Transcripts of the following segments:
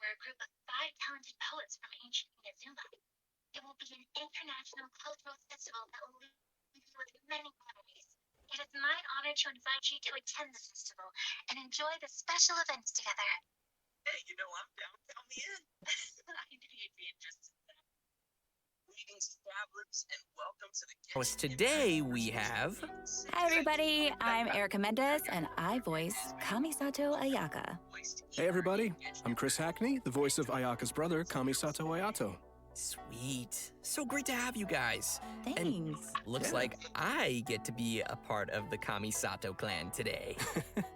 for a group of 5 talented poets from ancient Inazuma. It will be an international cultural festival that will leave you with many memories. It is my honor to invite you to attend the festival and enjoy the special events together. Hey, I'm down. Count me in. I knew you'd be interested in that. Greetings, travelers, and welcome to the Today we have... Hi everybody, I'm Erica Mendez and I voice Kamisato Ayaka. Hey everybody, I'm Chris Hackney, the voice of Ayaka's brother, Kamisato Ayato. Sweet. So great to have you guys. Thanks. And looks like I get to be a part of the Kamisato clan today.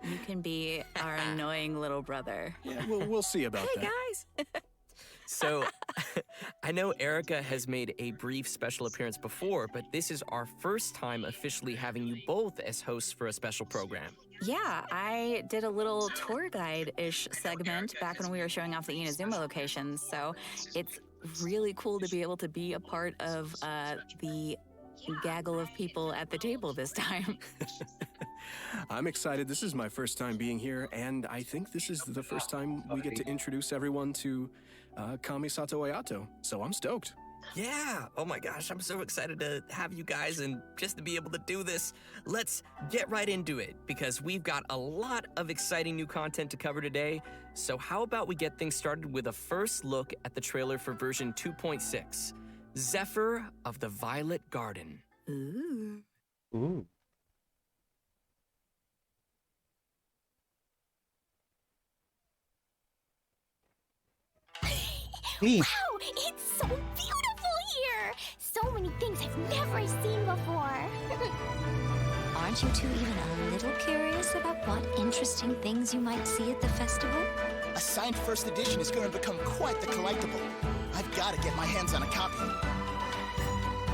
You can be our annoying little brother. Yeah, we'll see about that. Hey guys! So, I know Erica has made a brief special appearance before, but this is our first time officially having you both as hosts for a special program. Yeah, I did a little tour guide-ish segment back when we were showing off the Inazuma locations, so it's really cool to be able to be a part of the gaggle of people at the table this time. I'm excited. This is my first time being here, and I think this is the first time we get to introduce everyone to Kamisato Ayato, so I'm stoked. Yeah, oh my gosh, I'm so excited to have you guys and just to be able to do this. Let's get right into it, because we've got a lot of exciting new content to cover today. So how about we get things started with a first look at the trailer for version 2.6, Zephyr of the Violet Garden. Ooh. Ooh. Hey. Wow, it's so beautiful here! So many things I've never seen before. Aren't you two even a little curious about what interesting things you might see at the festival? A signed first edition is going to become quite the collectible. I've got to get my hands on a copy.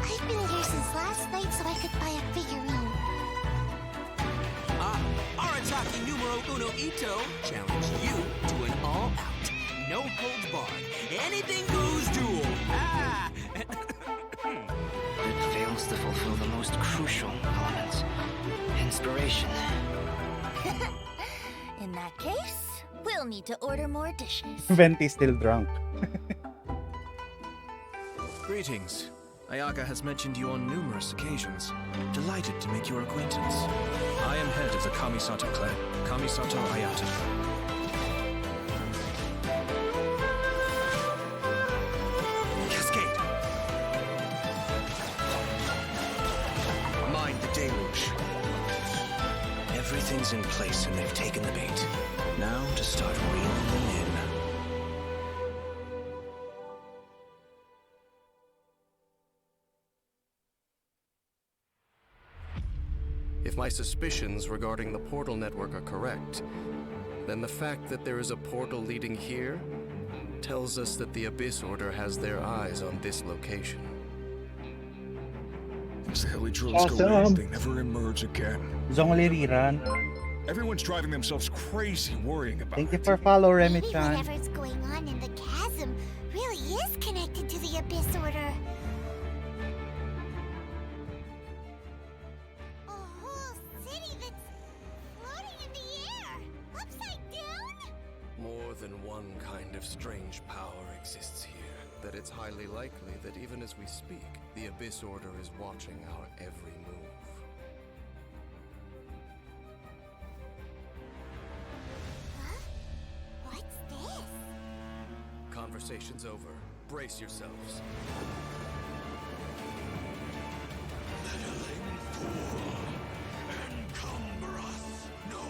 I've been here since last night so I could buy a figurine. Arataki numero uno Ito challenge you to an all-out, no-holds-barred, anything-goes duel. It fails to fulfill the most crucial elements. Inspiration. In that case, we'll need to order more dishes. Venti's still drunk. Greetings. Ayaka has mentioned you on numerous occasions. Delighted to make your acquaintance. I am head of the Kamisato clan, Kamisato Ayato. Cascade! Mind the deluge. Everything's in place and they've taken the bait. Now to start reeling them in. If my suspicions regarding the portal network are correct, then the fact that there is a portal leading here tells us that the Abyss Order has their eyes on this location. As the Helitrons go in, they never emerge again. Zongli rerun. Everyone's driving themselves crazy worrying about Thank you it. for follow, Maybe Remy-chan. whatever's going on in the chasm really is connected to the Abyss Order. A whole city that's floating in the air, upside down? More than one kind of strange power exists here. That it's highly likely that even as we speak, the Abyss Order is watching our every move. Huh? What's this? Conversation's over. Brace yourselves. Meddling fool, encumber us no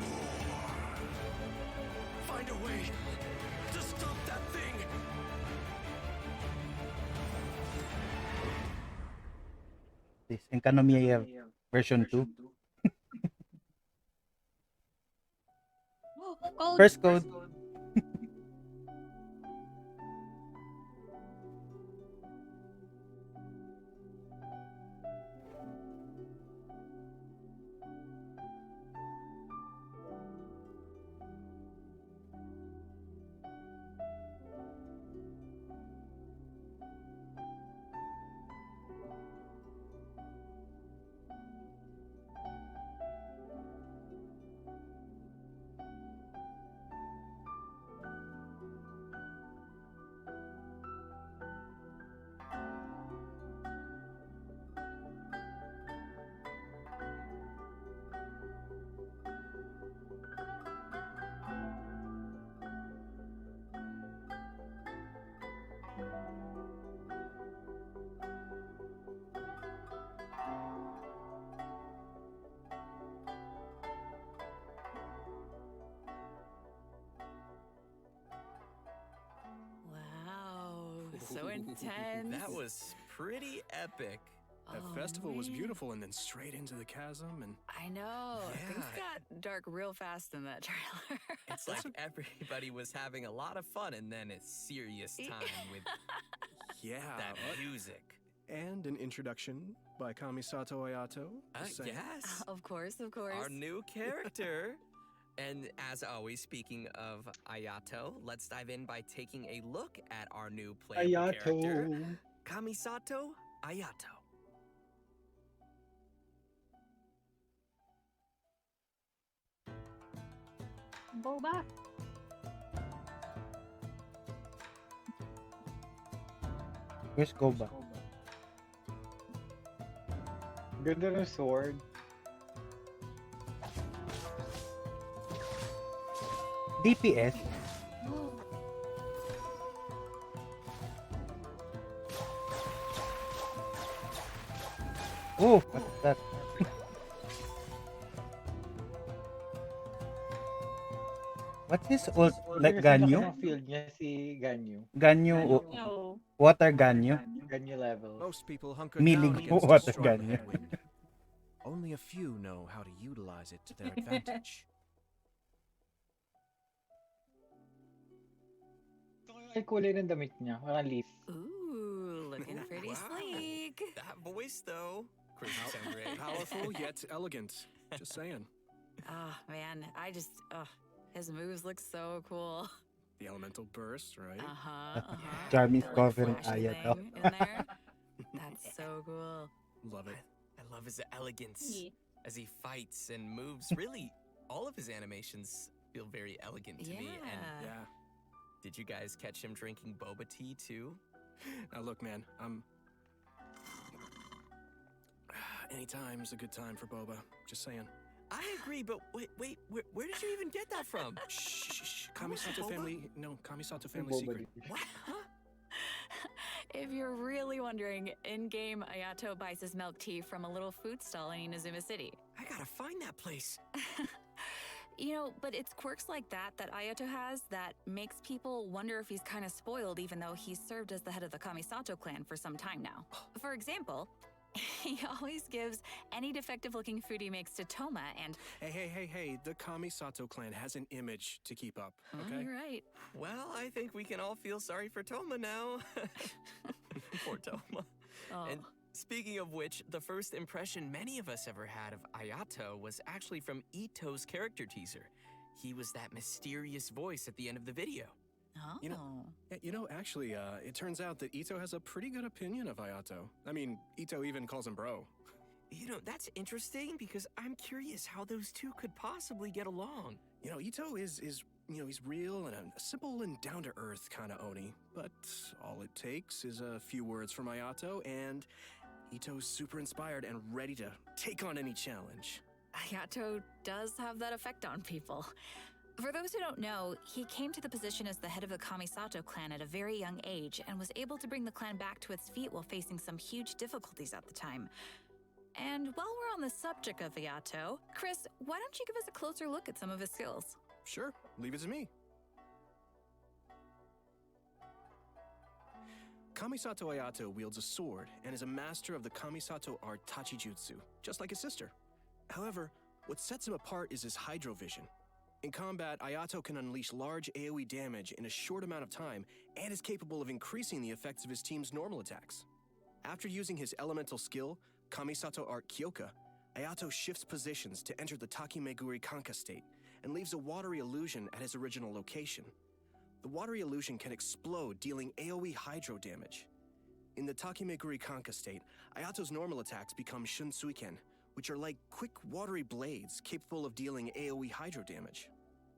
more. Find a way to stop that thing! This Enkanomiya version 2. First code. So intense. That was pretty epic. That Oh, festival was man. beautiful, and then straight into the chasm, and I know. Things Yeah. got dark real fast in that trailer. It's like everybody was having a lot of fun and then a serious time with yeah, that music. and an introduction by Kamisato Ayato. Just saying. Yes. Of course, of course. Our new character. And as always, speaking of Ayato, let's dive in by taking a look at our new playable character, Ayato. Kamisato Ayato. Boba. Where's Goba? Ganda ng sword. DPS? Oh, what's that? What's his ult? Like Ganyu? Field niya si Ganyu. Ganyu, water Ganyu. Ganyu level. Most people hunker Milig down against a water strong Ganyu. headwind. Only a few know how to utilize it to their advantage. Ay, kulay ng damit niya. Parang leaf. Ooh, looking pretty sleek. That voice, though. Crazy sound great. Powerful yet elegant. Just saying. Oh, man. His moves look so cool. The elemental burst, right? Uh-huh. Charmy's That, covering flashy Ayato. thing in there. That's so cool. Love it. I love his elegance Yeah. as he fights and moves. Really, all of his animations feel very elegant to me. And Yeah. did you guys catch him drinking boba tea too? Now look, man, anytime's a good time for boba. Just saying. I agree, but wait, where did you even get that from? Shh. Come on, Kamisato boba? family. No, Kamisato family Boba secret. What? Huh? If you're really wondering, in-game Ayato buys his milk tea from a little food stall in Inazuma City. I gotta find that place. You know, but it's quirks like that Ayato has that makes people wonder if he's kind of spoiled even though he's served as the head of the Kamisato clan for some time now. For example, he always gives any defective-looking food he makes to Toma and... Hey. The Kamisato clan has an image to keep up, okay? You're right. Well, I think we can all feel sorry for Toma now. Poor Toma. Oh. And speaking of which, the first impression many of us ever had of Ayato was actually from Ito's character teaser. He was that mysterious voice at the end of the video. Oh. Actually, it turns out that Ito has a pretty good opinion of Ayato. I mean, Ito even calls him bro. That's interesting because I'm curious how those two could possibly get along. Ito is he's real and a simple and down-to-earth kind of Oni. But all it takes is a few words from Ayato, and Ito's super inspired and ready to take on any challenge. Ayato does have that effect on people. For those who don't know, he came to the position as the head of the Kamisato clan at a very young age and was able to bring the clan back to its feet while facing some huge difficulties at the time. And while we're on the subject of Ayato, Chris, why don't you give us a closer look at some of his skills? Sure, leave it to me. Kamisato Ayato wields a sword and is a master of the Kamisato art Tachijutsu, just like his sister. However, what sets him apart is his hydrovision. In combat, Ayato can unleash large AoE damage in a short amount of time and is capable of increasing the effects of his team's normal attacks. After using his elemental skill, Kamisato Art Kyoka, Ayato shifts positions to enter the Takimeguri Kanka state and leaves a watery illusion at his original location. The watery illusion can explode, dealing AoE hydro damage. In the Takimeguri Kanka state, Ayato's normal attacks become Shunsuiken, which are like quick watery blades capable of dealing AoE hydro damage.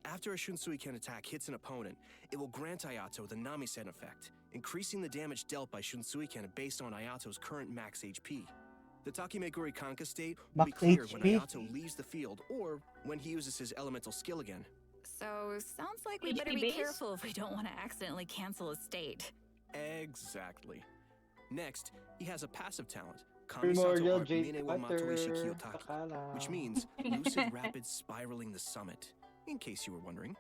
After a Shunsuiken attack hits an opponent, it will grant Ayato the Namisen effect, increasing the damage dealt by Shunsuiken based on Ayato's current max HP. The Takimeguri Kanka state will be Max cleared when HP? Ayato leaves the field or when he uses his elemental skill again. So, sounds like we better be careful if we don't want to accidentally cancel a state. Exactly. Next, he has a passive talent, Primordial Kamisato Art Jade Mine wa Cutter. Matoishi Kiyotaki, Akala. which means lucid rapid spiraling the summit, in case you were wondering.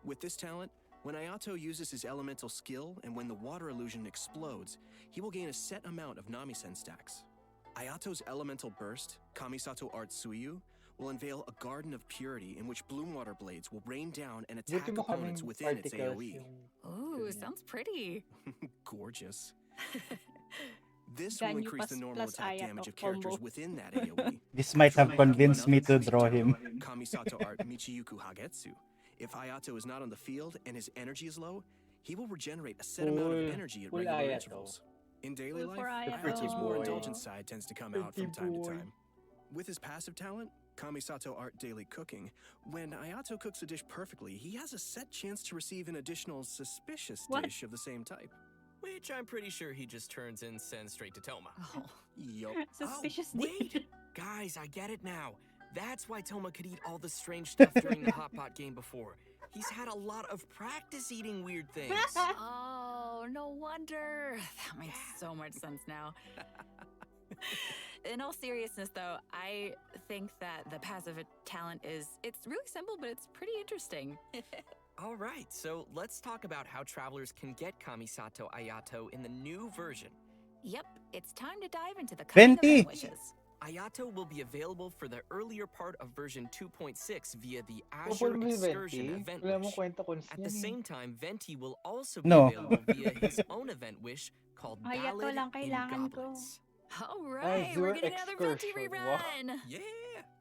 With this talent, When Ayato uses his elemental skill and when the water illusion explodes, he will gain a set amount of Namisen stacks. Ayato's elemental burst, Kamisato Art Suiyu, will unveil a garden of purity in which bloom water blades will rain down and attack Buti mo opponents kaming within its particles AoE. yung Ooh, sounds pretty. Gorgeous. This will Ganyu increase the plus- normal plus attack Ayato damage of characters combo. within that AoE. This might have convinced me to draw him. Kamisato Art Michiyuku Hagetsu. If Ayato is not on the field and his energy is low, he will regenerate a set amount of Cool. energy at Cool regular Ayato. intervals. In daily Cool for life, Ayato. Ayato's more Boy. indulgent side tends to come out from Pretty time to boy. time. With his passive talent, Kamisato Art Daily Cooking, when Ayato cooks a dish perfectly, he has a set chance to receive an additional suspicious What? dish of the same type. Which I'm pretty sure he just turns and sends straight to Toma. Oh. Yup. Suspicious Oh, dish. wait! Guys, I get it now. That's why Toma could eat all the strange stuff during the Hot Pot game before. He's had a lot of practice eating weird things. Oh, no wonder. That makes so much sense now. In all seriousness, though, I think that the passive talent it's really simple, but it's pretty interesting. All right, so let's talk about how travelers can get Kamisato Ayato in the new version. Yep, it's time to dive into the coming Venti. event wishes. Ayato will be available for the earlier part of version 2.6 via the Kapag Azure may Excursion Venti, event wala mo wish. kwenta kung At the same time, Venti will also be No. available via his own event wish called Ayato Ballad lang in kailangan ko. Goblins. All right, we're getting another Venti Excursion, wow. rerun. Yeah!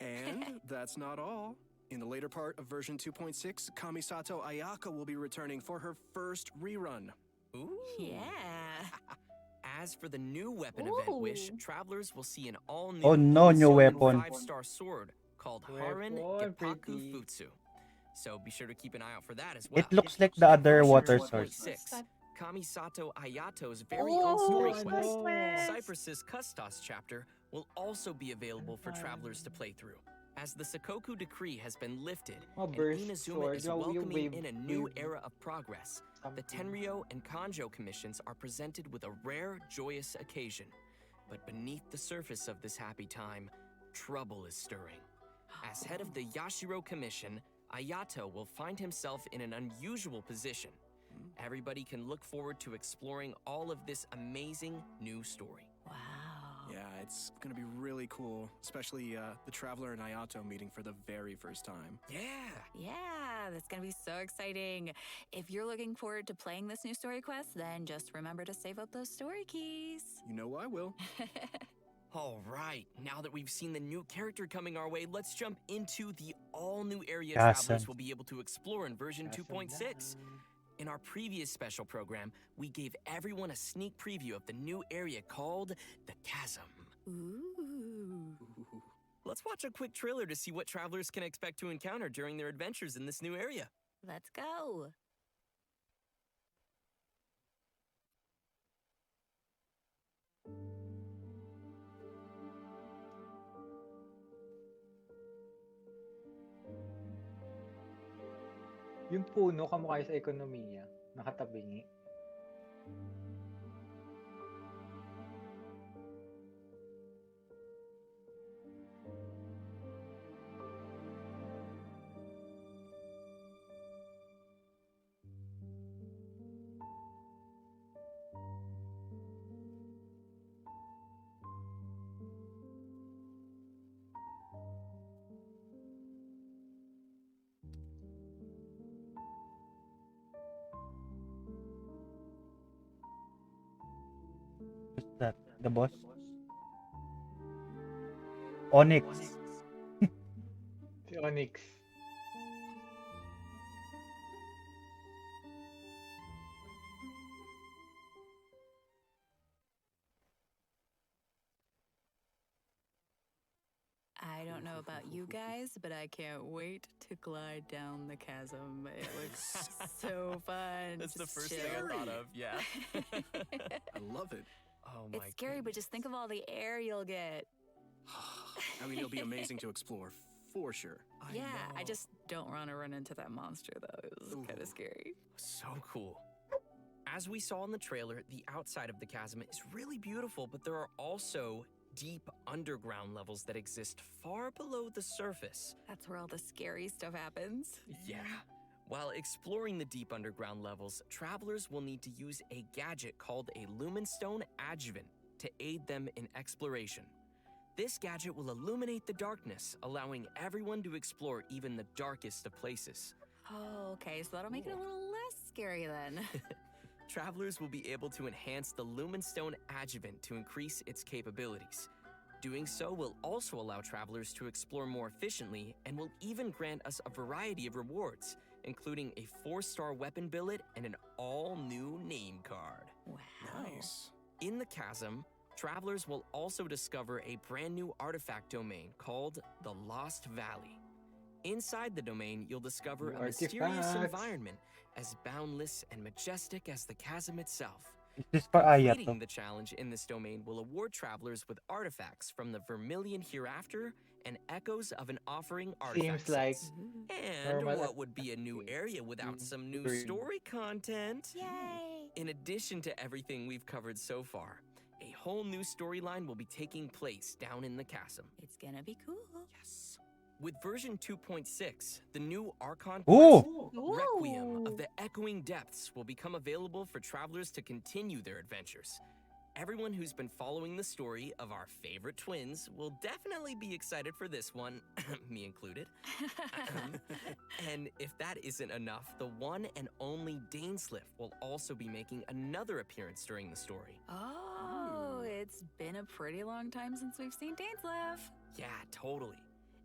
And that's not all. In the later part of version 2.6, Kamisato Ayaka will be returning for her first rerun. Ooh. Yeah. As for the new weapon event wish, Ooh. travelers will see an all-new Oh no, new weapon. 5-star sword called Haran Weapon, Geppaku pretty. Futsu. So be sure to keep an eye out for that as well. It looks like the other Version water 2.6, source. Kamisato Ayato's very own story Oh, quest, nice. Cypress's Custos chapter, will also be available for travelers to play through. As the Sakoku decree has been lifted, Oh, and burst Inazuma sword. is Yung welcoming wave- in a new wave era of progress, the Tenryo and Kanjo commissions are presented with a rare, joyous occasion. But beneath the surface of this happy time, trouble is stirring. As head of the Yashiro Commission, Ayato will find himself in an unusual position. Everybody can look forward to exploring all of this amazing new story. Wow. Yeah, it's gonna be really cool, especially the Traveler and Ayato meeting for the very first time. Yeah! Yeah, that's going to be so exciting. If you're looking forward to playing this new story quest, then just remember to save up those story keys. You know I will. All right, now that we've seen the new character coming our way, let's jump into the all-new area Awesome. travelers will be able to explore in version 2.6. In our previous special program, we gave everyone a sneak preview of the new area called the Chasm. Ooh. Let's watch a quick trailer to see what travelers can expect to encounter during their adventures in this new area. Let's go. Yung puno kamukha sa ekonomiya. Nakatabingi. Who's that? The boss? Onyx. Si Onyx. I don't know about you guys, but I can't wait to glide down the chasm. It looks so fun. That's the Just first chill. thing I thought of, yeah. I love it. Oh my It's scary, but just think of all the air you'll get. I mean, it'll be amazing to explore, for sure. Yeah, I just don't want to run into that monster, though. It was kind Ooh. of scary. So cool. As we saw in the trailer, the outside of the chasm is really beautiful, but there are also deep underground levels that exist far below the surface. That's where all the scary stuff happens. Yeah. While exploring the deep underground levels, travelers will need to use a gadget called a Lumenstone Adjuvant to aid them in exploration. This gadget will illuminate the darkness, allowing everyone to explore even the darkest of places. Oh, okay, so that'll make it a little less scary then. Travelers will be able to enhance the Lumenstone Adjuvant to increase its capabilities. Doing so will also allow travelers to explore more efficiently and will even grant us a variety of rewards, including a 4-star weapon billet and an all-new name card. Wow. Nice. In the chasm, travelers will also discover a brand new artifact domain called the Lost Valley. Inside the domain, you'll discover New a mysterious artifacts. environment as boundless and majestic as the chasm itself. Is this for Completing Ayato? the challenge in this domain will award travelers with artifacts from the Vermilion Hereafter and echoes of an offering artifact Seems like sets. And normal what would be a new area without some new Agreed. story content? Yay! In addition to everything we've covered so far, a whole new storyline will be taking place down in the chasm. It's gonna be cool. Yes. With version 2.6, the new Archon Ooh. quest, Requiem of the Echoing Depths, will become available for travelers to continue their adventures. Everyone who's been following the story of our favorite twins will definitely be excited for this one, me included. And if that isn't enough, the one and only Dainsliff will also be making another appearance during the story. Oh, it's been a pretty long time since we've seen Dainsliff. Yeah, totally.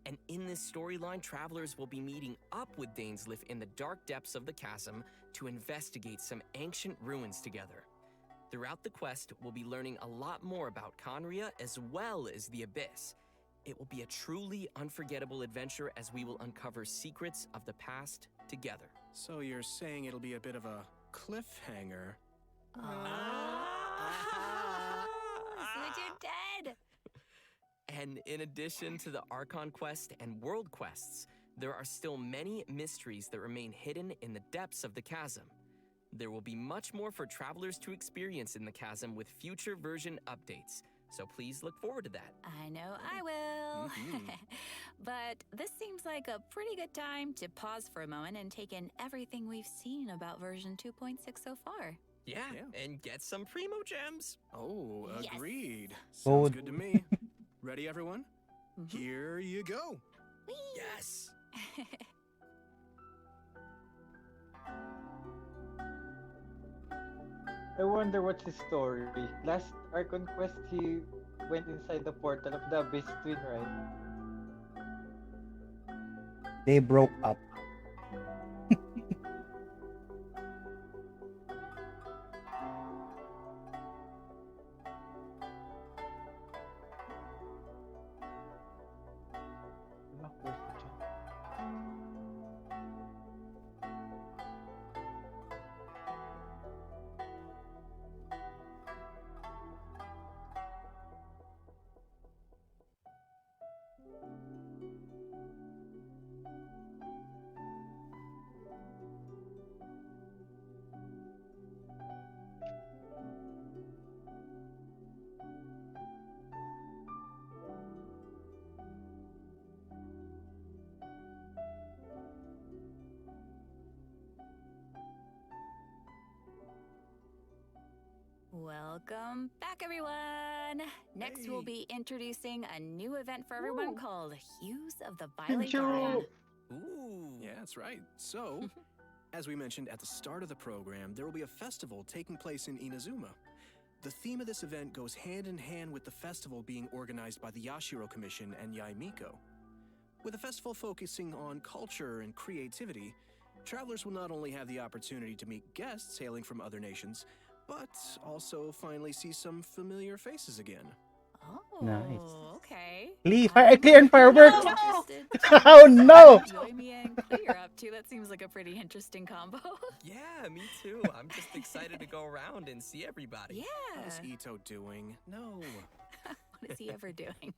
And in this storyline, travelers will be meeting up with Dainsliff in the dark depths of the chasm to investigate some ancient ruins together. Throughout the quest, we'll be learning a lot more about Conria as well as the Abyss. It will be a truly unforgettable adventure as we will uncover secrets of the past together. So you're saying it'll be a bit of a cliffhanger? Switch dead! And in addition to the Archon quest and world quests, there are still many mysteries that remain hidden in the depths of the chasm. There will be much more for travelers to experience in the chasm with future version updates, so please look forward to that. I know I will. But this seems like a pretty good time to pause for a moment and take in everything we've seen about version 2.6 so far. Yeah, and get some Primo Gems. Oh, Yes. agreed. Oh. Sounds good to me. Ready, everyone? Here you go. Yes! I wonder what's his story. Last Archon quest, he went inside the portal of the Abyss Twin, right? They broke up. Ano, where's the chat? Welcome back, everyone! Next, we'll be introducing a new event for everyone called Hues of the Violet Garden. Ooh. Yeah, that's right. So, as we mentioned at the start of the program, there will be a festival taking place in Inazuma. The theme of this event goes hand in hand with the festival being organized by the Yashiro Commission and Yaimiko. With the festival focusing on culture and creativity, travelers will not only have the opportunity to meet guests hailing from other nations, but also finally see some familiar faces again. Oh, Nice. okay. Please, clear and fireworks! Interested. Oh no! Join me and clear up too. That seems like a pretty interesting combo. Yeah, me too. I'm just excited to go around and see everybody. Yeah. How's Ito doing? No. What is he ever doing?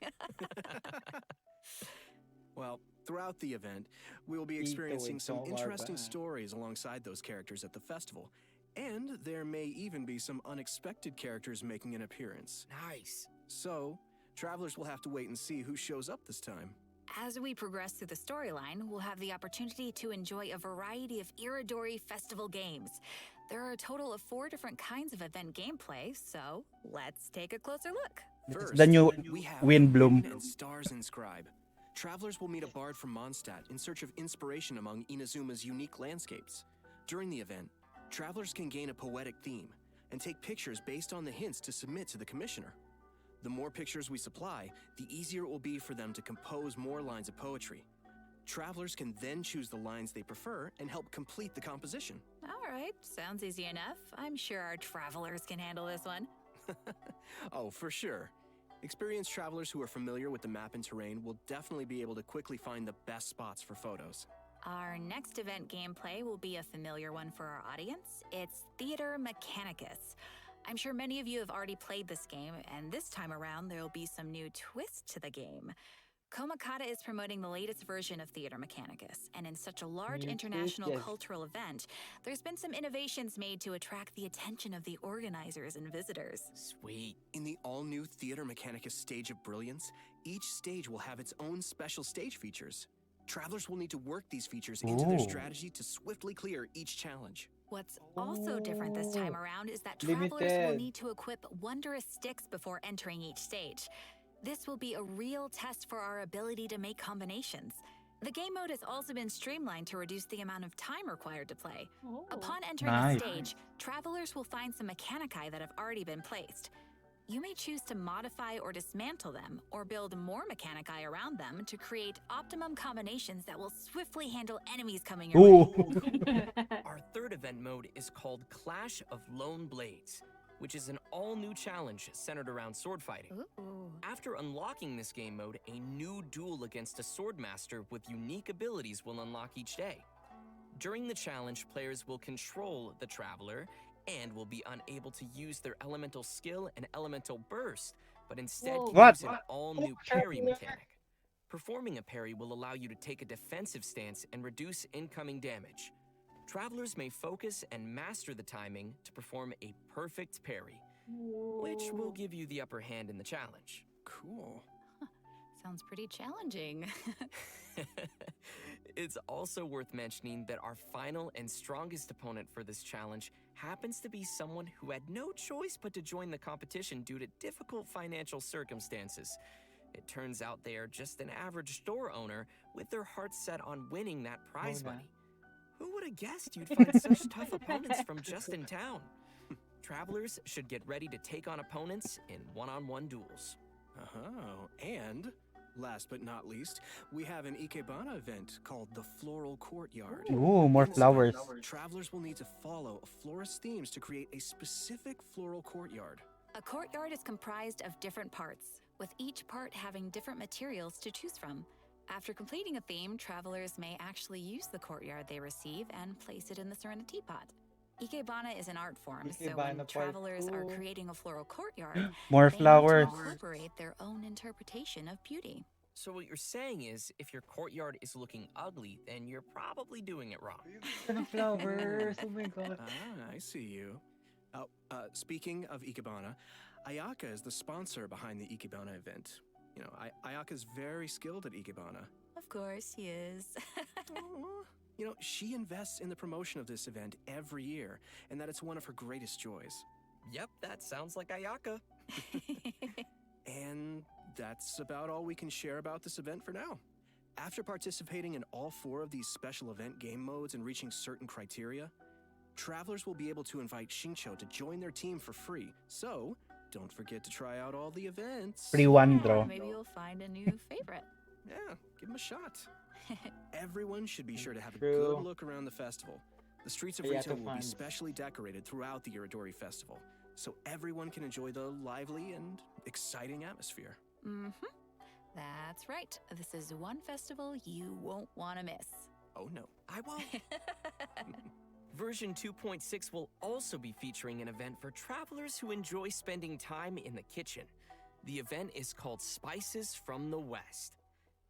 Well, throughout the event, we will be Ito experiencing and some Tom are interesting back. stories alongside those characters at the festival. And there may even be some unexpected characters making an appearance. Nice. So, travelers will have to wait and see who shows up this time. As we progress through the storyline, we'll have the opportunity to enjoy a variety of Iridori Festival games. There are a total of 4 different kinds of event gameplay, so let's take a closer look. First, The new we have Wind Bloom. Rune and Stars Inscribe. Travelers will meet a bard from Mondstadt in search of inspiration among Inazuma's unique landscapes. During the event, travelers can gain a poetic theme and take pictures based on the hints to submit to the commissioner. The more pictures we supply, the easier it will be for them to compose more lines of poetry. Travelers can then choose the lines they prefer and help complete the composition. All right, sounds easy enough. I'm sure our travelers can handle this one. Oh, for sure. Experienced travelers who are familiar with the map and terrain will definitely be able to quickly find the best spots for photos. Our next event gameplay will be a familiar one for our audience. It's Theater Mechanicus. I'm sure many of you have already played this game, and this time around there will be some new twist to the game. Komakata is promoting the latest version of Theater Mechanicus, and in such a large New international twist, yes. cultural event, there's been some innovations made to attract the attention of the organizers and visitors. Sweet. In the all-new Theater Mechanicus Stage of Brilliance, each stage will have its own special stage features. Travelers will need to work these features into their Ooh. strategy to swiftly clear each challenge. What's also different this time Oh, around is that travelers will limited. need to equip wondrous sticks before entering each stage. This will be a real test for our ability to make combinations. The game mode has also been streamlined to reduce the amount of time required to play. Oh. Upon entering Nice. a stage, travelers will find some mechanici that have already been placed. You may choose to modify or dismantle them, or build more mechanici around them to create optimum combinations that will swiftly handle enemies coming your way. Ooh. Our third event mode is called Clash of Lone Blades, which is an all-new challenge centered around sword fighting. Ooh. After unlocking this game mode, a new duel against a swordmaster with unique abilities will unlock each day. During the challenge, players will control the traveler and will be unable to use their elemental skill and elemental burst, but instead Whoa. can What? use an all-new parry mechanic. Performing a parry will allow you to take a defensive stance and reduce incoming damage. Travelers may focus and master the timing to perform a perfect parry, which will give you the upper hand in the challenge. Cool. Sounds pretty challenging. It's also worth mentioning that our final and strongest opponent for this challenge happens to be someone who had no choice but to join the competition due to difficult financial circumstances. It turns out they are just an average store owner with their hearts set on winning that prize Mona. money. Who would have guessed you'd find such tough opponents from just in town? Travelers should get ready to take on opponents in one-on-one duels. Oh, and last but not least, we have an Ikebana event called the Floral Courtyard. Ooh, more In this flowers. event, travelers will need to follow a florist's themes to create a specific floral courtyard. A courtyard is comprised of different parts, with each part having different materials to choose from. After completing a theme, travelers may actually use the courtyard they receive and place it in the Serenity Pot. Ikebana is an art form, so Ikebana when part travelers are 2. creating a floral courtyard, More they flowers. need to incorporate their own interpretation of beauty. So what you're saying is, if your courtyard is looking ugly, then you're probably doing it wrong. Ano flowers? Oh my god. Ah, I see you. Speaking of Ikebana, Ayaka is the sponsor behind the Ikebana event. You know, Ayaka's very skilled at Ikebana. Of course, he is. Aw. You know, she invests in the promotion of this event every year, and that it's one of her greatest joys. Yep, that sounds like Ayaka. And that's about all we can share about this event for now. After participating in all 4 of these special event game modes and reaching certain criteria, travelers will be able to invite Shincho to join their team for free. So, don't forget to try out all the events. Free one, Yeah, bro. maybe you'll find a new favorite. Yeah, give them a shot. Everyone should be sure to have a True. good look around the festival. The streets of Ayato Rito will be fans. specially decorated throughout the Iridori Festival, so everyone can enjoy the lively and exciting atmosphere. Mm-hmm. That's right. This is one festival you won't want to miss. Oh no. I won't. Version 2.6 will also be featuring an event for travelers who enjoy spending time in the kitchen. The event is called Spices from the West.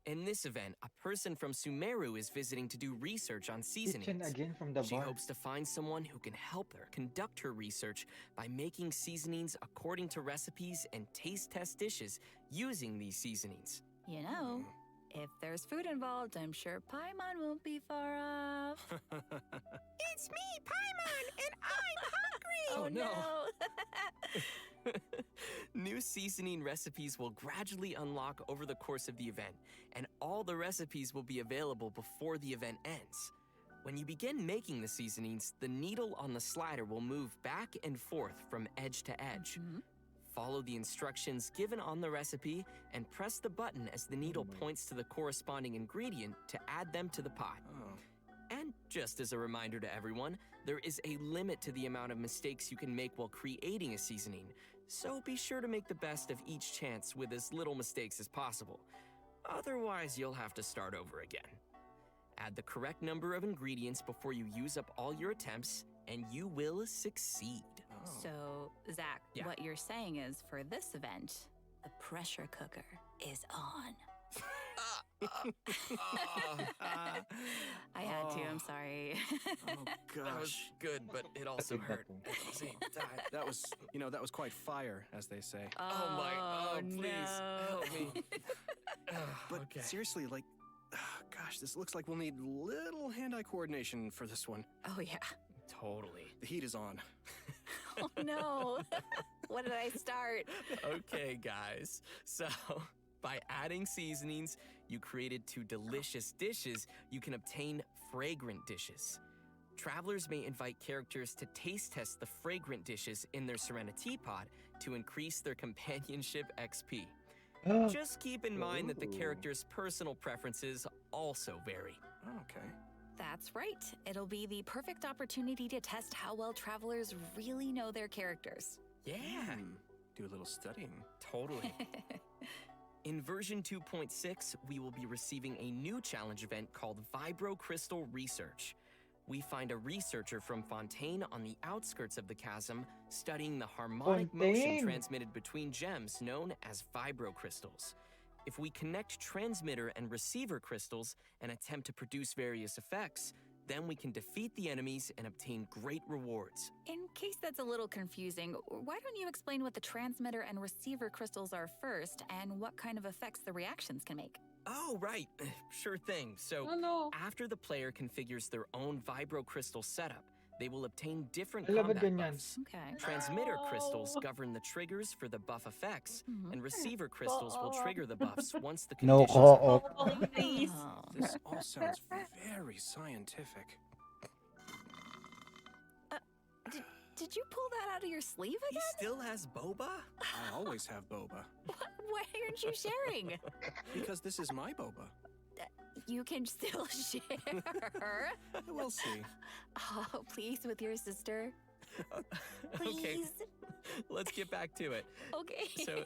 In this event, a person from Sumeru is visiting to do research on Kitchen seasonings. again from the She bar. hopes to find someone who can help her conduct her research by making seasonings according to recipes and taste test dishes using these seasonings. You know, If there's food involved, I'm sure Paimon won't be far off. It's me, Paimon, and I'm hungry! Oh no! New seasoning recipes will gradually unlock over the course of the event, and all the recipes will be available before the event ends. When you begin making the seasonings, the needle on the slider will move back and forth from edge to edge. Follow the instructions given on the recipe and press the button as the needle points to the corresponding ingredient to add them to the pot. And just as a reminder to everyone, there is a limit to the amount of mistakes you can make while creating a seasoning, so be sure to make the best of each chance with as little mistakes as possible. Otherwise, you'll have to start over again. Add the correct number of ingredients before you use up all your attempts, and you will succeed. So, Zach, what you're saying is for this event, the pressure cooker is on. I had to, I'm sorry. Oh That was gosh. good, but it also hurt at the same time. That was, that was quite fire, as they say. Please help me. But Okay. seriously, like, gosh, this looks like we'll need little hand-eye coordination for this one. Oh yeah. Totally. The heat is on. Oh no. What did I start? Okay, guys. So, by adding seasonings you created to delicious dishes, you can obtain fragrant dishes. Travelers may invite characters to taste test the fragrant dishes in their Serenity Pod to increase their companionship XP. Just keep in mind that the character's personal preferences also vary. Okay. That's right. It'll be the perfect opportunity to test how well travelers really know their characters. Yeah. Do a little studying. Totally. In version 2.6, we will be receiving a new challenge event called Vibro Crystal Research. We find a researcher from Fontaine on the outskirts of the chasm studying the harmonic motion Fontaine. transmitted between gems known as vibro crystals. If we connect transmitter and receiver crystals and attempt to produce various effects, then we can defeat the enemies and obtain great rewards. In case that's a little confusing, why don't you explain what the transmitter and receiver crystals are first and what kind of effects the reactions can make? Oh, right. Sure thing. So, Oh no. after the player configures their own vibro crystal setup, they will obtain different Alam mo combat ganyan. buffs. Okay. Transmitter crystals No. govern the triggers for the buff effects, Mhm. and receiver crystals will Co-op. trigger the buffs once the No conditions are co-op. Oh, please. Oh. This all sounds very scientific. Did you pull that out of your sleeve He again? still has boba? I always have boba. Why aren't you sharing? Because this is my boba. You can still share. We'll see. Oh, please, with your sister. Okay, Please. let's get back to it. Okay. So,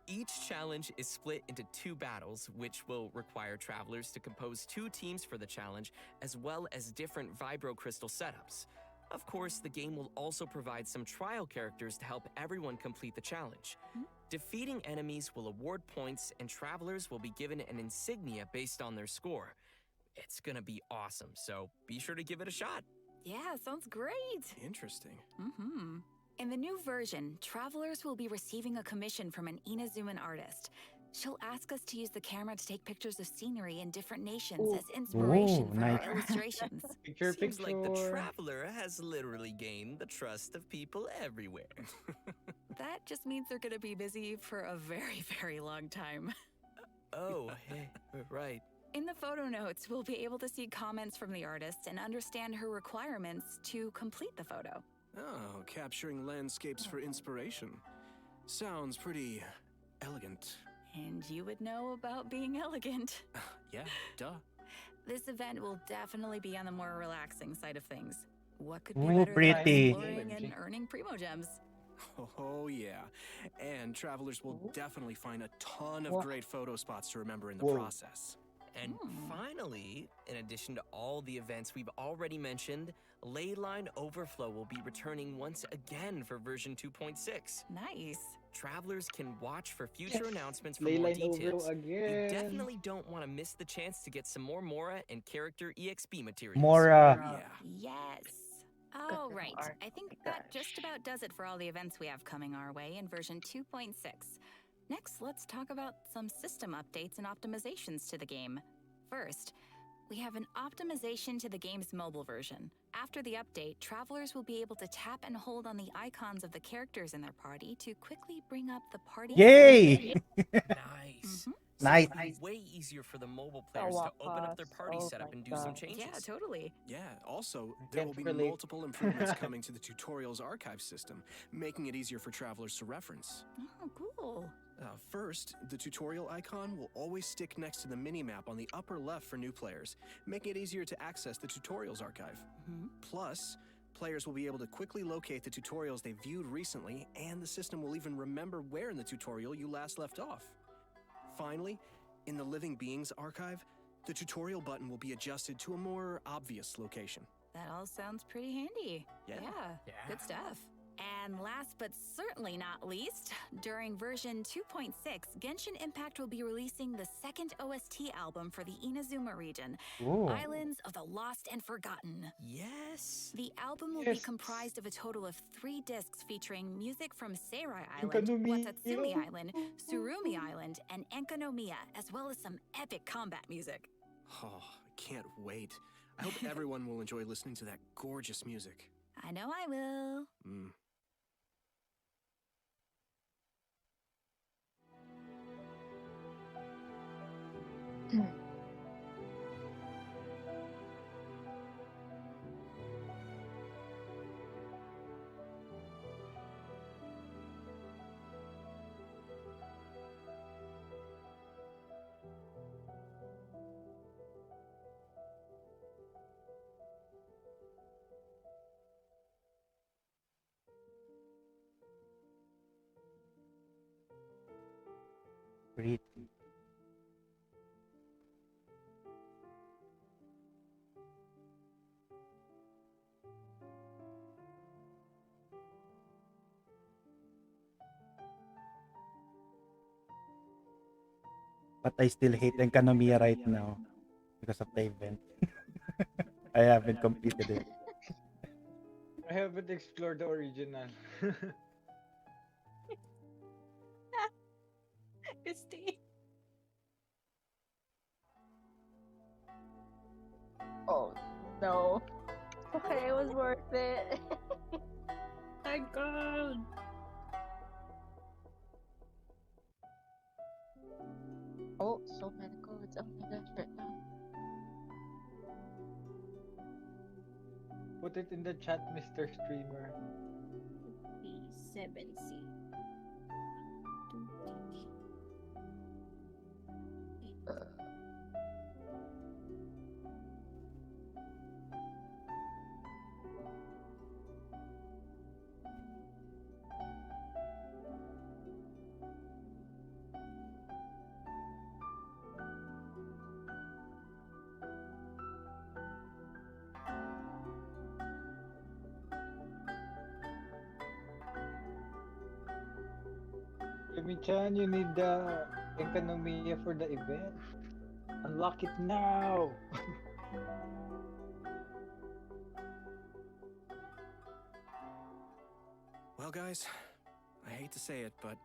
each challenge is split into 2 battles, which will require travelers to compose 2 teams for the challenge, as well as different vibro crystal setups. Of course, the game will also provide some trial characters to help everyone complete the challenge. Defeating enemies will award points, and travelers will be given an insignia based on their score. It's gonna be awesome, so be sure to give it a shot. Yeah, sounds great. Interesting. Mm-hmm. In the new version, travelers will be receiving a commission from an Inazuman artist. She'll ask us to use the camera to take pictures of scenery in different nations Ooh. as inspiration Ooh, for nice. our illustrations. Picture, Seems like the picture. traveler has literally gained the trust of people everywhere. That just means they're gonna be busy for a very, very long time. Oh, hey, right. In the photo notes, we'll be able to see comments from the artist and understand her requirements to complete the photo. Oh, capturing landscapes for inspiration. Sounds pretty elegant. And you would know about being elegant. Yeah, duh. This event will definitely be on the more relaxing side of things. What could be Ooh, better than pretty. exploring and earning primo gems? Oh, yeah. And travelers will definitely find a ton of Wha- great photo spots to remember in the Whoa. process. And finally, in addition to all the events we've already mentioned, Leyline Overflow will be returning once again for version 2.6. Nice. Travelers can watch for future announcements for more Leyline details. Overflow You again. definitely don't want to miss the chance to get some more Mora and character EXP materials. Mora. Yes. Oh, right. I think that just about does it for all the events we have coming our way in version 2.6. Next, let's talk about some system updates and optimizations to the game. First, we have an optimization to the game's mobile version. After the update, travelers will be able to tap and hold on the icons of the characters in their party to quickly bring up the party. Yay! Nice. Nice. So it'll be way easier for the mobile players to open up their party setup and do some changes. Yeah, totally. Yeah, also, there will be multiple improvements coming to the tutorials archive system, making it easier for travelers to reference. Oh, cool. First, the tutorial icon will always stick next to the minimap on the upper left for new players, making it easier to access the tutorials archive. Plus, players will be able to quickly locate the tutorials they viewed recently, and the system will even remember where in the tutorial you last left off. Finally, in the Living Beings archive, the tutorial button will be adjusted to a more obvious location. That all sounds pretty handy. Yeah. Good stuff. And last but certainly not least, during version 2.6, Genshin Impact will be releasing the second OST album for the Inazuma region, Ooh. Islands of the Lost and Forgotten. Yes. The album will be comprised of a total of 3 discs featuring music from Seirai Island, Enkanomiya. Watatsumi Island, Surumi Island, and Enkanomiya, as well as some epic combat music. Oh, I can't wait. I hope everyone will enjoy listening to that gorgeous music. I know I will. Pretty. But I still hate Enkanomiya right now because of the event. I haven't completed it. I haven't explored the original. Christy. Oh no. Okay, it was worth it. My God. Oh, so many codes. Oh my gosh, right now. Put it in the chat, Mr. Streamer. B7C. Lemmy-chan, you need the Enkanomiya for the event. Unlock it now! Well, guys, I hate to say it, but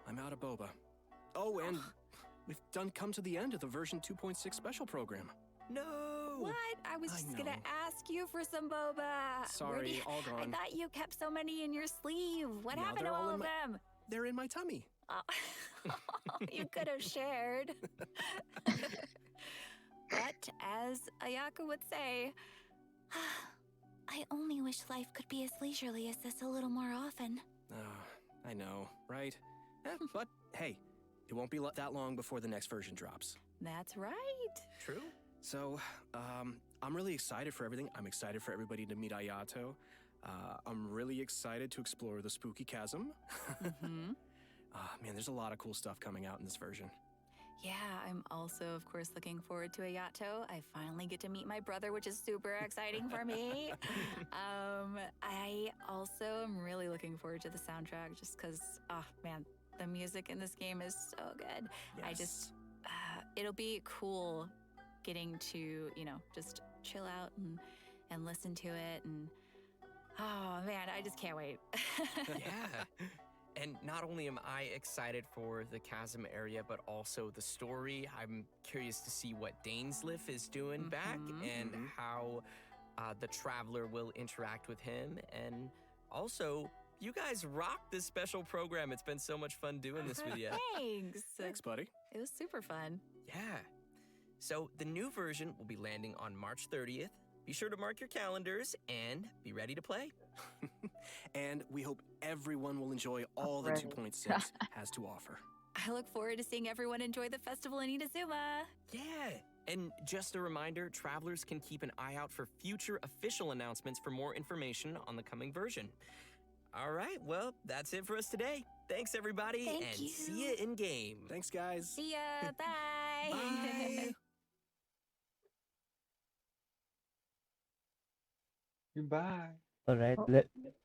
I'm out of boba. Oh, and we've come to the end of the version 2.6 special program. No! What? I was just gonna ask you for some boba. Sorry, all I gone. thought you kept so many in your sleeve. What No, happened to they're all all in of my- them? They're in my tummy. Oh, you could have shared. But as Ayaka would say, I only wish life could be as leisurely as this a little more often. I know, right? But hey, it won't be that long before the next version drops. that's right. True. So, I'm really excited for everything. I'm excited for everybody to meet Ayato. I'm really excited to explore the spooky chasm. Man, there's a lot of cool stuff coming out in this version. Yeah, I'm also, of course, looking forward to Ayato. I finally get to meet my brother, which is super exciting for me. I also am really looking forward to the soundtrack just because, oh man, the music in this game is so good. I just, it'll be cool getting to, just chill out and listen to it. And oh man, I just can't wait. Yeah. And not only am I excited for the chasm area, but also the story. I'm curious to see what Dainsliff is doing back and how the Traveler will interact with him. And also, you guys rocked this special program. It's been so much fun doing this with you. Thanks. Thanks, buddy. It was super fun. Yeah. So the new version will be landing on March 30th. Be sure to mark your calendars and be ready to play. And we hope everyone will enjoy all that 2.6 has to offer. I look forward to seeing everyone enjoy the festival in Inazuma. Yeah. And just a reminder, travelers can keep an eye out for future official announcements for more information on the coming version. All right, well, that's it for us today. Thanks, everybody, Thank you. See you in game. Thanks, guys. See ya. Bye. Bye. Goodbye. All right,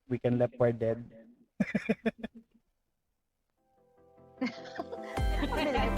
we can left for dead. What did I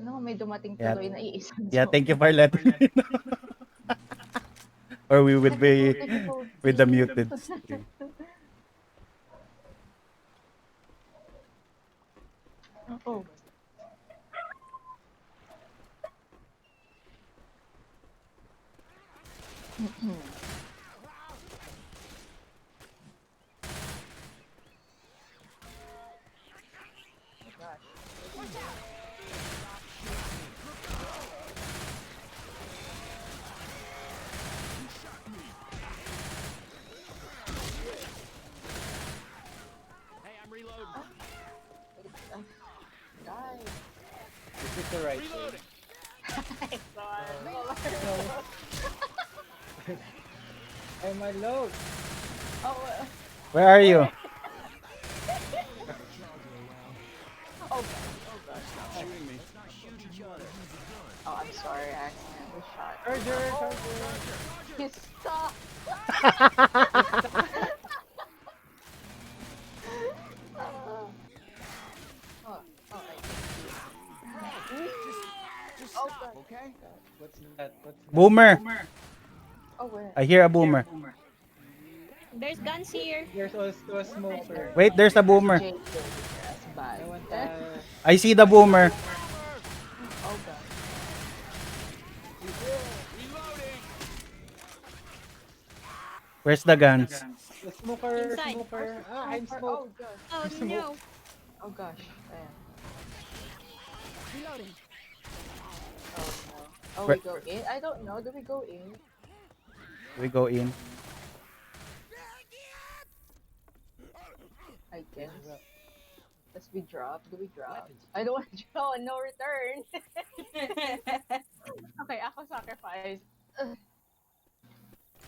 No, may dumating Yeah. tuloy na iisang Yeah, thank you for zombie. letting me know. Or we would be with the Difficulty. muted stream. Oh. Hey, I'm reloading. Die. This is the right way. I'm alone. Oh, Where are you? oh gosh, stop shooting me. Oh, I'm sorry, I accidentally shot. Charger. You stop. Oh, Just oh, stop, God. okay? What's that? Boomer. Oh, where? I hear a boomer. There's guns here. There's also a smoker. Wait, there's a boomer. JK. That's bad. I want I see the boomer. Oh, God. Reloading. Where's the guns? the smoker. Inside. Smoker. Ah, I'm Oh, smoke. gosh. Oh Smoke. no. Oh, gosh. Ayan. Reloading. Oh, no. Oh, Where- we go in? I don't know. Do we go in? We go in. I guess. Does we drop? Do we drop? I don't want to drop. No return. Okay, ako sacrifice. Ugh.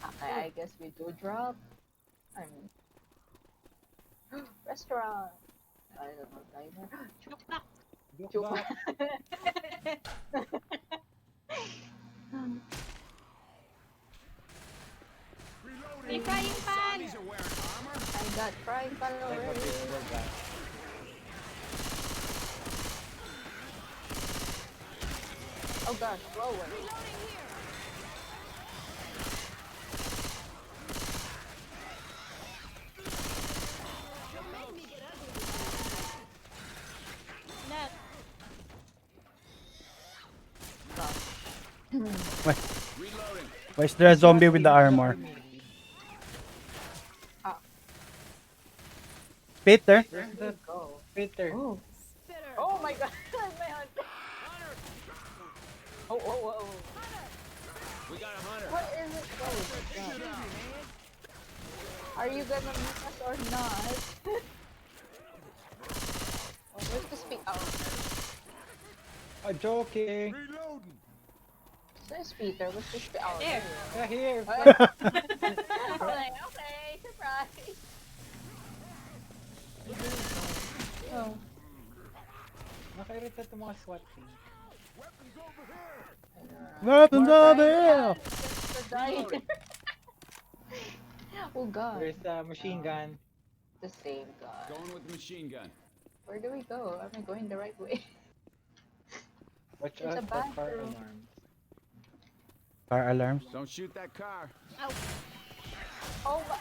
Okay, I guess we do drop. I mean, restaurant. I don't know, diner. Chupa. May frying pan. Zombies are wearing armor. I got frying pan already. Oh gosh, lower. Why? Why is there a zombie with the armor? Peter? Where's the Go. Peter? Oh. Oh my god, my hunter. Oh, oh, oh. We got a hunter. What is it? Oh, my god. Are you gonna meet us or not? Oh, where's the speak? Oh, Joking. there's Peter. Where's the speak? Oh, There. Yeah, here. I'm like, okay, surprise. Oh. Nakairita itong mga SWAT team. Weapons over here! The diner. Oh god. There's a machine gun. The same god. Going with the machine gun. Where do we go? Am I going the right way? Watch There's out a for car bathroom. alarms. Car alarms? Don't shoot that car. Oh my.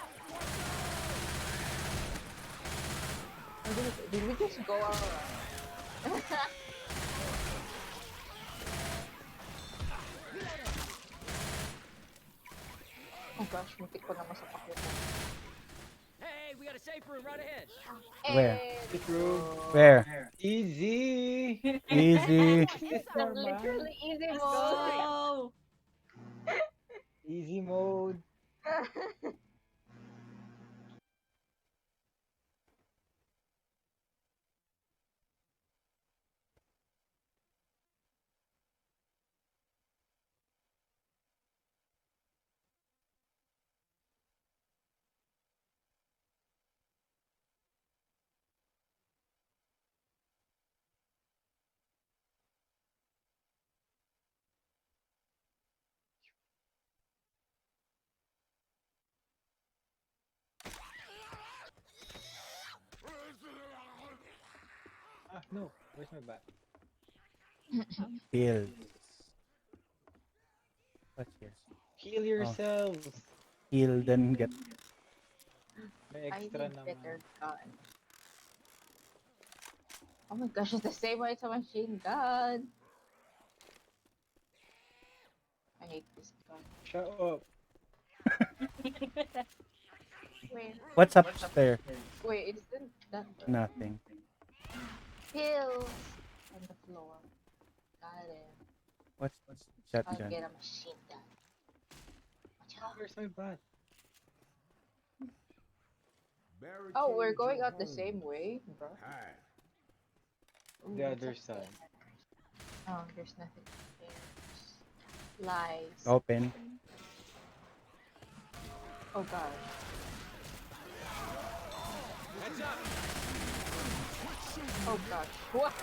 Did we just go around? Oh gosh, muntik ko na masapak yun. Hey, we got a safe room right ahead. Where? Room. Where? Easy. Easy. It's literally easy Let's mode. go. Easy mode. Ah, no. Where's my bat? Heal. What's here? Heal Oh, yourselves. heal then get. May I extra need naman. better gun. Oh my gosh, it's the same way it's a machine gun. I hate this gun. Shut up. Where? What's upstairs? Wait, it's still that one. Nothing. Pills on the floor. Got it. What's I'll shotgun? get a machine gun. Watch out. Where's my bat? Oh, we're going out the same way, bro. Ooh, The what's other upstairs? side. Oh, there's nothing upstairs. Lies. Open. Oh gosh. Oh gosh. What?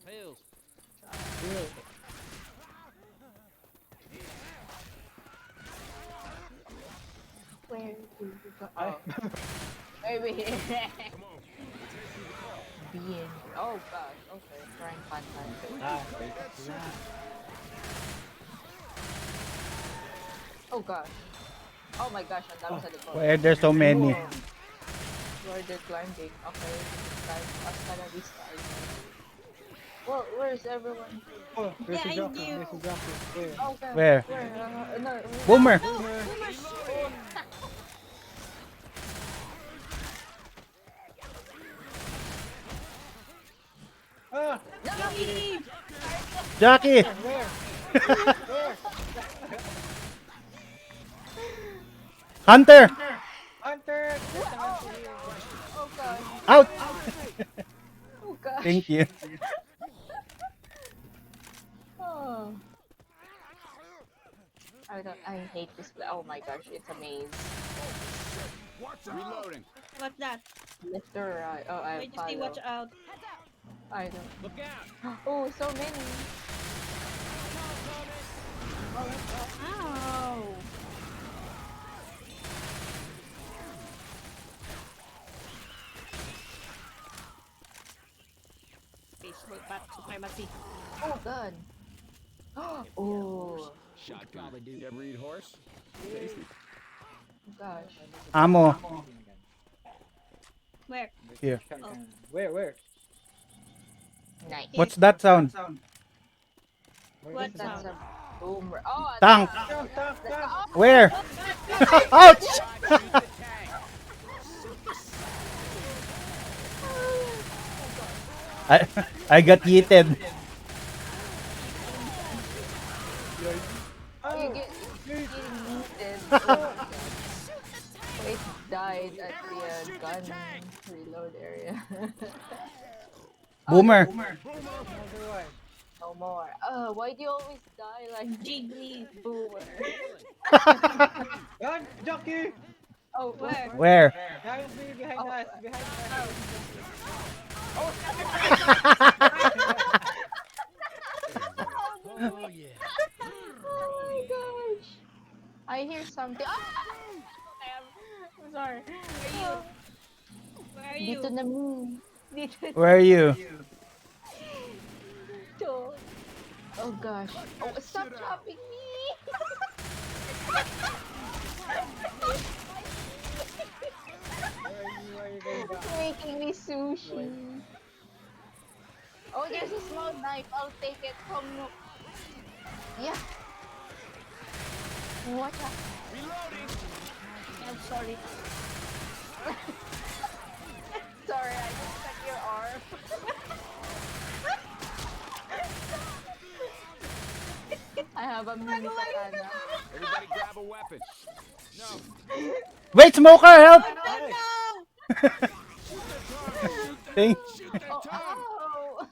Tails. Where do we go? Oh. Maybe here. Being. Oh gosh. Okay. Trying fun. Oh gosh. Oh my gosh. Ang dami sa likod. Where there's so many. Where they're climbing. Okay. Hasta la vista. Well, where's everyone? Oh, there's a jockey. There's a jockey. Where? Okay. Where? No. Boomer. Ah! Jackie. Where? Hunter. Hunter! Oh god. Out. Oh gosh. Thank you. Oh. I hate this play. Oh my gosh, it's a maze. Reloading. What's that? Left or right? Oh, I Wait, just say watch out. I don't. Look out. Oh, so many. Ow. Facebook bat supremacy. Oh god. Oh Shot probably dude ever eat horse? gosh. Ammo. Where? Here. Oh. Where? Nice. What's that sound? What That's sound? a boomer. Oh, Tank. Oh, Where? Ouch! I got yeeted. you get yeeted. It died at the gun reload area. Boomer. No more. Why do you always die like Jiggly. boomer? Gun! Jockey! Oh, where? Where? Behind us! Behind us! Oh yeah. Oh my gosh. I hear something. Ah! I'm sorry. Where are you? Dito na mo. Dito. Where are you? Dito. Oh gosh. Oh, stop chopping me. It's making me sushi. Oh, there's a small knife. I'll take it from. Yeah. Watch out. I'm sorry. Sorry, I just cut your arm. I have a mini katana. Everybody grab a weapon. No. Wait, smoker, help! No! Thank. Oh, ow!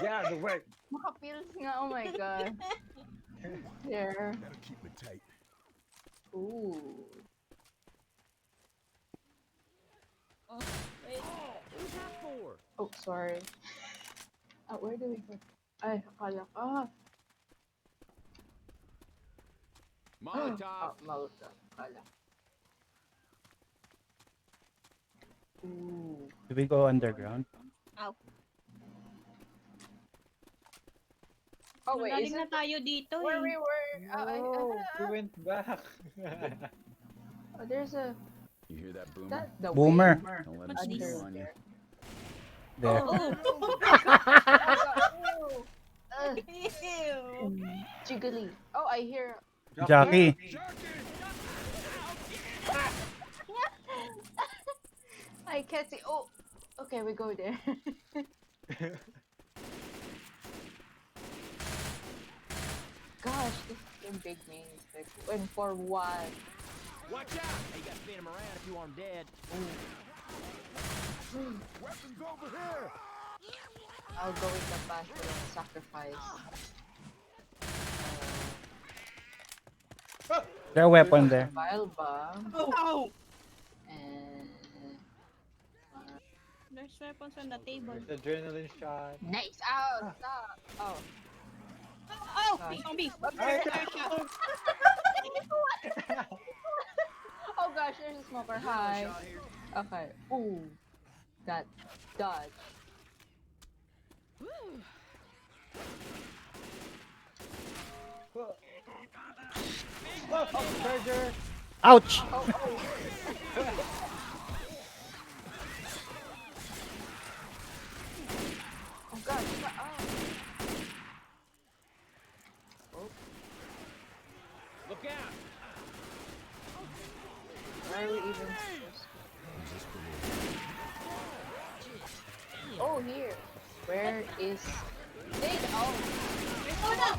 Yeah, the way. Makapills nga, oh my god. There. That'll keep it tight. Ooh. Oh, wait. Who's that for? Oh, sorry. Where do we go? Ay, akala ko. Molotov. Molotov. Akala. Ooh. Do we go underground? Ow. Oh, wait, Galing is na it tayo dito where eh. we were? No, we went back. Oh, there's a... You hear that, Boomer? That the Boomer. way. Don't let What's him this? steal on you. There. Oh. Ew. Jiggly. Oh, I hear... Jockey. I can't see. Oh, okay, we go there. Gosh, this is a big names. Like, and for what? Watch out! You gotta spin him around if you want him dead. Weapons over here! I'll go with the path of sacrifice. There a weapon there. Vile bomb. Oh. And There's weapons on the table. There's adrenaline shot. nice. Ow, stop. Oh. Oh, Gosh. zombie. Oh gosh, there's a smoker. Hi. Okay. Ooh. That dodge. Oh, charger. Ouch! Oh, oh. Oh gosh. Oh. Look out! Where are we even supposed to? Oh, here. Where is... Dig! Oh! Oh no!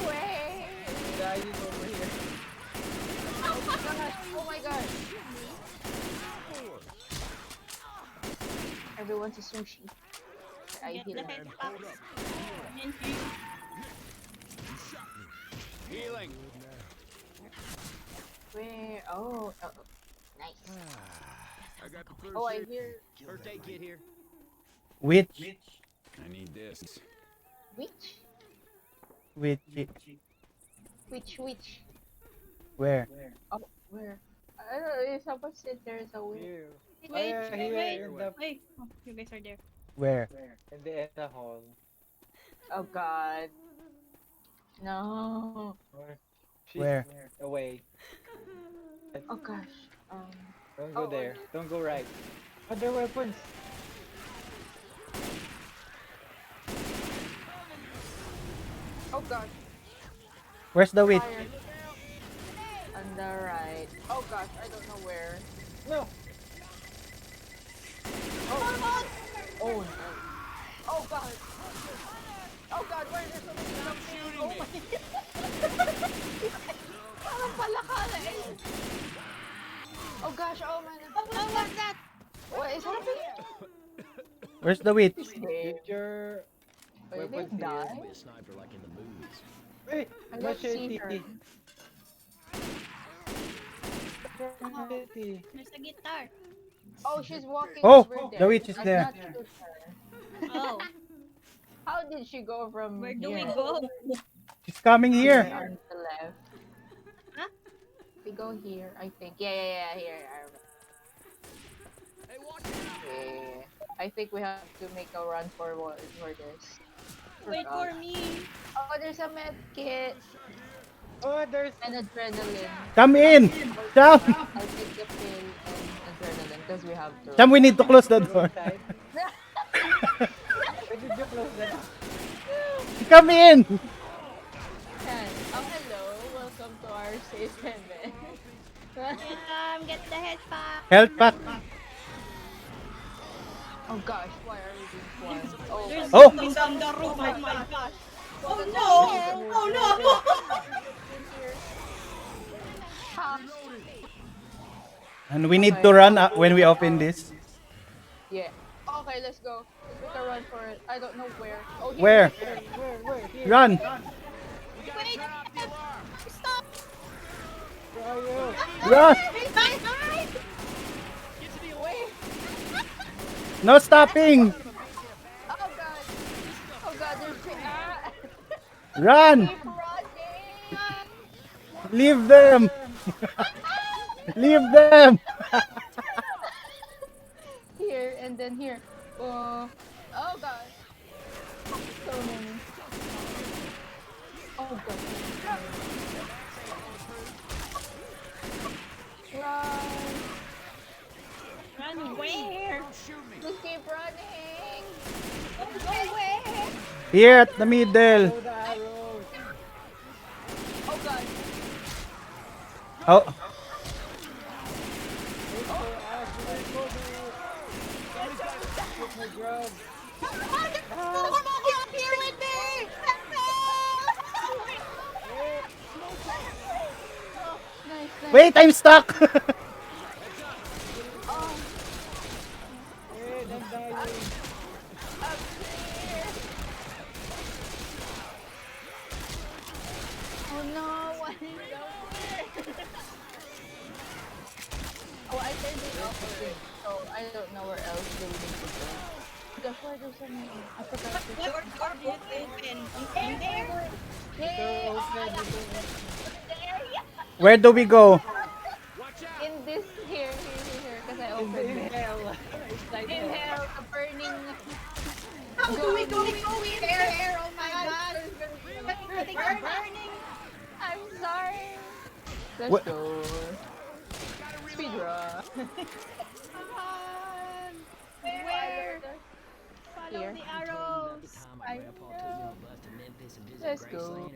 Wait! Dying over here. Oh my gosh! Oh my god! Everyone's a sushi. I Get heal the him. head box. Healing. Where? Oh, nice. I got the first Oh, I aid. hear. First aid kit here. Which? I need this. Which? Which? Which? Where? Oh, where? I don't know. Someone said there's a way. Here. Wait, yeah, here wait, in the wait. Oh, you guys are there. Where? in the hall. Oh god. No. She's Where? away. Oh gosh. Don't go Oh, there. Don't go right. Other weapons. Oh god. Where's the witch? Fire. On the right. Oh gosh, I don't know where. No. Oh. Oh no. Oh god. Oh god, where is so many zombies? Oh my god. Parang palakala eh. Oh gosh, oh man. What was that? What is happening? Where's the witch? Get your Wait, weapons they die? here. A sniper like in the movies. Wait, I don't see her. Machete. There's a guitar. Oh, she's walking Oh, over there. the witch is Let's there. not shoot her. Oh, How did she go from where do we here? go? She's coming here. On the left. Huh? We go here, I think. Yeah, here. Okay. I think we have to make a run for this. Wait for me. Oh, there's a med kit. Oh, there's and adrenaline. Come in! Cham! I'll take the pill and adrenaline because we have to. Cham, we need to close the door. Why did you close that? Come in! Yan. Oh, hello. Welcome to our safe heaven. Get the head back. Health pack. Oh gosh, why are we being swarmed? Oh, There's Oh. zombies on the roof. Oh my gosh. Oh no! Oh no! And we need to run when we open this. Yeah. Okay, let's go. Let's make a run for it. I don't know where. Oh, here, Where? Where? Here. Run! Wait! Stop! Where are you? Run! Bye! No stopping! Oh god! Oh god, there's Run! keep running! Leave them! Leave them! Here and then here. Oh god. So many. Oh god. Run! Run where? Just keep running! Go where? Here at the middle. Throw the arrows. Oh god. Oh, Wait for us. Wait for me. Get my grub. Come here with me! Nice. wait, I'm stuck! Wait, I'm dying. Oh no, what is Oh, I turned it off, I think. So I don't know where else we need to go. Because where there's something. I forgot to Door open. In there? Where do we go? In this here. Because I opened it. Inhale. Inhale the burning. Go in there. Oh my god. Everything is burning. I'm sorry. Let's What? go. Speedrun. Come on. Where? Follow Here. the arrows. Let's go.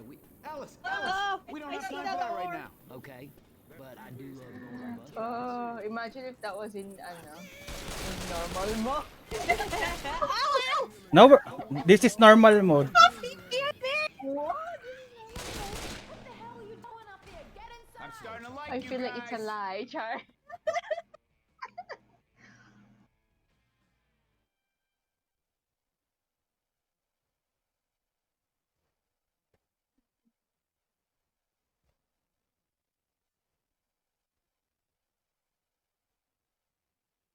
Alice, Oh, we don't I have see time the for that right door. now. Okay, but I do love going on bus. Oh, imagine if that was in normal mode. No, this is normal mode. What? I'm starting to like I you feel like it's a guys. lie, Char.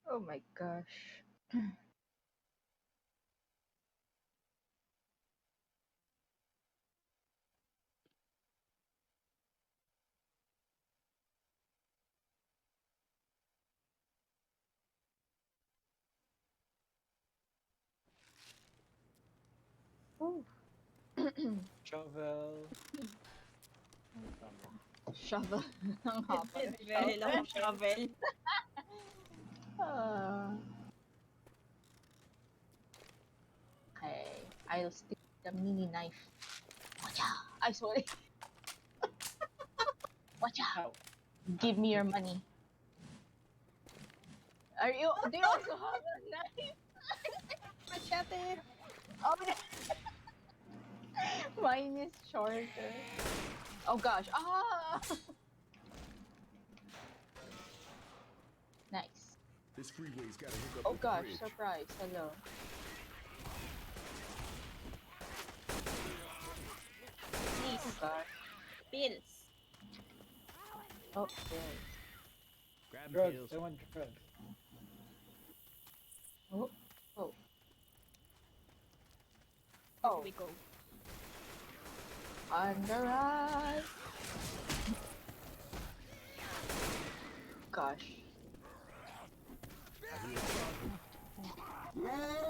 Oh my gosh. Ooh. Shovel. Shovel. Ang haba ng Very long shovel. Ah. Okay, I'll stick the mini knife. Watcha! I sorry. Watcha! Give me your money. Do you also have a knife? Machete. Oh, mine is shorter. Oh gosh. Ah! Nice. This freeway's got to hook up Oh with the gosh, bridge. surprise. Hello. Please. Oh gosh. Pills. Oh, there. Grab Drugs. pills. I want drugs. Oh. Oh. Where Oh. do we go? Under us. Gosh.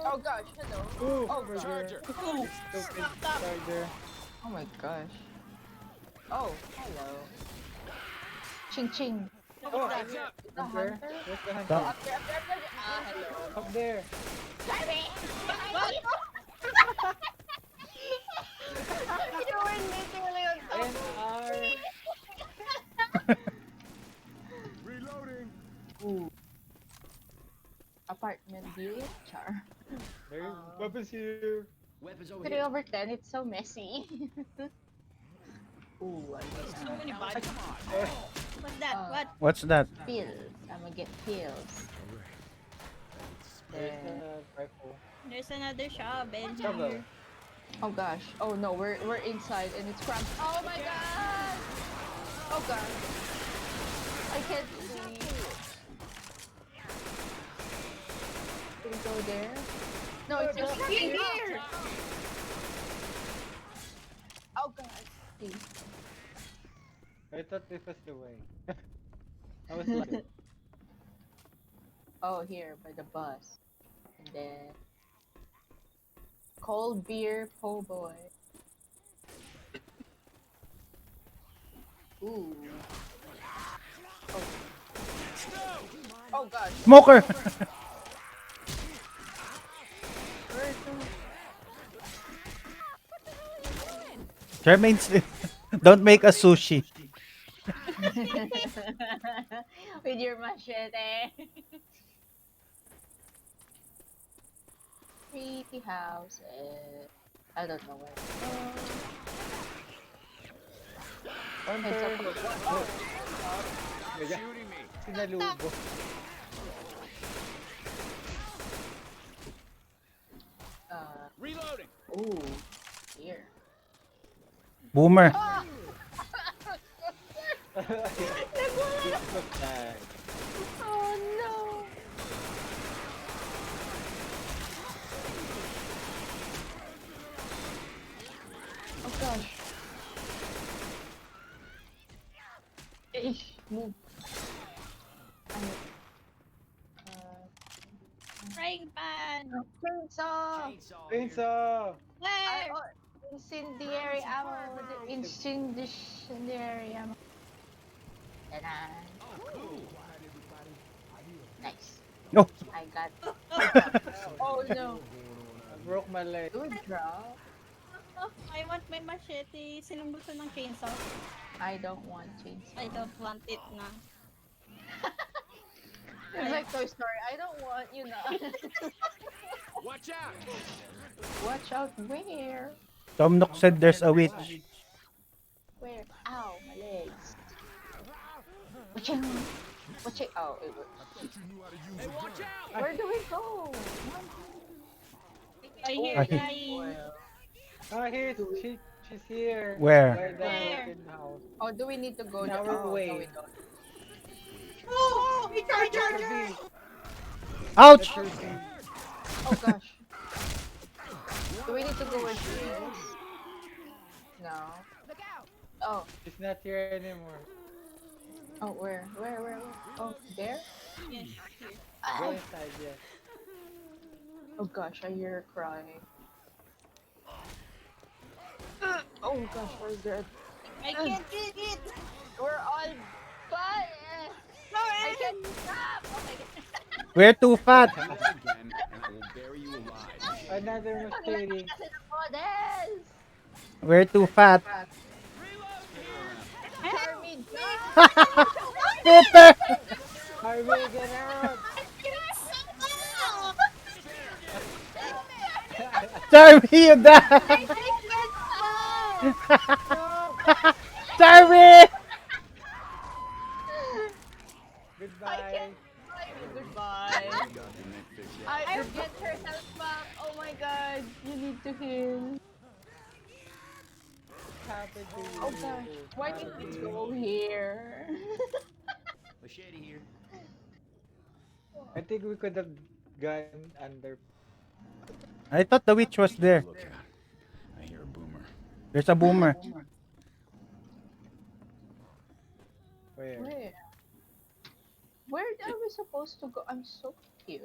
Oh gosh, hello. Ooh, Oh burger. Charger. Oh, Stupid stop. charger. Oh my gosh. Oh, hello. Ching ching. Oh, What's The up there? hunter? Where's the hunter? Stop. Up there. Ah, hello. Up there. You were literally on top of NR. me. Reloading. Ooh. Apartment view, Char. There's weapons here. Weapons over 3 here. over 10, it's so messy. Ooh, I There's so many got bodies. What's that? What? What's that? pills. I'm gonna get pills. There's There. a rifle. There's another shovel Shovel. here. Oh gosh. Oh no, we're inside and it's cramped. Oh my god! Oh god. I can't see. Can we go there? No, it's just here. Oh god. See. I thought this was the way. I was like, Oh, here by the bus. And then cold beer po' boy. Ooh. Oh. Oh god. Smoker! Where's Jermaine's... Don't make a sushi. with your machete? Pretty houses. I don't know where. Hunter! Oh! Shooting me. Sinalubo. Reloading. Ooh. Here. Boomer. Oh no! Oh gosh. Ish, move. Frying pan. Chainsaw! Chainsaw! Where? Incendiary ammo. The incendiary ammo. Ta-da. Nice. No. I got. Oh no. I broke my leg. Good drop. I want my machete. Sinong gusto ng chainsaw? I don't want chainsaw. I don't want it na. It's like Toy Story. I don't want you na. Watch out. Watch out where? Tom Nook said there's a witch. Where? Ow, my legs. Watch out. Watch it. Oh, it works. Hey, watch out. Where do we go? I hear I- dying. Ah, she's here. Where? By the broken house. Oh, do we need to go In there? our Oh, way. no, we don't. Oh, he charger! Ouch! Oh gosh. Do we need to go where she is? No. Oh. She's not here anymore. Oh, where? Where? Oh, there? Yes, here. Go inside, yes. Oh gosh, I hear her crying. Oh gosh, where's that? I can't get it! We're all fine. I can't stop. Oh my god. We're too fat. Again, and I will bury you alive. Another mistake. We're too fat. Charmy, Peter! Harvey, get out! Charmy, you died! Charmy! Goodbye. Goodbye. I get herself back. Oh my god, you need to heal. Happened to you. Oh gosh, why did we go here? Machete here. I think we could have gone under. I thought the witch was there. Look out. I hear a boomer. There's a boomer. Where? Where are we supposed to go? I'm so cute.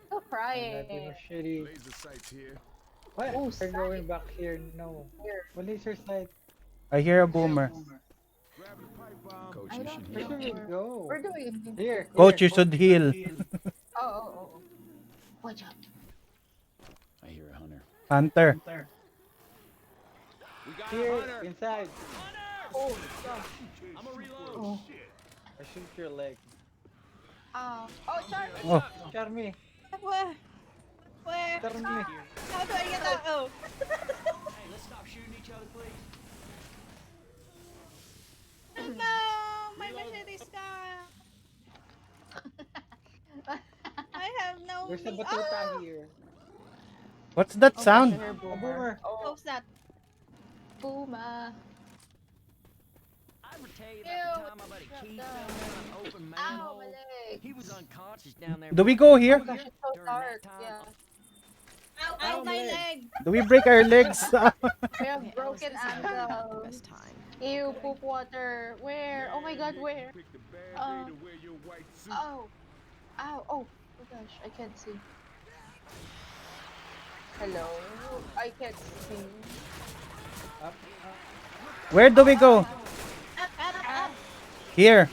Still crying. Another machete. Laser sights here. What? Oh, We're sight. going back here. No. What is your sight? I hear a boomer. Coach, I you don't should Where heal. should we go? Where do we Here. Coach, you should heal. Oh. Watch out. I hear a hunter. Hunter. We got Here. a hunter. Inside. Oh gosh. I'm a reload. Oh. I shoot your leg. Oh, Charmy. Oh, Charmy. Where? Where? Charmy. How do I get out? Oh. Hey, let's stop shooting each other, please. No! My machete's gone! I have no There's a meat. batuta here. what's that sound? A boomer. Oh, What's that? Puma. ever tell you Ew, about the time my buddy drop Keith down. fell down an open Ow, manhole? my leg. He was unconscious down there. Do we for go a here? Oh gosh, year. it's so During that dark. time, Yeah. Ow, my leg. Do we break our legs? We have broken ankles. Ew, poop water. Where? Oh my god, where? Oh. Oh. Ow. Oh. Oh gosh, I can't see. Hello? I can't see. Where do we go? Up, up. Here.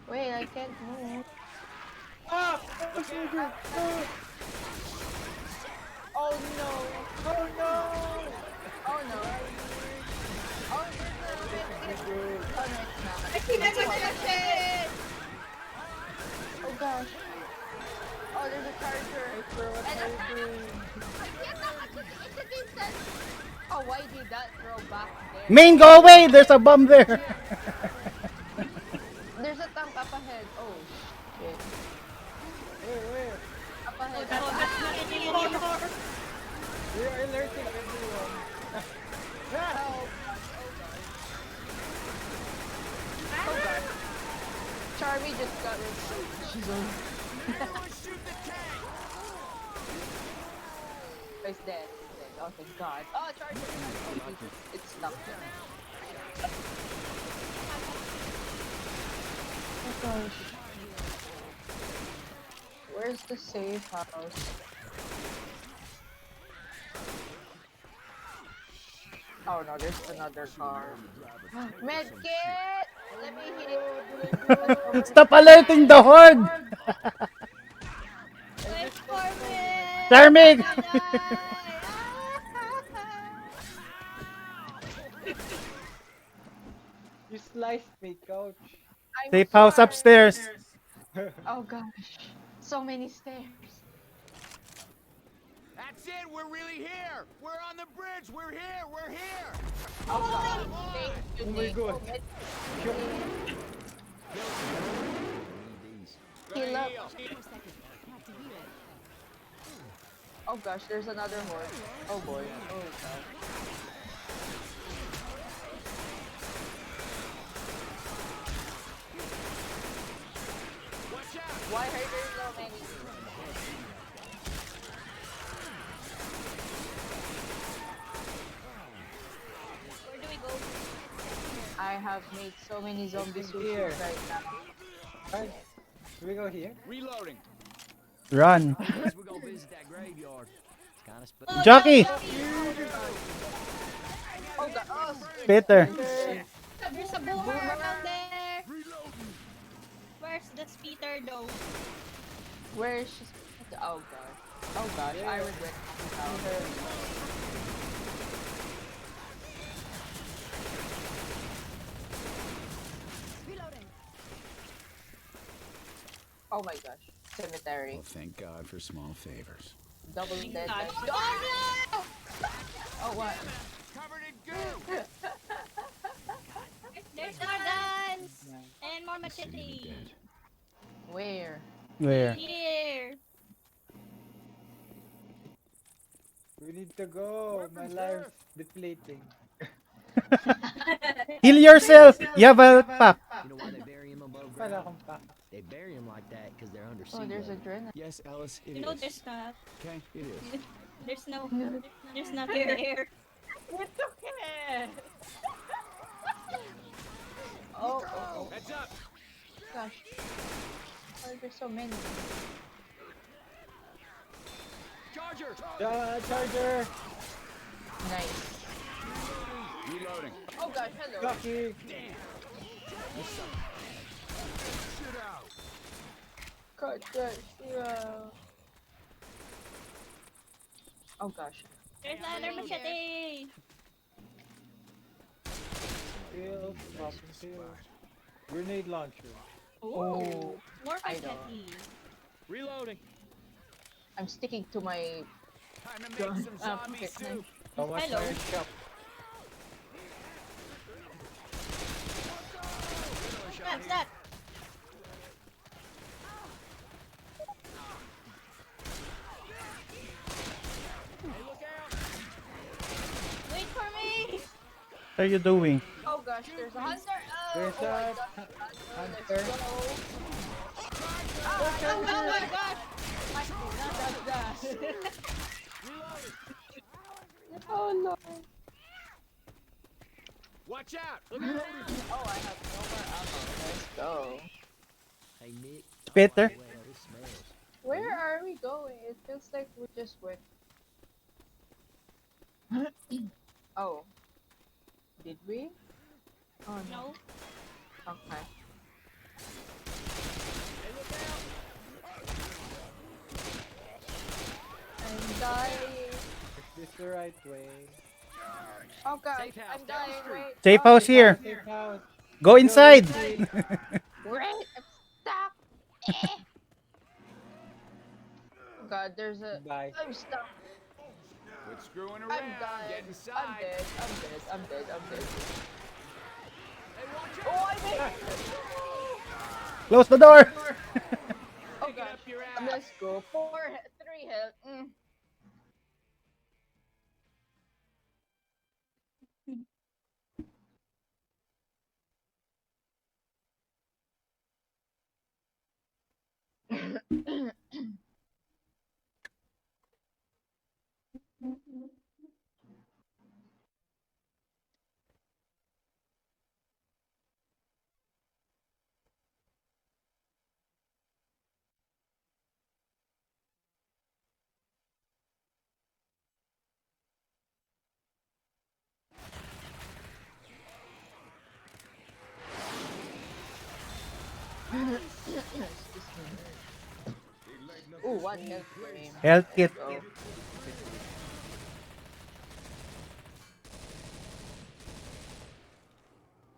Wait, I can't move. Ah! Oh, soldier! No! Oh no. Oh no! Oh no. Oh, there's no medkit. Oh no, it's not. I see them attached. Oh gosh. Oh, there's a charger. And a it's a distance. Oh, why did that throw back there? Main, go away! There's a bomb there. There's a tank up ahead. Oh shit. Where? Up ahead. Oh, that's not anymore. We are alerting everyone. Oh god. Charmy just got rid. She's on. It's dead. It's dead. Oh thank god. Oh Charmy. Oh, it's stuck there. Oh gosh. Where's the safe house? Oh no, there's another car. Medkit! Let me hit. Stop alerting the horde! Wait for me. Charming! You sliced me, coach. I'm Safe house sorry. upstairs. Oh gosh. So many stairs. That's it. We're really here. We're on the bridge. We're here. We're here. Oh god. Thank you, Oh my Nick. god. Heal up. Oh gosh, there's another horde. Oh boy. Oh god. Why are there so many? Where do we go? I have made so many zombie suits Here. right now. Right. Do we go here? Reloading. Run. Guess we're gonna visit that graveyard. It's kind of special. Jockey! Oh god. Oh, Peter. There's a boomer down there. Where's the speeder though? where is she? Oh god. Oh gosh, I regret Oh my gosh. Cemetery. Well, thank God for small favors. Double dead. God. Life. Oh no! Oh what? Covered in goo. There's more guns and more machete. Where? Where? Here. We need to go. My life's depleting. Heal yourself! You have a pack. You know why they bury him above Wala ground? akong pack. They bury him like that because they're under sea Oh, there's a level. adrenaline. Yes, Alice, it You know is. there's not. Okay, it is. There's not there. It's okay. Oh. Heads up. Gosh. Why are there so many? Charger. Charger! Nice. Reloading. Oh gosh, hello. Jockey! Shit out. Cut that zero. Oh gosh. There's another machete. Field, popping field. Grenade launcher. Ooh. More I know. machete. Reloading. I'm sticking to my Time to make some zombie soup. How much Hello. fire shop? What's that? Hey, look out. Wait for me. What are you doing? Oh gosh. gosh, there's a hunter! There's Oh my a gosh, hunter. let's go! Oh my gosh! My not that. Oh Lord! Watch out! Look out! Oh, I have no more ammo. Let's go. Hey, Nick. Peter. Well, this smells. Where are we going? It feels like we just went. Oh. Did we? Oh no. Okay. Hey, look out! I'm dying. Is this the right way? Oh god, Safe house I'm down the dying. street. Wait. Safe Oh, house here. Safe house. Go inside. Wait, I'm stuck. Oh god, there's a. Bye. I'm stuck. Quit screwing I'm around. dying. Get I'm inside. dead. I'm dead. I'm dead. I'm dead. Hey, watch Oh, out! I'm dead. Close the door. Oh Pick it gosh. up your ass. Let's go. 3 health. Ooh, 1 health frame. Health kit. Go.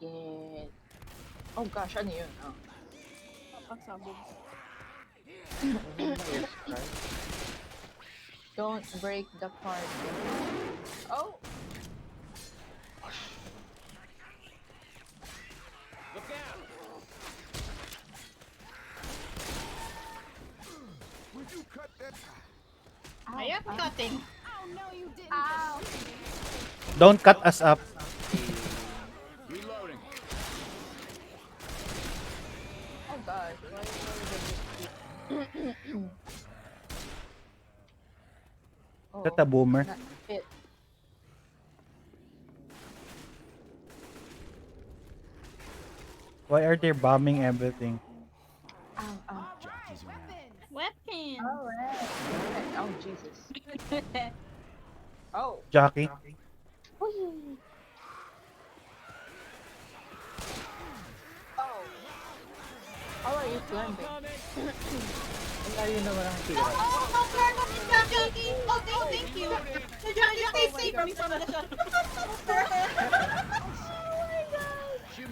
Yeah. Oh gosh, ano yun? Oh. Don't break the party. Oh! Look out! Would you cut that? I am cutting. Oh no, you didn't. Ow! Don't cut us up. Reloading. Oh gosh, why did oh, That's a boomer. not fit. Why are they bombing everything? Ow, ow. Weapon. Alright. Oh, Jesus. Oh. Jockey. Whee. Oh. How are you climbing? Ang layo naman ang tira. Oh, Jackie. Oh, thank you. Jackie, save me from the shot.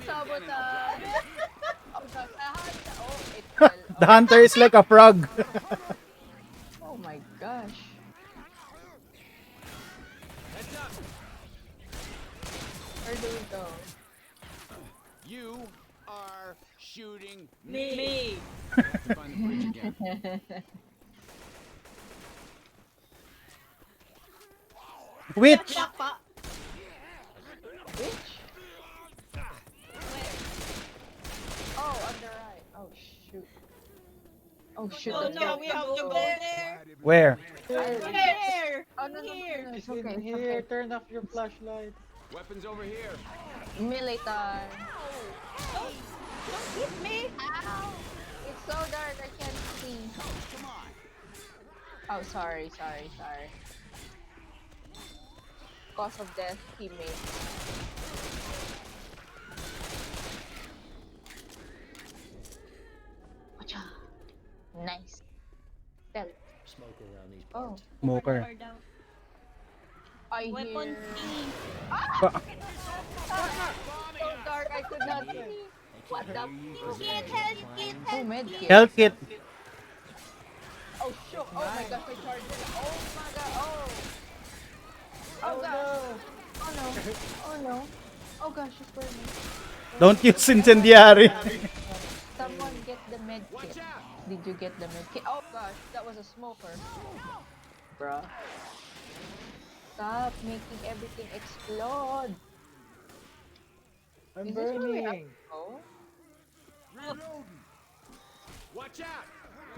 Sabotage. Oh gosh, I had to. Oh, it The fell. hunter is like a frog. Oh my gosh. Heads up! Where do we go? You are shooting Me. To find the bridge again. Witch. Which? Oh, on the right. Oh shoot. Oh shoot. Oh let's no, go. we have to go there. Where? Here. Oh no, no, Here. no, no, it's It's in okay. here. Turn off your flashlight. Weapons over here. Melee time. Oh, don't hit me. Ow! It's so dark, I can't see. Come on. Oh, sorry. Cause of death, teammate. Wacha. Nice. Stealth. Smoke around these Oh, Smoker. I Weapon hear. team. Ba- So dark, I could not see. What the? Oh, medkit. Health kit. Oh, shoot. Oh my gosh, I charged it. Oh my god. Oh. Oh Oh gosh. no. Oh no. Oh no. Oh gosh, it's burning. Don't use incendiary. Someone get the med kit. Watch out! Did you get the med kit? Oh gosh, that was a smoker. Bruh. Stop making everything explode. I'm Is this where we have burning. to go? Watch out!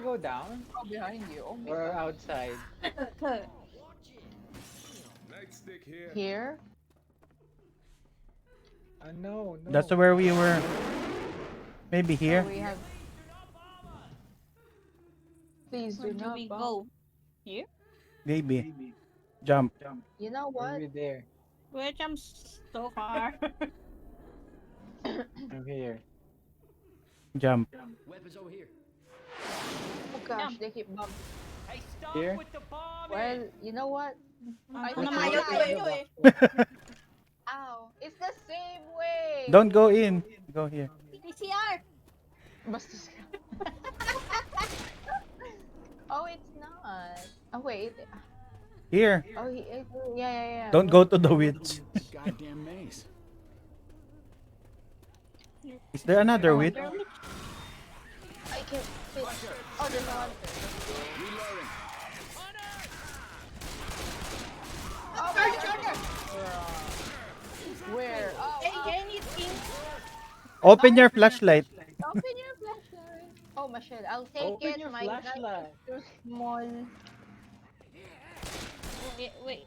Go down Oh, behind you. Oh my or god. outside. Nightstick here. Here? No, no. That's where we were. Maybe So here. we have. Please do Where do not we bump. go? Here? Maybe. Jump. You know what? Maybe there. Which I'm so far. I'm here. Jump. Weapons over here. Oh gosh, they keep bumping. Hey, stop Here? with the bomb! Well, you know what? I Ano think mayo it's to the ito eh. Ow! It's the same way. Don't go in. Go here. PCR! Basta Oh, it's not. Oh wait. Here. Oh, yeah. Don't go to the witch. Goddamn maze. Is there another witch? I can't fit. Oh, there's a hunter. Reloading. Oh my god. Where? Oh, Hey, anything? Open your flashlight. Open your flashlight. Oh, Michelle, I'll take Open it. your My gun flashlight. is too small. Wait,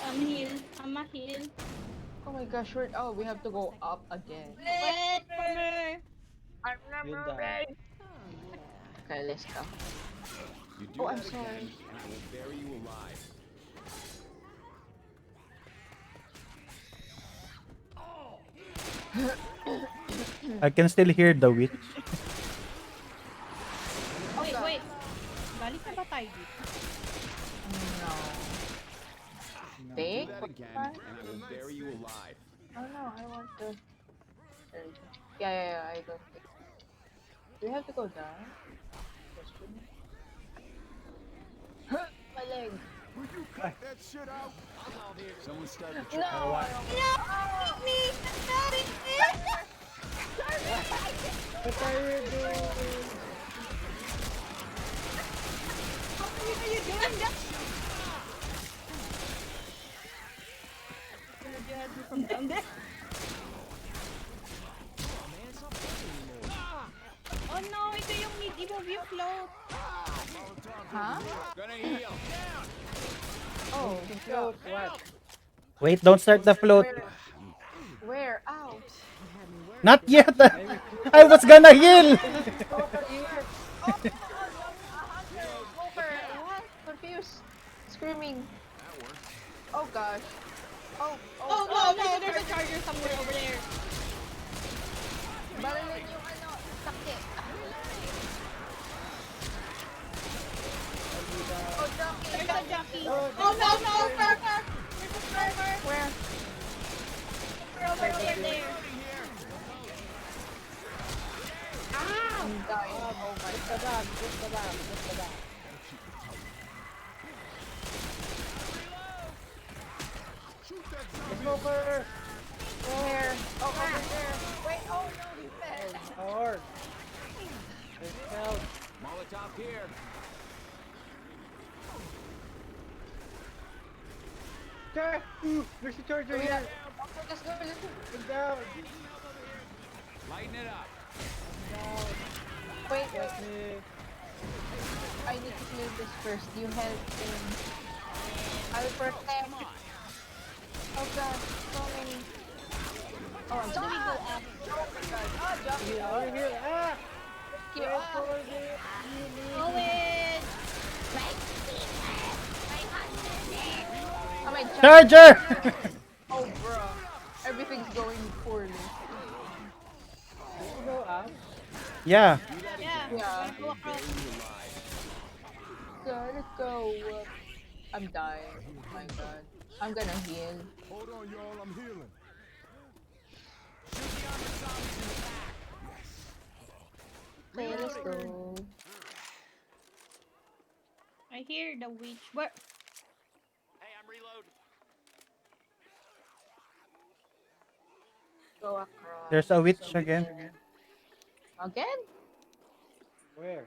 I'm heal. I'm a heal. Oh my gosh, we have to go up again. Wait for me. I'm not You moving. Okay, let's go. You do Oh, I'm that sorry. again, and I will bury you alive. I can still hear the witch. Wait. Balik na ba tayo dito? No. Do Big? that again, and I will bury you alive. Oh no, I want to. Yeah, I don't think. Do we have to go down? My leg. Will you cut that shit out? Someone start the No, I don't. No, me. What are you doing? What are you doing? You had me from down there. Oh no, ito yung move yung float. Huh? Gonna heal. Down. Oh, Float, what? Wait, don't start the float. Where? Ow. Not yet. I was gonna heal. Confused. Screaming. Oh gosh. Oh no, there's a charger somewhere over there. Barilin yung ano, sakit. Oh, jockey. There's a jockey. Oh, Oh no, server. There's a server. Where? Over there. I'm dying. Oh my Just the dam, just the dam, just the dam. Smoker! Where? Oh, over there. Wait, oh no, he fell. Hard. It fell. Molotov here. There! Ooh, there's a charger here. Let's go. Get down. Lighten it up. Down. Wait, Get me. I need to clear this first. You help him. I'll protect. Oh god, so many. Oh, I'm sorry. Oh my god. Oh, jockey. Here, over here. Ah! Here. Oh wait. Oh my god. Charger. Oh bro. Everything's going poorly. Go up. Yeah. Yeah. Go across. Gotta go. I'm dying. Oh my god. I'm gonna heal. Hold on, y'all. I'm healing. Okay, let's go. I hear the witch. Where? Hey, I'm reloading. Go across. There's a witch again. Again? Where?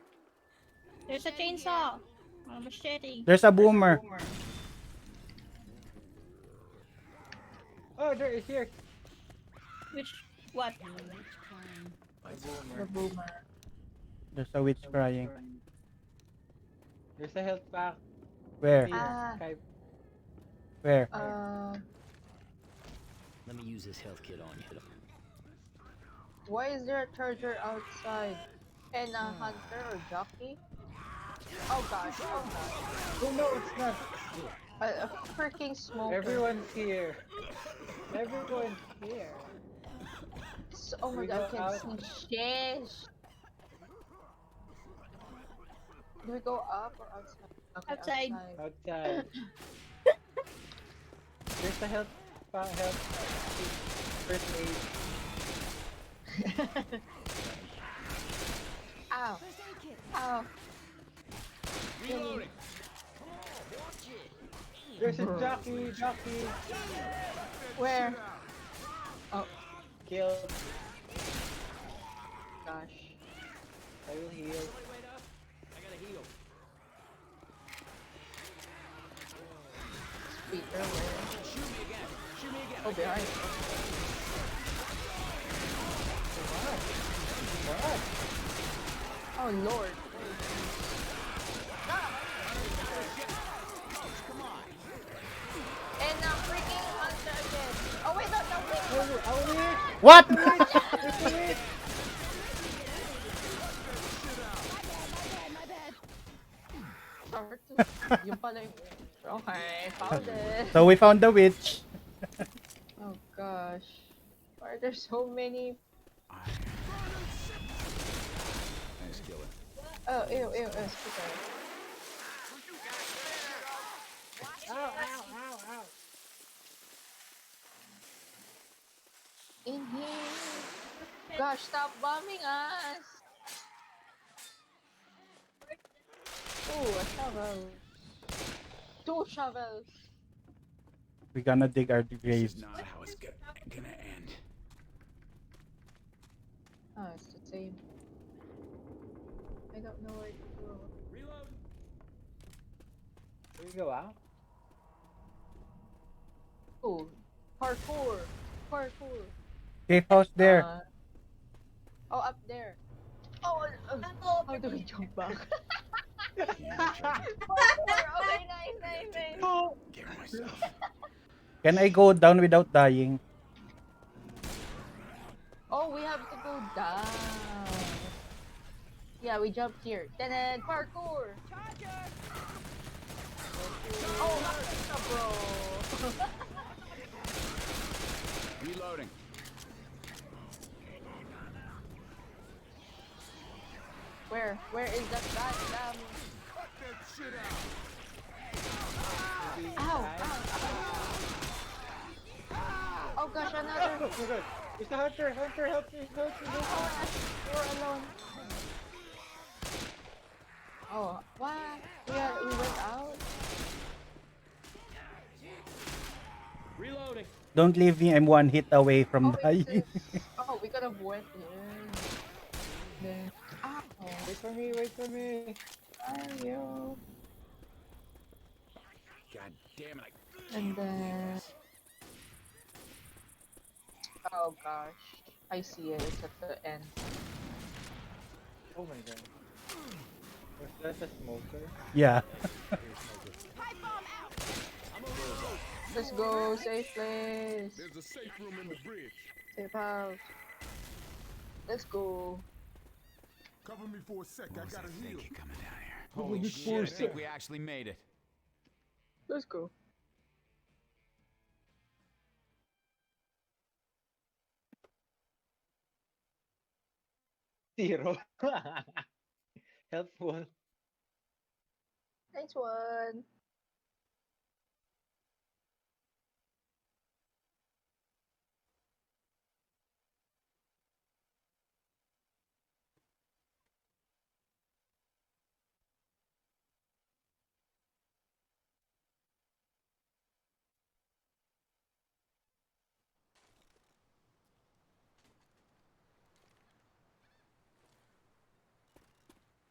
There's a chainsaw. A machete. There's a boomer. Oh, there is here. Which What? The The boomer. There's a witch crying. There's a health pack. Where? Here, Ah. Skype. Where? Let me use this health kit on you. Why is there a charger outside? And a hunter or jockey? Oh gosh, oh gosh. Oh no, it's not. A freaking smoker. Everyone's here. Everyone's here. Oh my We god, go I out? can see shish. Do we go up or outside? Okay, Outside. Outside. There's a health pack, first aid. Ow. Ow. Reloading. There's a jockey. Where? Oh. Killed. Gosh. I will heal. Wait up. I gotta heal. Speaker, where? Shoot me again. Shoot me again. Oh, behind. What? Oh, Lord. Come on. And freaking hunter again. Oh, wait, no, wait. Oh, wait. What? Yung pala yung... Okay, found it. So we found the witch. Oh gosh. Why are there so many? Nice killer. Oh, ew, speaker. Ow. In here. Gosh, stop bombing us. Ooh, a shovel. 2 shovels. We're gonna dig our This graves. is not how it's gonna end. Oh, it's the same. I don't know where to go. Reload. Here we go out. Ooh, parkour. Safe house there. Oh, up there. Oh, how do we jump back? Parkour. Okay, nice. Get myself. Can I go down without dying? Oh, we have to go down. Yeah, we jumped here. Then parkour. Oh, bro. Reloading. Where is that goddamn? Cut that shit out. Ow. Oh gosh, another. Oh my god. It's the hunter, help me. We're alone. Oh, what? We went out? Reloading. Don't leave me. I'm one hit away from dying. Oh, we could have went there. Ow. Wait for me. Are you? God damn it. And then... Oh gosh. I see it. It's at the end. Oh my god. Was that a smoker? Yeah. Let's go. Safe place. There's a safe room in the bridge. Safe house. Let's go. Cover me for a sec. I gotta heal. Coming down here. Holy shit, I think we actually made it. Let's go. Zero. Helpful. Nice one.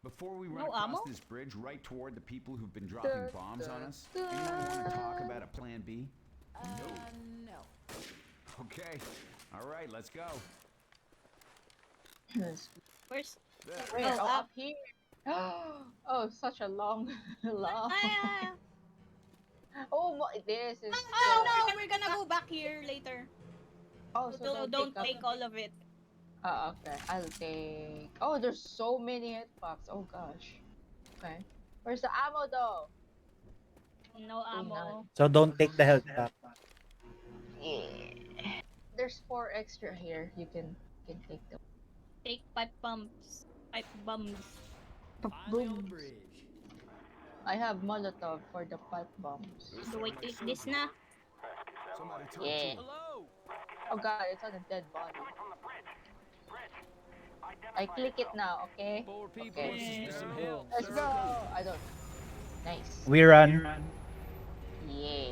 Before we run No across ammo? this bridge right toward the people who've been dropping bombs on us, anyone want to talk about a plan B? No. Okay. All right, let's go. Yes. Where's... Where? Oh, Oh, up. up here. Oh, such a long, long. Oh, this is. Oh no, we're gonna go back here later. Oh, So so don't take take all of it. Okay. I'll take. Oh, there's so many hitbox. Oh gosh. Okay. Where's the ammo though? No ammo. So don't take the health pack. Yeah. There's 4 extra here. You can take them. Take pipe bombs. Pipe bombs. Boom. I have Molotov for the pipe bombs. Do I click this na? Yeah. Oh god, it's on a dead body. I click it now, okay? Okay. Let's go! I don't. Nice. We run. Yeah.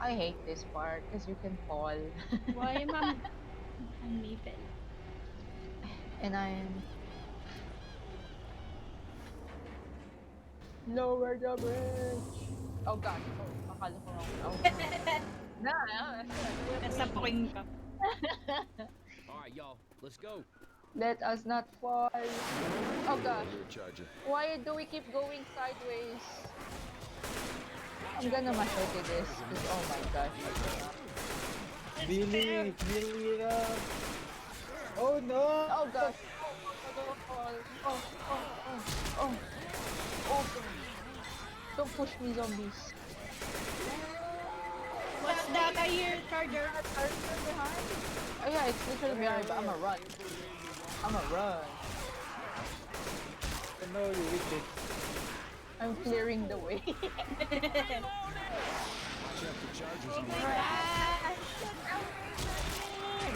I hate this part because you can fall. Why, ma'am? Uneven. And I'm lower the bridge. Oh gosh. Oh, akala ko lang. Oh. Nah. Nasa point ka. Alright, y'all, let's go. Let us not fall. Oh gosh. Why do we keep going sideways? I'm gonna machete this. Oh my gosh. Billy, oh no! Oh gosh. Oh. Oh. Don't push me, zombies. What's that I hear? Charger. Behind? Oh yeah, it's literally behind, but I'ma run. I know you with it. I'm clearing the way.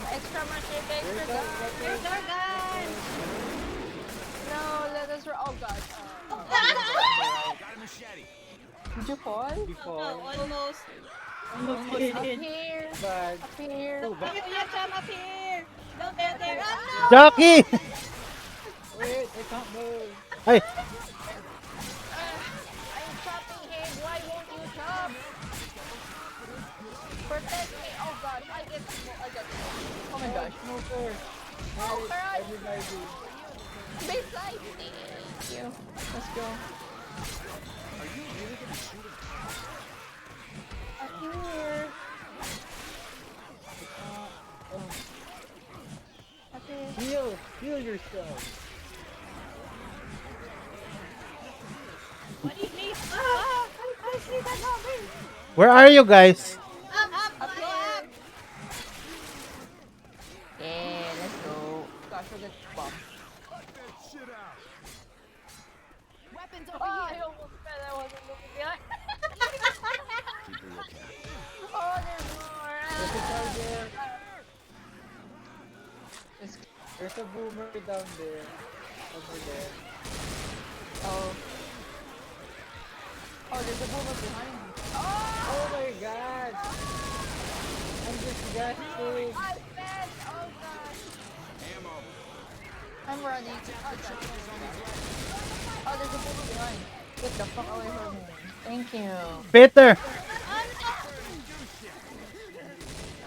Extra machete, extra gun. There's our gun. No, let us run. Oh god. Got a machete. Did you fall? Oh, almost. Up here. Bad. Up here. Oh, bad. Yeah, come up here. Don't get there. Oh, no. Jackie! Wait, I can't move. Hey! I'm chopping him. Why won't you chop? Protect me. Oh god, I get smoke. Oh my gosh. Smoker. Oh god. Everybody. Beside me. Thank you. Let's go. Are you really gonna shoot him? Up here. Up here. Heal yourself. What do you need? I see that zombie. Where are you guys? Up here. Yeah, let's go. Gosh, I'll get bombed. Weapons Oh, I almost fell. I wasn't looking behind. Oh, there's more. There's a charger. There's a boomer down there. Over there. Oh. Oh, there's a boomer behind me. Oh my god! I'm disgusted. I fell. Oh gosh. Ammo. I'm running. Oh, gosh. Oh, there's a boomer behind. Get the fuck away from me. Thank you. Peter!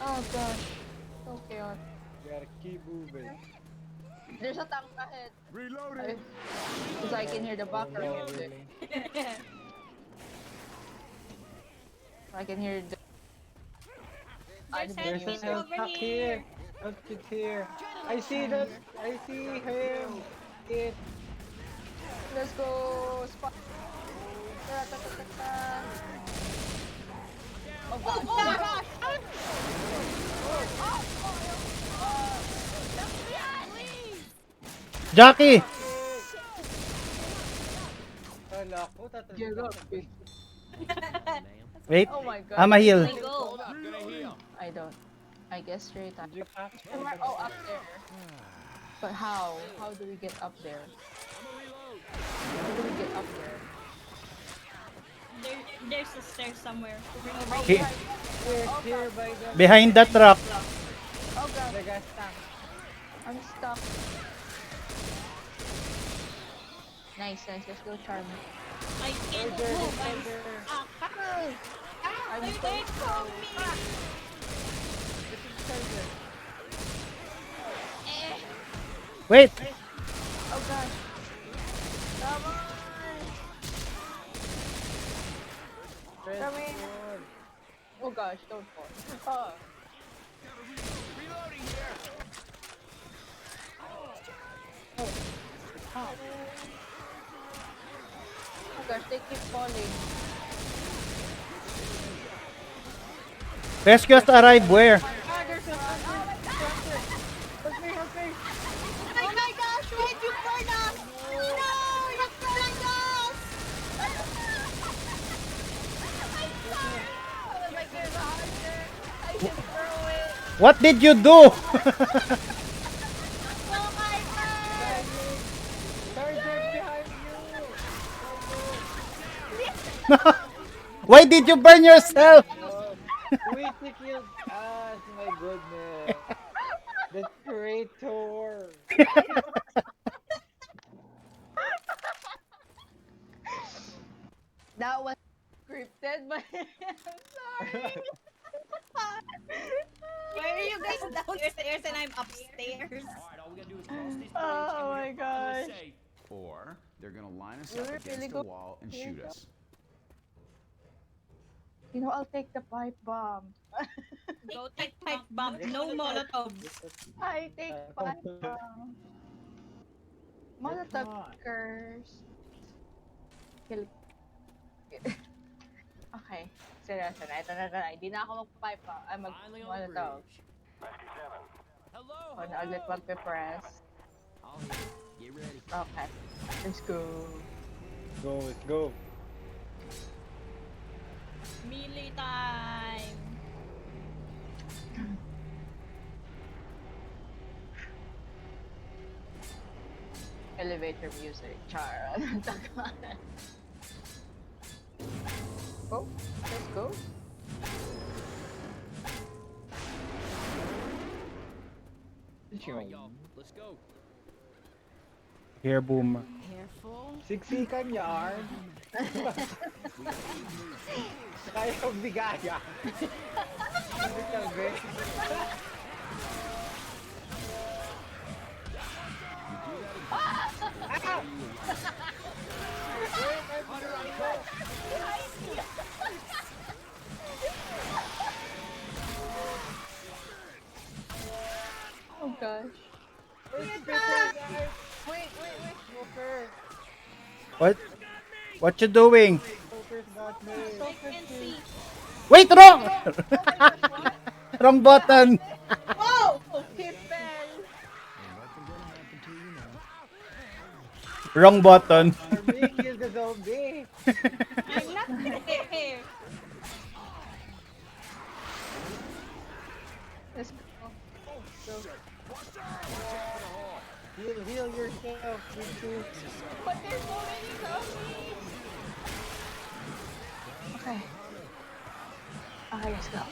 Oh gosh. So chaotic. Gotta keep moving. There's a tank ahead. Reloading. Because I can hear the background Oh, music. really? I can hear the... There's There's enemies a over tuck here. here. Tuck it here. I see that. I see him. It. Let's go. Spot. Oh god. Oh gosh. Jackie! Kala ko Get up, bitch. Wait, Oh my god. I'ma heal. Let go. Hold up, gonna heal. I don't. I guess straight up. Did you pass? Oh, up there. But how? How do we get up there? How do we get up there? There's a stair somewhere. He- We're here by the behind the truck. Oh god. the gas tank. I'm stuck. Nice. Let's go, Charm. I can't Soldier, move. soldier. I'm They're so going for me. This is charger. Wait! Oh gosh. Come on! Come in! Oh gosh, don't fall. Oh. Reloading here. Oh gosh, they keep falling. Rescue has arrived where? Ah, there's a hunter. Help me. Oh my gosh, why'd you burn us? No, you burned us! I'm sorry! I was like, there's a hunter. I should throw it. What did you do? Oh my god! Sergeant behind you! Why did you burn yourself? Wait, he killed us! My goodness! The traitor! That was scripted, but I'm sorry. Why are you guys downstairs and I'm upstairs? Alright, all we gotta do is cross this bridge Oh and my we're finally gosh. safe. Or they're gonna line us We're up really against a good. wall and Here shoot you go. us. You know, I'll take the pipe bomb. Go take pipe bomb. No molotovs. I take pipe bomb. Molotov curse. Kill. Okay. Seryoso na. Ito na. Hindi na ako mag-pipe bomb. Ay, mag-molotov. Hello. O, na ulit magpe-press. I'll hit. Get ready. Okay. Let's go. Let's go. Melee time. Elevator music. Char. Oh, let's go. Alright, y'all. Let's go. Here, boom. Careful. Siksikan yarn! Kaya kong bigaya! Sabi. Oh gosh. Wait. Smoker! What you doing? Smoker's got me! I can see. Wait, wrong! Wrong button. Whoa! He fell. Wrong button. Army, kill the zombie! I'm not there. Let's go. Heal yourself, you two. But there's so many zombies. Okay. Okay, let's go.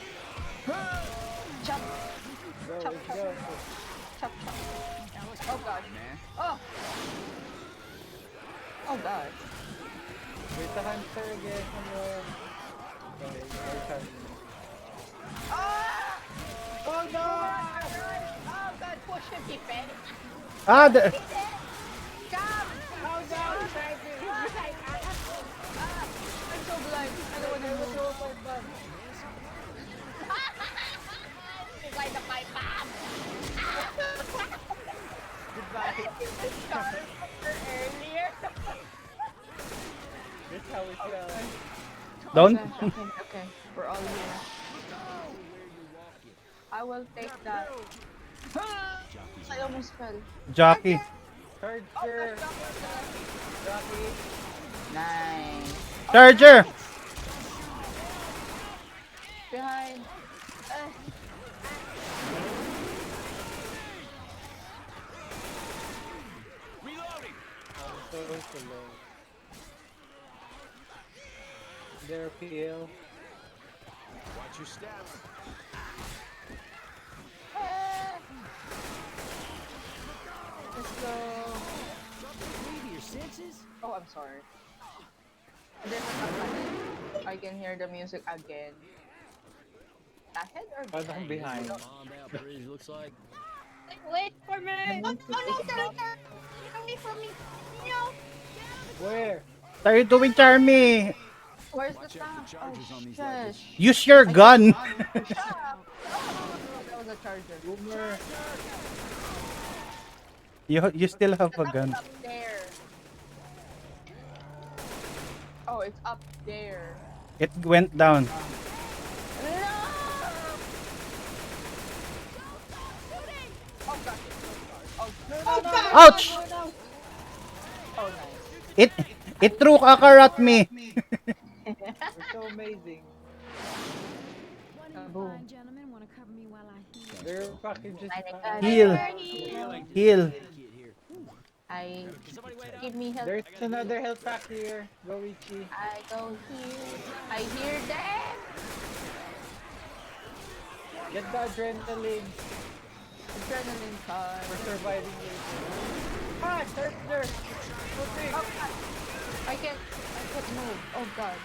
Chop. Go, Chop, let's chop. go. Chop. Oh god. Oh. Oh god. Wait, the hunter again. Okay, there's hunter. Ah! Oh no! Oh god, push him, he fell. Ah, the... Jump! Oh no, he's driving. I'm so blind. I don't want to move. It's like the pipe bomb. Goodbye. Earlier. That's how it goes. Don't. Okay. We're all here. I will take that. I almost fell. Jockey. Charger! Jockey! Nice. Charger. Behind. Reloading. So low. There, PL. Watch your step. Let's go. Leave your senses. Oh, I'm sorry. There's a ahead. I can hear the music again. Ahead or I'm behind. Bombed out bridge looks like. Wait for me! Oh no, sir! Get away from me! No! Where? What are you doing, Charmy? Where's the tank? Oh, shush. Use your gun. Shut up! Oh, that was a charger. Boomer. You still have a It's gun. up there. Oh, it's up there. It went down. Oh gosh. Oh, Ouch! Oh, nice. It threw a car at me. You're so amazing. Boom. They're fucking just Heal. Heal. Give me help. There's another health pack here. Go Ichi. I go here. I hear them. Get the adrenaline. Adrenaline card. We're surviving later. Ah, there's moving. Oh, God. I can't move. Oh god.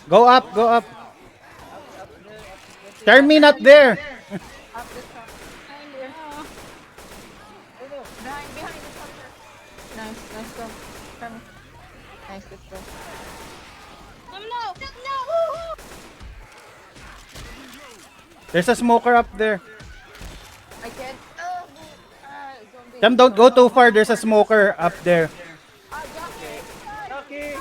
Go up, go up. Charmy not there. Up the top. Behind the structure. Nice go. Come. Nice, let's go. No! There's a smoker up there. I can't. Zombie. Sam, don't go too far. There's a smoker up there. Lucky.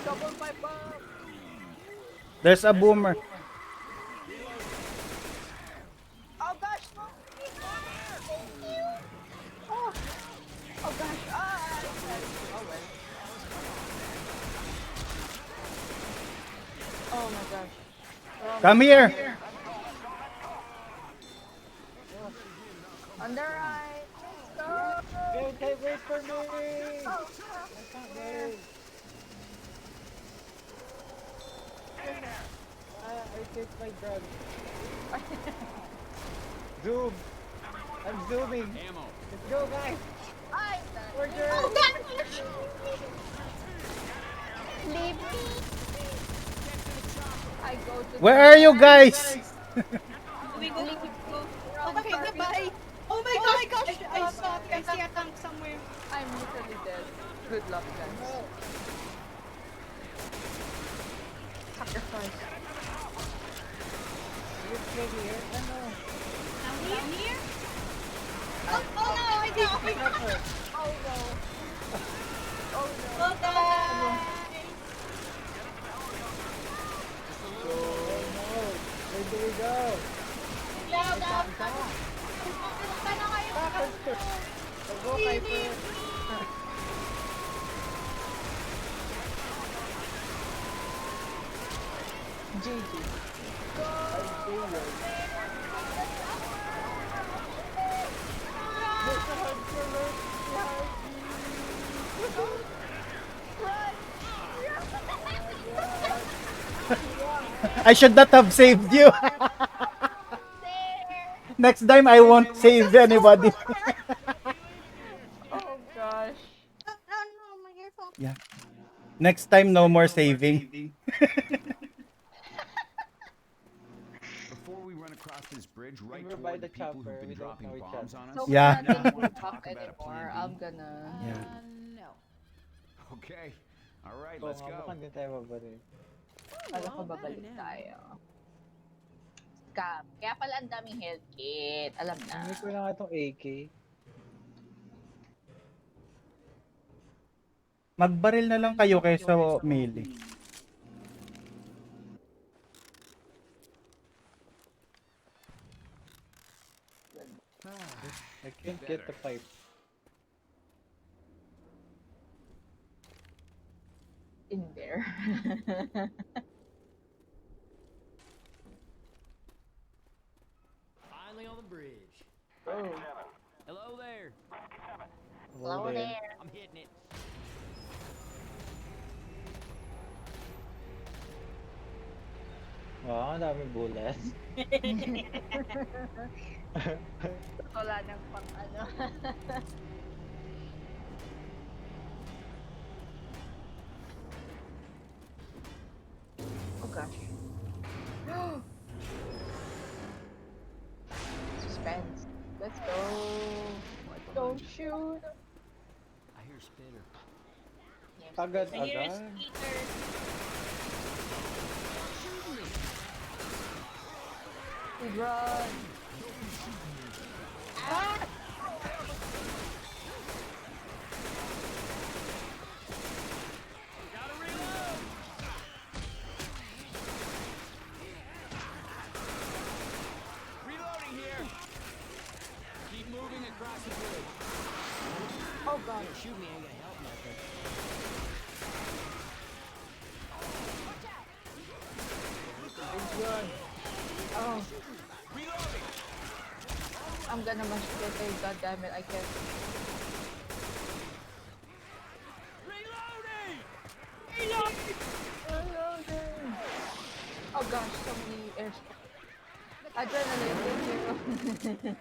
Double pipe bomb. There's a boomer. Oh gosh, no. Oh, oh gosh. Oh well. Oh my gosh. Come here. On the right. Let's go. Okay, wait for me. Oh, I can't wait. I take my drug. Zoom. I'm zooming. Ammo. Let's go, guys. Order. Oh god! Leave me. I go to. Where are you guys? We go. Okay, goodbye. Oh my gosh! I see a tank somewhere. I'm literally dead. Good luck, guys. Sacrifice. Here? Down here? Oh no! I did. Oh no. Oh no. Oh god! Oh no. Where do we go? Down. Go, Hyper. GG. I should not have saved you. Next time I won't save anybody. Oh gosh. No, my earphone. Yeah. Next time no more saving. Before we run across this bridge right We're by toward the the people chopper, who've we been don't dropping know each bombs other. on So us. Yeah. we're not Wanna gonna talk talk about a plan anymore. B? I'm gonna. Yeah. No. Okay. All right, Oh, let's go. mukhang din tayo babalik. Ano ko babalik tayo? Scam. Kaya pala ang daming health kit. Alam na. Hindi ko na nga itong AK. Magbaril na lang kayo kaysa melee. I can't get the pipe. In there. Finally on the bridge. Oh. Hello there. Hello there. I'm hitting it. Wow, ang dami bullets. Wala nang pang ano. Oh gosh. Suspense. Let's go. Don't shoot. I hear spitter. Agad-agad. We run. Ah! Reloading here. Keep moving across the bridge. Oh god. Yeah, shoot me ain't gonna help nothing. Oh. I'm gonna mash it. God damn it, I can't. Reloading! Oh gosh, so many airs. Adrenaline, thank you.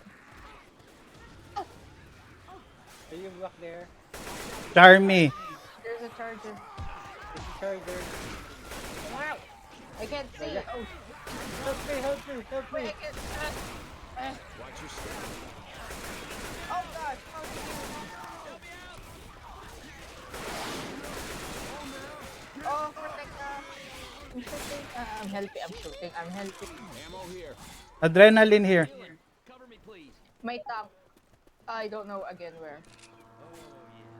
Are you back there? Charmy. There's a charger. There's a charger. Wow! I can't see. Wala. Oh, Help me, help me, help me. wait, I can't. Watch your step. Oh gosh, how did you? Oh, protect I'm shooting. I'm helping. I'm shooting. I'm helping. Ammo here. Adrenaline here. Cover me, please. My tank. I don't know again where.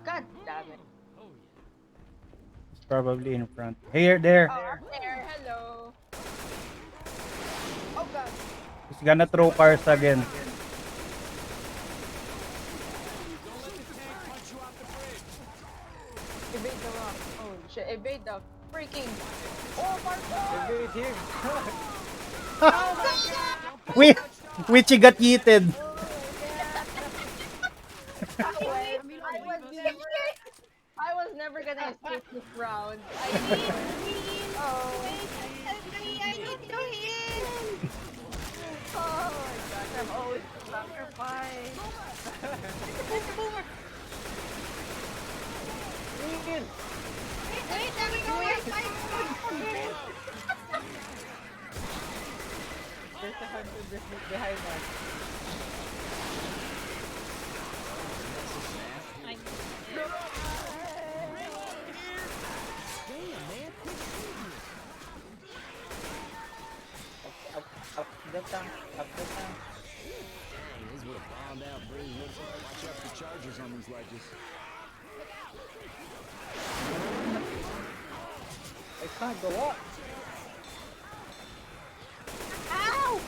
God damn it. It's probably in front. Here, there. Oh, up there. Hello. Oh god. He's gonna throw cars again. Evade the rock. Oh shit. Evade the freaking. Oh my god. Evade him. Oh my god. Witchy got yeeted. I was never gonna escape this round. I need to heal. Oh my gosh, I'm always sacrificed. Wait, I'm going there's a hunter behind us. Damn, man. Up the tank, up the tank. Dang, this is what a bombed out bridge looks like. Watch out for charges on these ledges. I can't go up. Ow!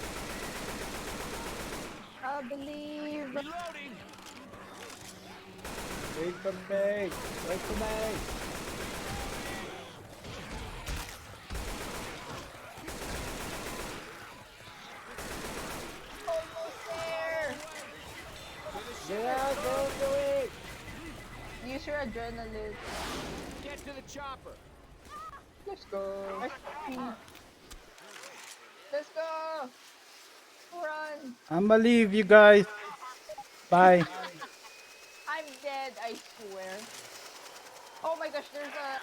I believe. Reloading. Wait for me. Wait for me. Almost there. Yeah, go it. Use your adrenaline. Get to the chopper. Let's go. Let's go. Run. I'ma leave you guys. Bye. I'm dead, I swear. Oh my gosh, there's a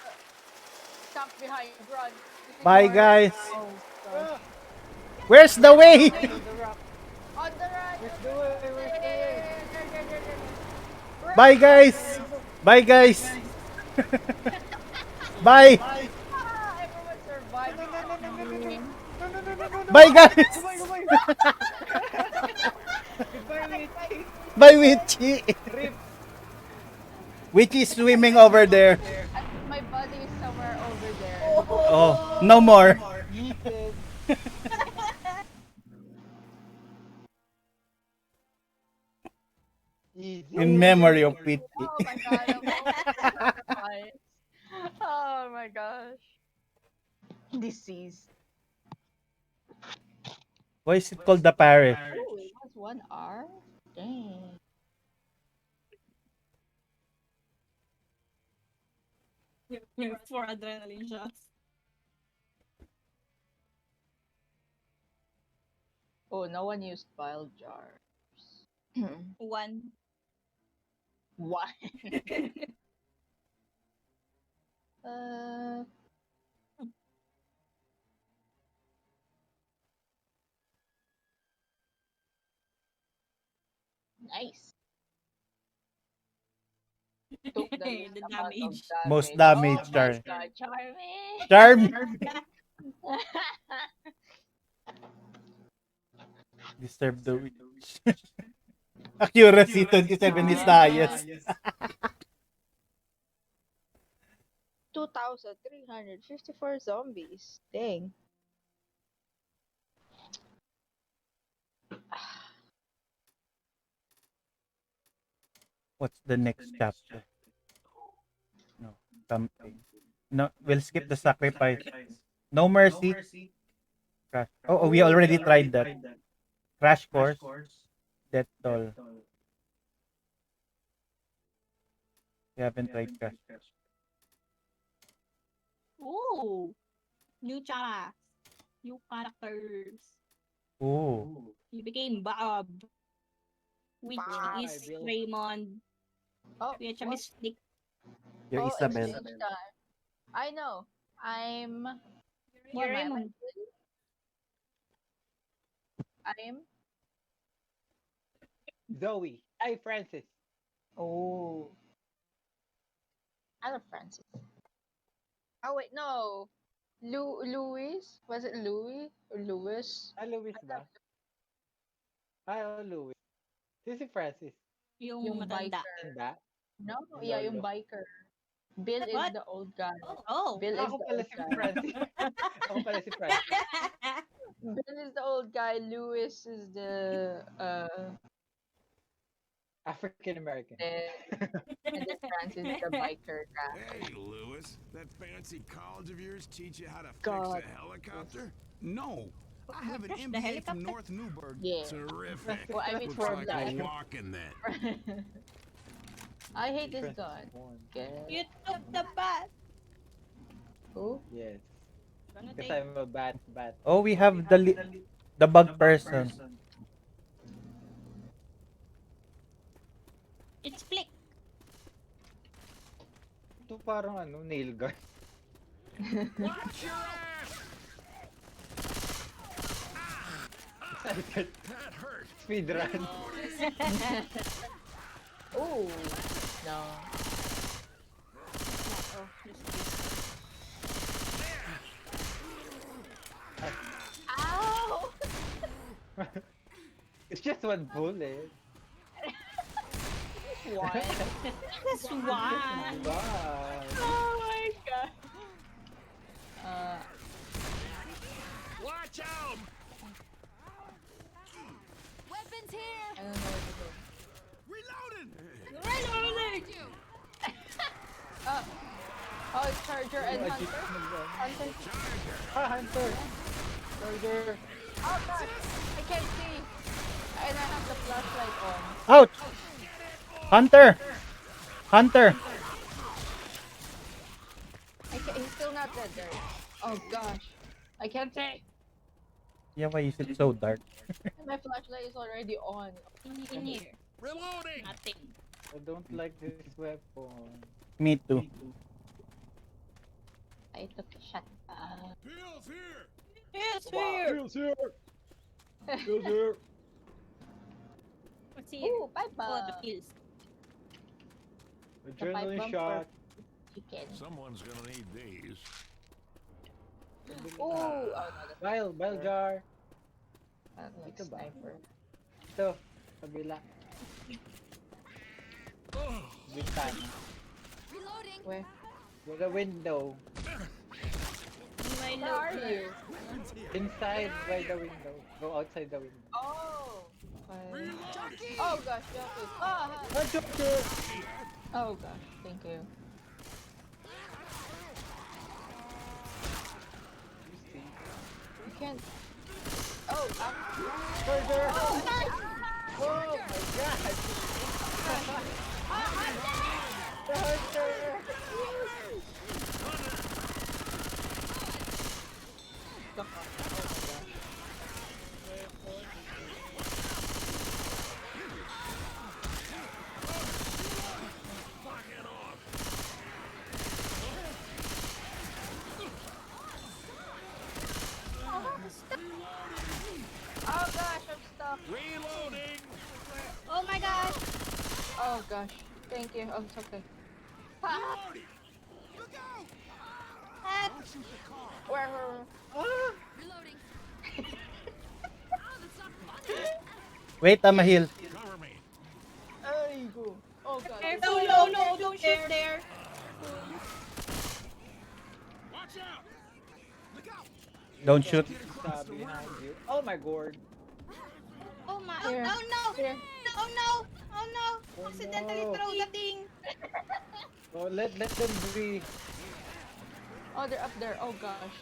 tank behind. Run. Bye, guys. Oh, gosh. Where's the way? On the right. Where's the way? Where's the way? Bye, guys. Bye, guys. Bye. Everyone survived. Bye, guys. Goodbye, Witchy. Bye, Witchy. Rip. Witchy is swimming over there. My body is somewhere over there. Oh, no more. Yeeted. Easy. In memory of Witchy. Oh my god, I'm almost oh my gosh. Disease. Why is it called the Paris? Oh, it has 1 hour? Dang. Yung 4 adrenaline shots. Oh, no one used file jars. One. One. uh, nice. Took the least The amount of damage. Most damage. damage, Oh my Char. god, charming. Charm! Disturb the witch. Accuracy 27 is the highest. 2,354 zombies. Dang. What's the next chapter? No, something. No, we'll skip the sacrifice. No mercy. Crash. Oh, we already tried that. Crash course. Death toll. We haven't tried crash. Ooh. New Chara. New characters. Ooh. You became Bob. Which Bob. is Raymond. Oh, Which what? is Flick. You're Oh, Isabel. exchange time. I know. I'm. You're What am I? Raymond. I'm. Zoe. Hi, Francis. Oh. I love Francis. Oh wait, no. Louis? Was it Louis or Louis? Louis ba? Louis. Si Francis. Yung matanda. Tanda? No, yeah, yung biker. Bill is What? the old guy. Oh. Bill is Ako the pala old si guy. Francis. Ako pala si Francis. Bill is the old guy. Louis is the African American. and then Francis is the biker guy. Hey, Lewis. That fancy college of yours teach you how to God. fix a helicopter? No. I have an Fix the MBA from helicopter? North Newburgh. Yeah. Terrific. Well, I mean Looks for like that. I'm walking then. I hate this gun. You took the bat. Who? Yes. Gonna Because take- I'm a bat. Oh, we have the bug person. It's Flick. Ito parang nail gun. Watch your ass! That hurt. Speed run. Oh no. Ow! It's just one bullet. One. Just one. Wow. Oh my god. Watch out! Weapons here. I don't know what to do. Reloading! Oh, it's Charger and Hunter. Hunter. Hunter. Charger. Oh god, I can't see. And I have the flashlight on. Ouch! Hunter! Hunter! He's still not dead there. Oh gosh. I can't see. Yeah, why is it so dark? My flashlight is already on. In here. Reloading! Nothing. I don't like this weapon. Me too. I took a shot. Bill's here! It's here. Bill's here! Bill's here! What's here? Ooh, pipe Oh, bomb. the pills. Adrenaline shot. Chicken. Someone's gonna need these. Ooh, oh no, that's Bile jar. like Ito ba? sniper. Ito. Kabila. Bintana. Reloading. Where? With a window. My Where are you? Inside by the window. Go outside the window. Oh. Okay. Oh gosh, Jockey. Ah, Ah, Joker! oh gosh, thank you. You can't. Oh, Charger! oh, nice! Oh my god! The Hunter! Oh gosh. Thank you. Oh, it's okay. Ah! Where? Wait, I'm a heal. There you go. Oh god. Careful, no, no, don't shoot there. Don't shoot. Behind you. Oh my god. Oh my, Here. oh no, Here. oh no, oh no, Oh, accidentally no. throw the thing. Oh, let them be. Oh, they're up there. Oh gosh.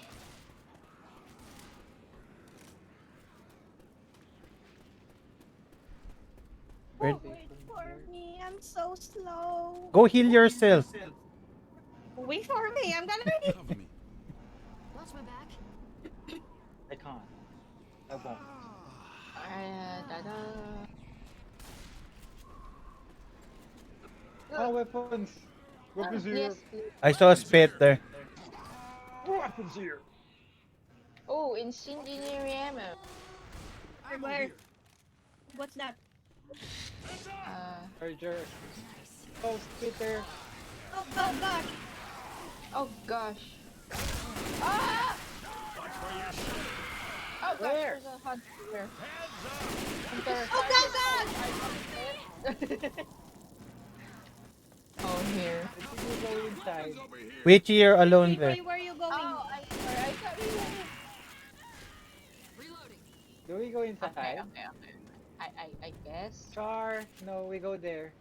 Where- Wait for me, I'm so slow. Go heal yourself. Wait for me, I'm gonna ready. Watch my back. I can't. I won't. Da-da. Oh, weapons. Weapons here. Yes, please. I saw a spit there. Weapons here. Oh, incendiary ammo. Where? What's that? Charger. Oh, spitter. Oh, oh gosh. Oh gosh. Ah! Oh gosh, Where? there's a hunter there. Hunter. Oh god, god! Oh, here. You go inside. Wait here alone there. Where are you going? Oh, I thought we were. Do we go inside? Okay. I guess. Char. No, we go there.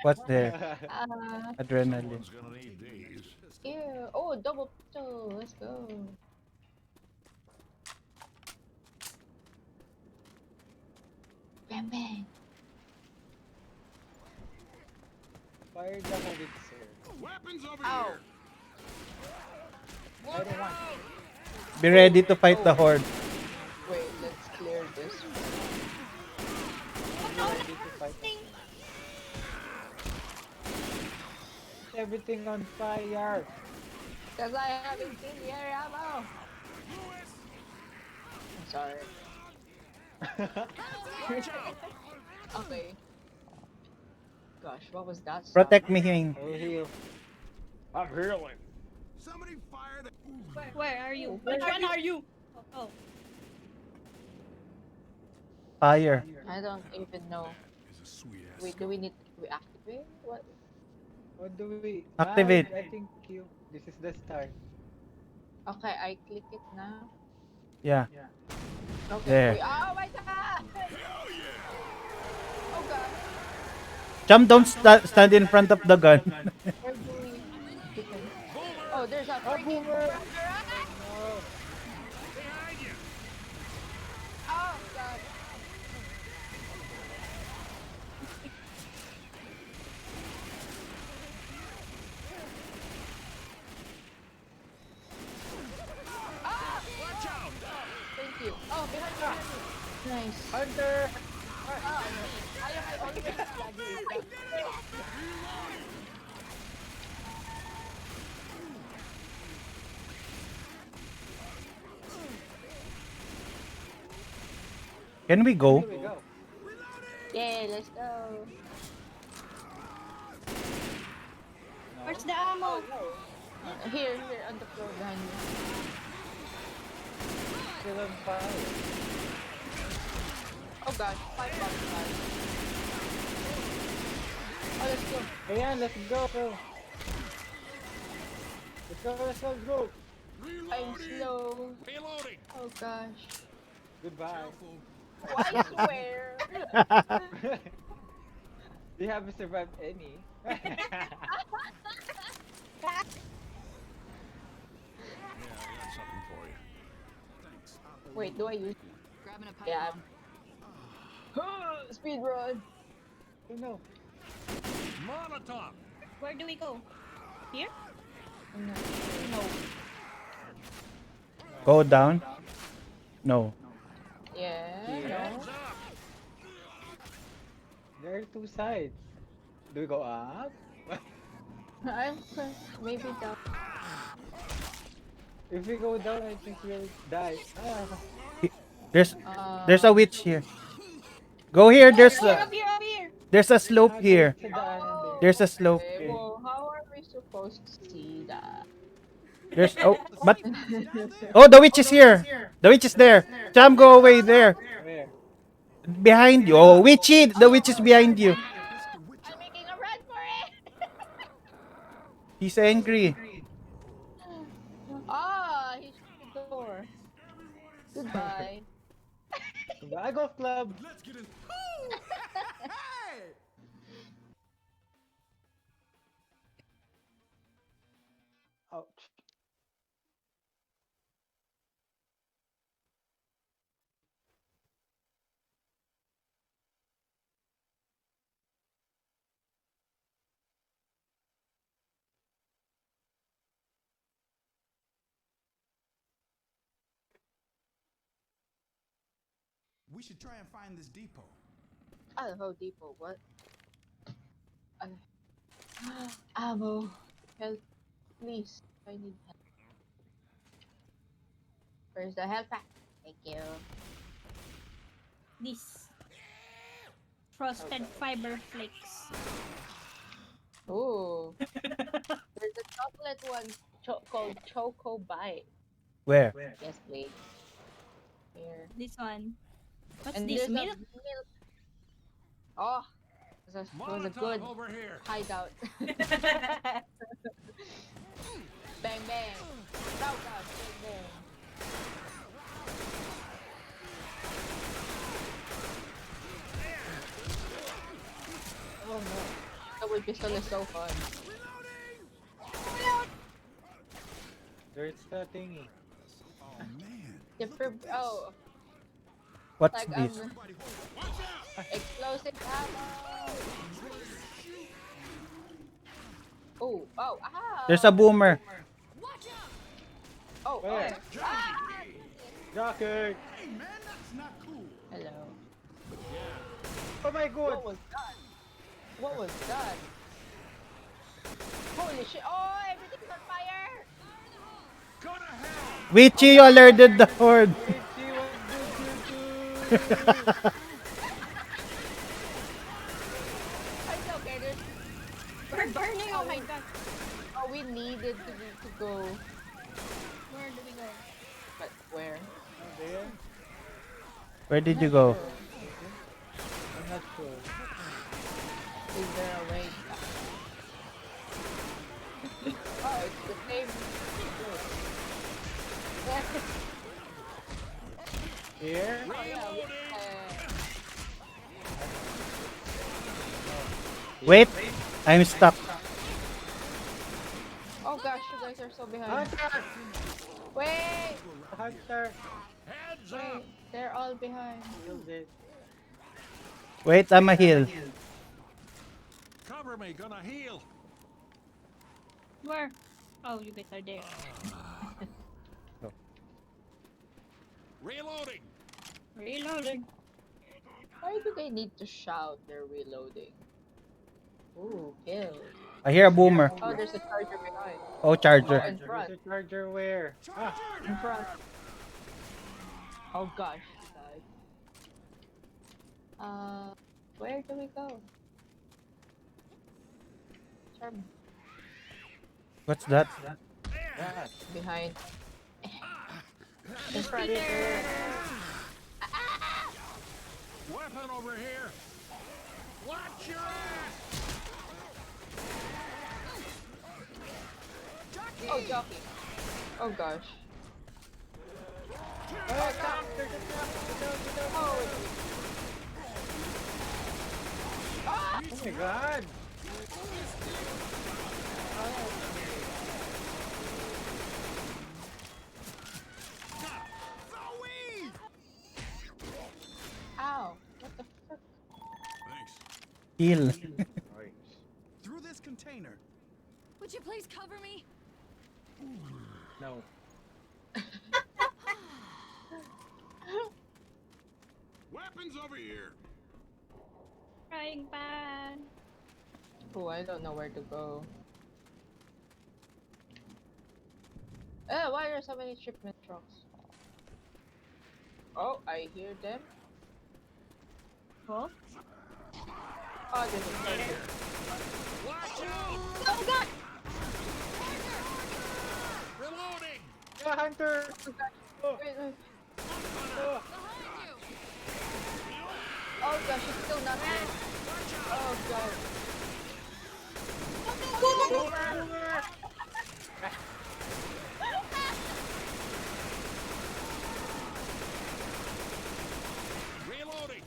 What's there? Uh, Adrenaline. ew. Oh, double pistol. Let's go. Bang bang. Fire the howitzer. Weapons over Ow. here. I don't want. Be ready to fight the horde. Wait, let's clear this. Ready to fight. Everything on fire. Cause I haven't seen the area ammo. I'm sorry. Okay. Gosh, what was that? Sound? Protect me, Hing. I'll heal. I'm healing. Somebody fire the. Where are you? Which one are you? Oh, oh. Fire. I don't even know. Wait, do we need to activate? What? What do we? Activate. I think you. This is the start. Okay, I click it now. Yeah. Okay. There. Wait, oh my god! Oh god. Chum, don't stand in front of the gun. Where do we? Oh, there's a freaking boomer. Oh god. Ah! Watch out! Thank you. Oh, behind you. Nice. Hunter. Ayaw ay always lagi. Can we go? Here we go. Yeah, let's go. Where's the ammo? Here, on the floor behind you. Still on fire. Oh gosh, 5 bucks, guys. Oh, let's go. Ayan, let's go. Let's go, let's go, let's go. I'm slow. Reloading. Oh gosh. Goodbye. Why swear? We haven't survived any. Something for you. Thanks. Wait, do I use? Grabbing a pipe Yeah. bomb. Speed run. Oh no. Molotov. Where do we go? Here? No. No. Go down? No. Yeah. Hands No. up. There are two sides. Do we go up? Maybe down. If we go down, I think we'll die. There's a witch here. Go here. There's Up here, up here. There's a slope here. Sa daanan din. There's a slope. Okay, well, how are we supposed to see that? There's but the witch is here. The witch is there. Cham, go away there. Where? Behind you. Oh, witchy! The witch is behind you. I'm making a run for it! He's angry. Ah, he shut the door. Goodbye. Goodbye, Golf Club. Let's get in. Ouch. We should try and find this depot. Oh, depot, what? Ammo. Help, please. I need help. Where's the health pack? Thank you. This. Frosted fiber flakes. Ooh. There's a chocolate one called Choco Bite. Where? Yes, please. Here. This one. What's And this? there's a Milk? Oh, this was a good over here. hideout. Bang bang. Round out. Bang bang. Oh no. Double pistol is so fun. There's the thingy. Oh man. Oh, What's like this? explosive ammo. Oh, ah. There's a boomer. Oh, Where? Ah. Jockey. Hey man, that's not cool. Hello. Oh my god. What was that? What was that? Holy shit! Oh, everything's on fire! Go to hell. Witchy, you alerted the horde. Witchy, what did you do? It's okay. We're burning. Oh my god. Oh, we needed to go. Where do we go? But where? There? Where did you go? I'm not sure. Is there a way back? Oh, it's the same. Here? Oh, yeah. Wait, I'm stuck. Oh gosh, you guys are so behind. Hunter! Wait! Hunter! Heads Wait, up. they're all behind. Killed it. Wait, I'm a heal. Cover me. Gonna heal. Where? Oh, you guys are there. Reloading. Reloading. Why do they need to shout they're reloading? Ooh, kill. I hear a boomer. Oh, there's a charger behind. Oh, charger. Oh, in front. There's a charger where? Ah! In front. Oh gosh, he died. Where do we go? Charm. What's that? Behind. In front. Weapon over here. Watch your ass. Oh, jockey. Oh gosh. Oh, stop! There's a trap! Get down, get down! Ah! Oh my god! Ow! What the frick? Thanks. Heal. Through this container. Would you please cover me? No. Weapons over here. Frying pan. Oh, I don't know where to go. Why are there so many shipment trucks? Oh, I hear them. Oh? Oh, there's a spider. Watch out! Oh god! Reloading! Yeah, Hunter! Wait, wait. Oh gosh, it's still not dead. Oh god. Reloading!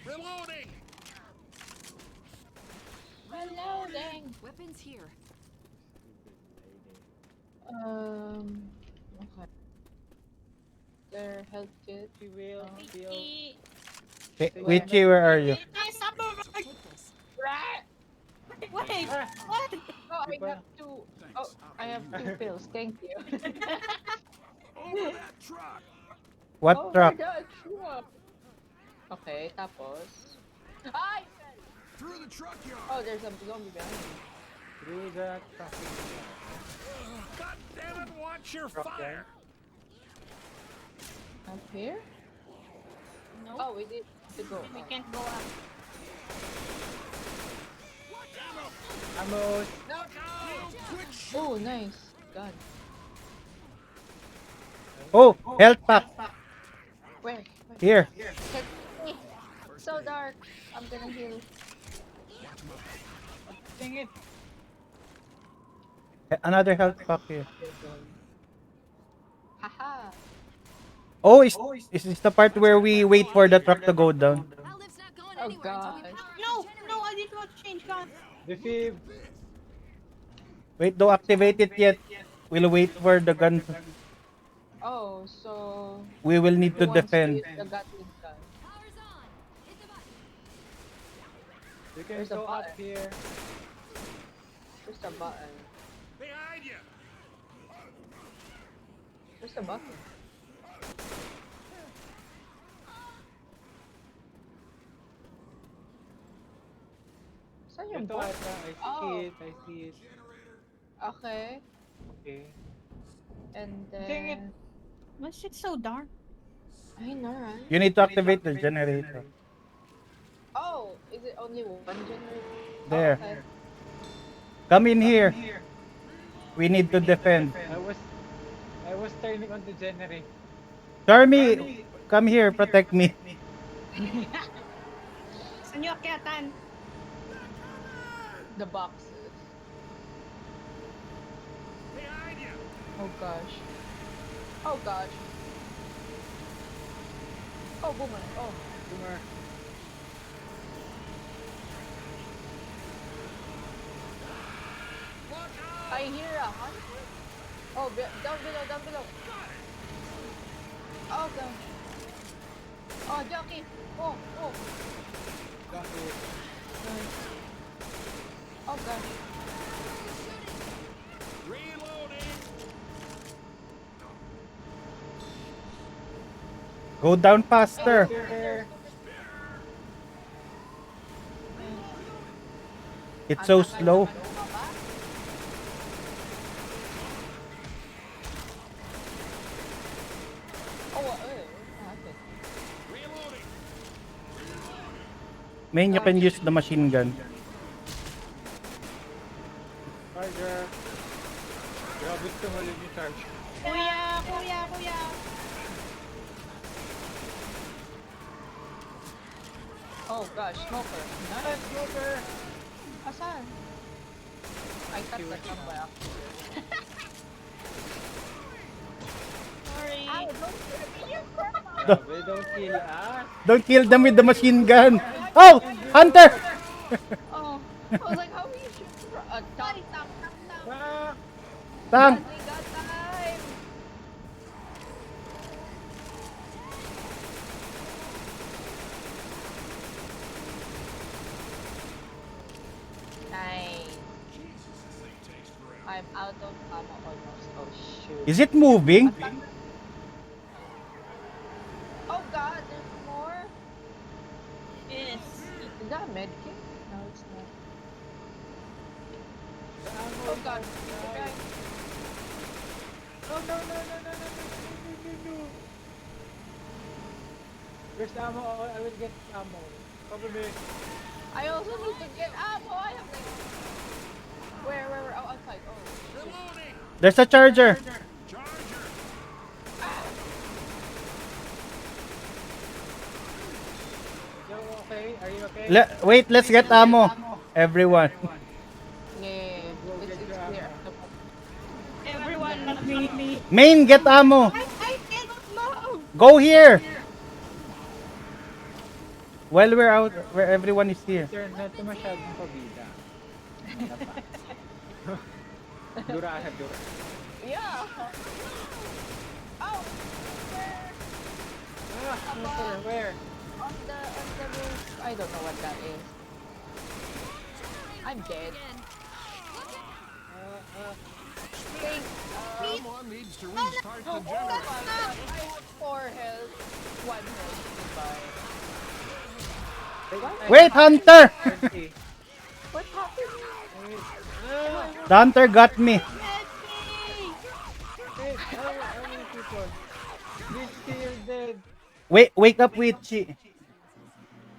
Reloading! Reloading. Weapons here. Okay. Their health kit. She will feel. Hey, Witchy, where are you? Stop moving! Take this. Wait, what? Oh, I have two. Oh, I have two pills. Thank you. Over that truck! What Oh truck? my god, sure. Okay, tapos. Ay! Through the truck yard! Oh, there's a zombie behind me. Through the traffic. God damn it, watch your fire! Up here? No. Oh, we need to go. We can't go up. Ammo. Oh, nice. God. Oh, health pack. Where? Here. Can me. So dark. I'm gonna heal. Dang it. Another health pack here. Haha. Oh, is this the part where we wait for the truck to go down? Oh god. No, I didn't want to change guns. Defib. Wait, don't activate it yet. We'll wait for the gun. Oh, so We will need to who wants defend. use the Gatling gun? You can There's a go up button. here. There's a button. Behind you! There's a button. Saan yung Ito button? ata. I see Oh. it. I see it. Okay. Okay. And Dang it. then... Why is it so dark? I know, right? You need to activate the generator. Oh, is it only one generator? There. Oh, okay. Come in here. We need to defend. I was turning on the generator. Charmy, come here, protect me. Saan yung akyatan? The boxes. Behind you! Oh gosh. Oh gosh. Oh, boomer. Oh, Boomer. I hear a hunter. Oh, down below, down below. Oh god. Oh, jockey. Oh, oh. Got it. Oh god. Reloading! Go down faster. Here. It's so slow. Oh, what happened? Reloading! Main, you can use the machine gun. Charger. Grabe tumalon yung charger. Kuya! Oh gosh, smoker. Nice, smoker. Asan? I cut that one by accident. Sorry. Ow, don't hurt me, you Grabe, don't kill us. Don't kill them with the machine gun. Oh, Hunter! Oh, I was like, how are you shooting for a tank? Tank. We got time. Nice. I'm out of ammo almost. Oh shoot. Is it moving? Oh god, there's more. Yes. Is that a med kit? No, it's not. Oh god, okay. No. Where's the ammo? I will get ammo. Cover me. I also need to get ammo. I have like... Where? Oh, outside. Oh. There's a charger. Yo, okay? Are you okay? Wait, let's get ammo. Everyone. Yeah. Go It's get your clear. ammo. Everyone, not me. Main, get ammo. I can't move. Go here. While we're out, where everyone is here. Sir, not to masyadong pabida. Dura. Yeah. Oh. Where? On the roof. I don't know what that is. I'm dead. Someone needs to restart the generator. I have 4 health. 1 health. Goodbye. Wait, Hunter. What happened? The hunter got me. Wait, how many people? Witchy, you're dead. Wake up, Witchy.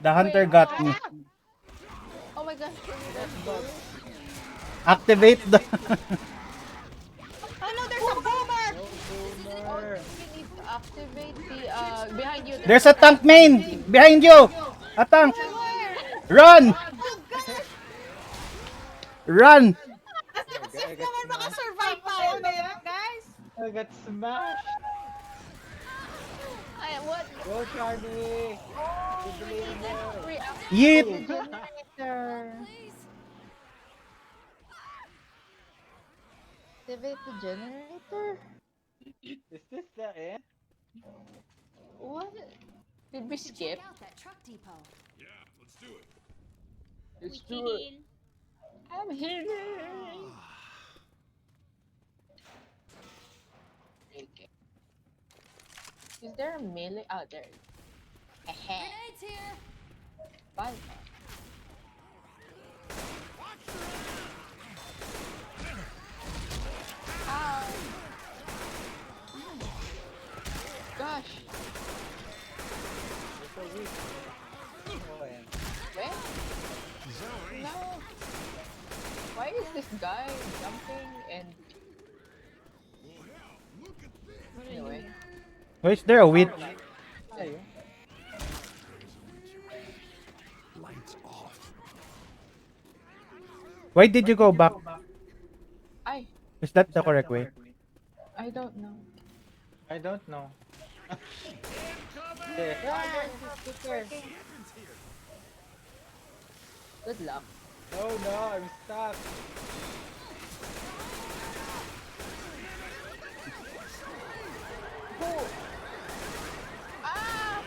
The hunter got me. Oh my gosh, can you just go? Activate the. Oh no, there's a boomer. Oh, you need to activate the behind you. There's a tank main behind you. A tank. Run! Run! As if naman makasurvive tayo there, guys. I got smashed. What? Go, Charlie. Yeet. Activate the generator? Is this the end? What? Did we skip? Let's do it. I'm healing. Is there a melee? Oh, there. Grenades here. Bye. Ow. Gosh. Where? No. Why is this guy jumping and... Anyway. Why is there a witch? Lights off. Why did you go back? Is that the correct way? I don't know. I don't know. Good luck. Oh no, I'm stuck. Oh. Ah!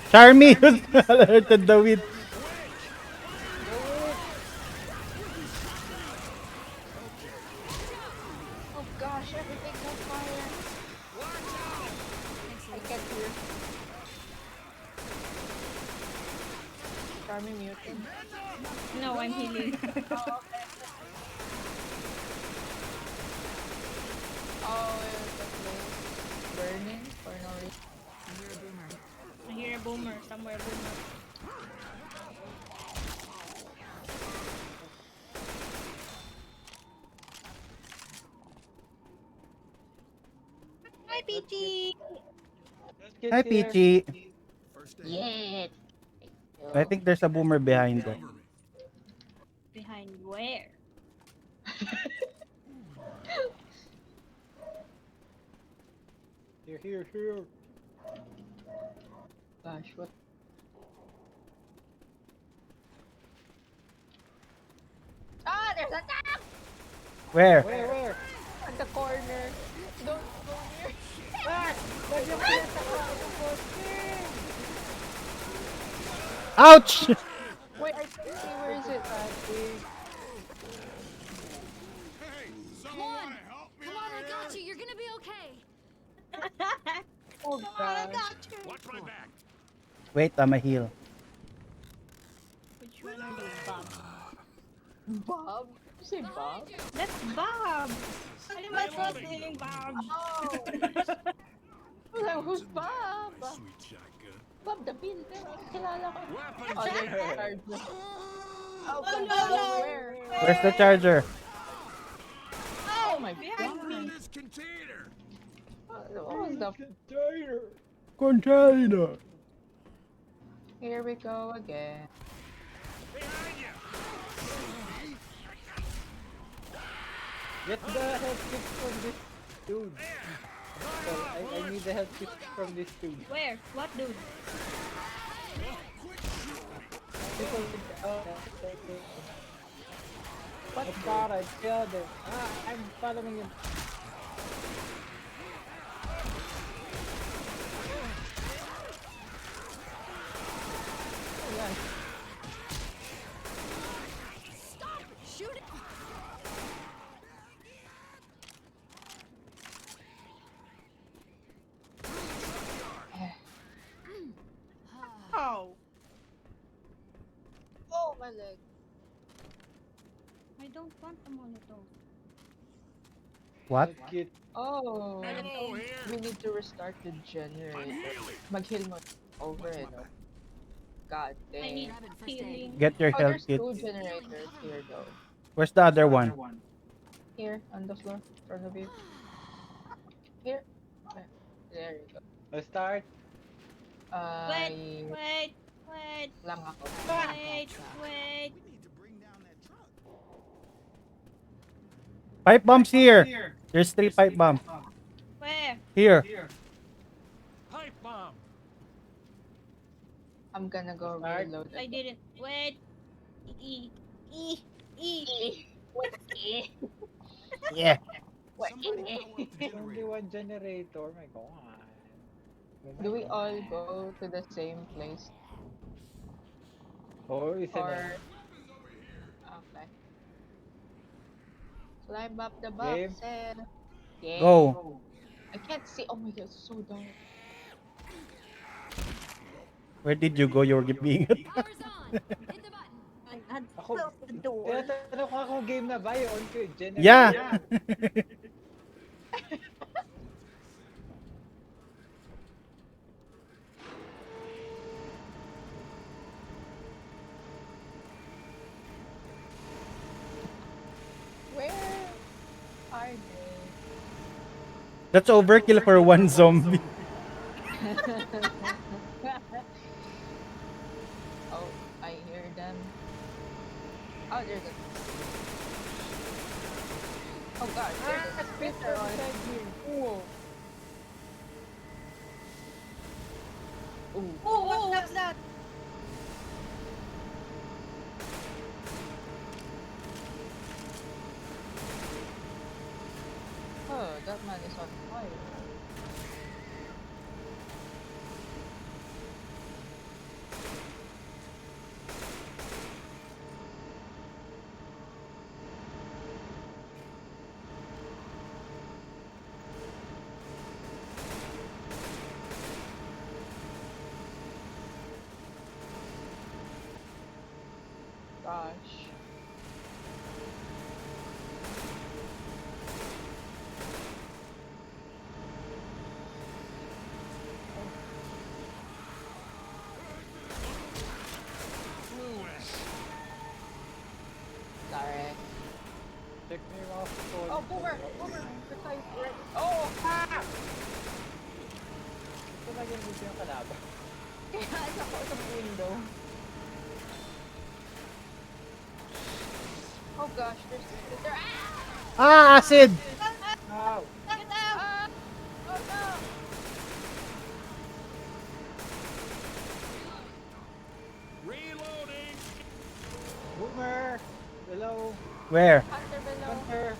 Charmy alerted the witch. Oh gosh, everything's on fire. I can't hear. Charmy muted. No, I'm healing. Oh, it's okay. Burning for no reason. I hear a boomer. Somewhere boomer. Hi, Peachy. Hi, Peachy. Yeah. I think there's a boomer behind them. Behind where? Here. Gosh, what? Ah, there's a tank! Where? Where? At the corner. Don't go near. Ouch! Wait, I can't see. Where is it? Come on, I got you. You're gonna be okay. Oh I gosh. got you. Watch my back. Wait, I'm a heal. Which one are you, Bob? Bob? You say Bob? That's Bob. Ano ba sa saying Bob? Oh. lang, who's Bob? Bob the Builder. Kilala ko. Oh, there's the charger. Oh, no. Where? Where's the charger? Oh my Behind god. me. This container. What was the Container. Container. Here we go again. Behind you. Get the health kit from this dude. Well, I need the health kit from this dude. Where? What dude? People, what god? I killed him. I'm following him. Stop shooting! Oh. Oh, my leg. I don't want a Molotov. What? Kit. Oh, Ammo here. we need to restart the generator. Mag-heal mo over it. Oh. God I need damn. healing. Get your Oh, health there's kit. 2 generators here though. Where's the other one? Here, on the floor, in front of you. Here. There you go. Let's start. Wait. Lang ako. Wait. We need to bring down that truck. Pipe bombs here. There's 3 pipe bombs. Where? Here. Pipe bomb. I'm gonna go Start. reload I it. didn't. Wait. E. What? Yeah. What? Somebody power up the Only generator. one generator. Oh my god. Oh Do my we all god. go to the same place? Oh, is Or... it? Okay. Climb up the Game. boxes. Yeah. Go. I can't see. Oh my god, it's so dark. Where did you go? You were being Power's on. Hit the button. I had Ako, closed the door. tinatanong ko ako game na ba yun? On ko yung generator. Yeah. Where are they? That's overkill for one zombie. Oh, I hear them. Oh, there's a... Oh god, there's a speaker on it. Ooh. Ooh. Oh, what's that? Oh, that man is on fire. Gosh. Sorry. Check me off. Oh, boomer! Boomer! Precise, right? Oh! Ah! Ito na yung video yung kalaban. Kaya ako sa window. Oh gosh, there's a speaker. Ah! Ah, acid. Ow! Get out! Oh no! Reloading. Boomer! Hello! Where? Hunter below. Hunter!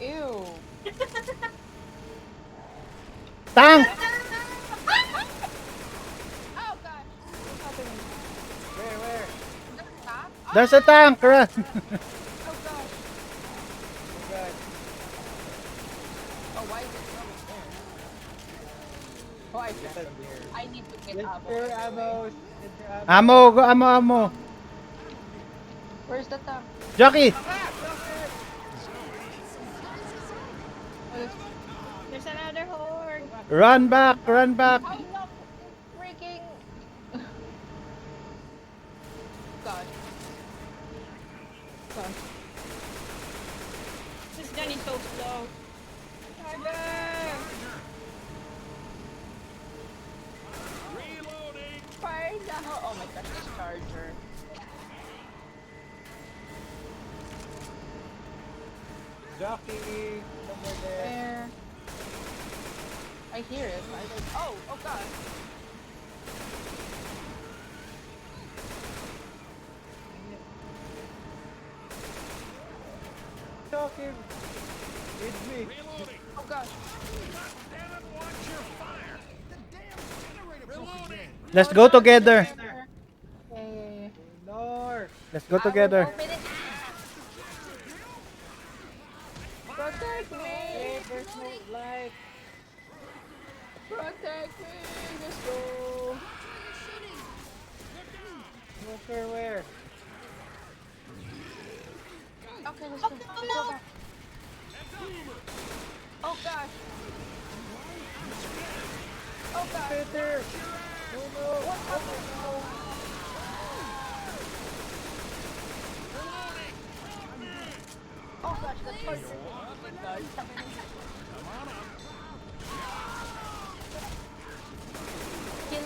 Ew. Tank. Oh gosh. What's happening? Where? The top? There's a tank. Run. Oh gosh. Oh god. Oh, why is it coming there? Oh, I need to get Get ammo. your ammo! Get your ammo! Ammo. Go ammo. Where's the tank? Jockey. Oh, there's There's another horde. Run back! Run back! How long is freaking... God. God. This gun is so slow. Charger! Fire the hell. Oh my gosh, this charger. Jockey! Somewhere there. Where? I hear it. I don't... Oh! Oh god! Jockey! With me! Oh gosh! Let's go together. Hey. North! Let's go together. Open it. Protect me! Hey, there's no light! Protect me! Let's go! Not sure where. Okay, let's go. Let's go back. Oh gosh! Oh gosh! Peter! No, no! What happened? Oh gosh, the charger! Oh my god! Kill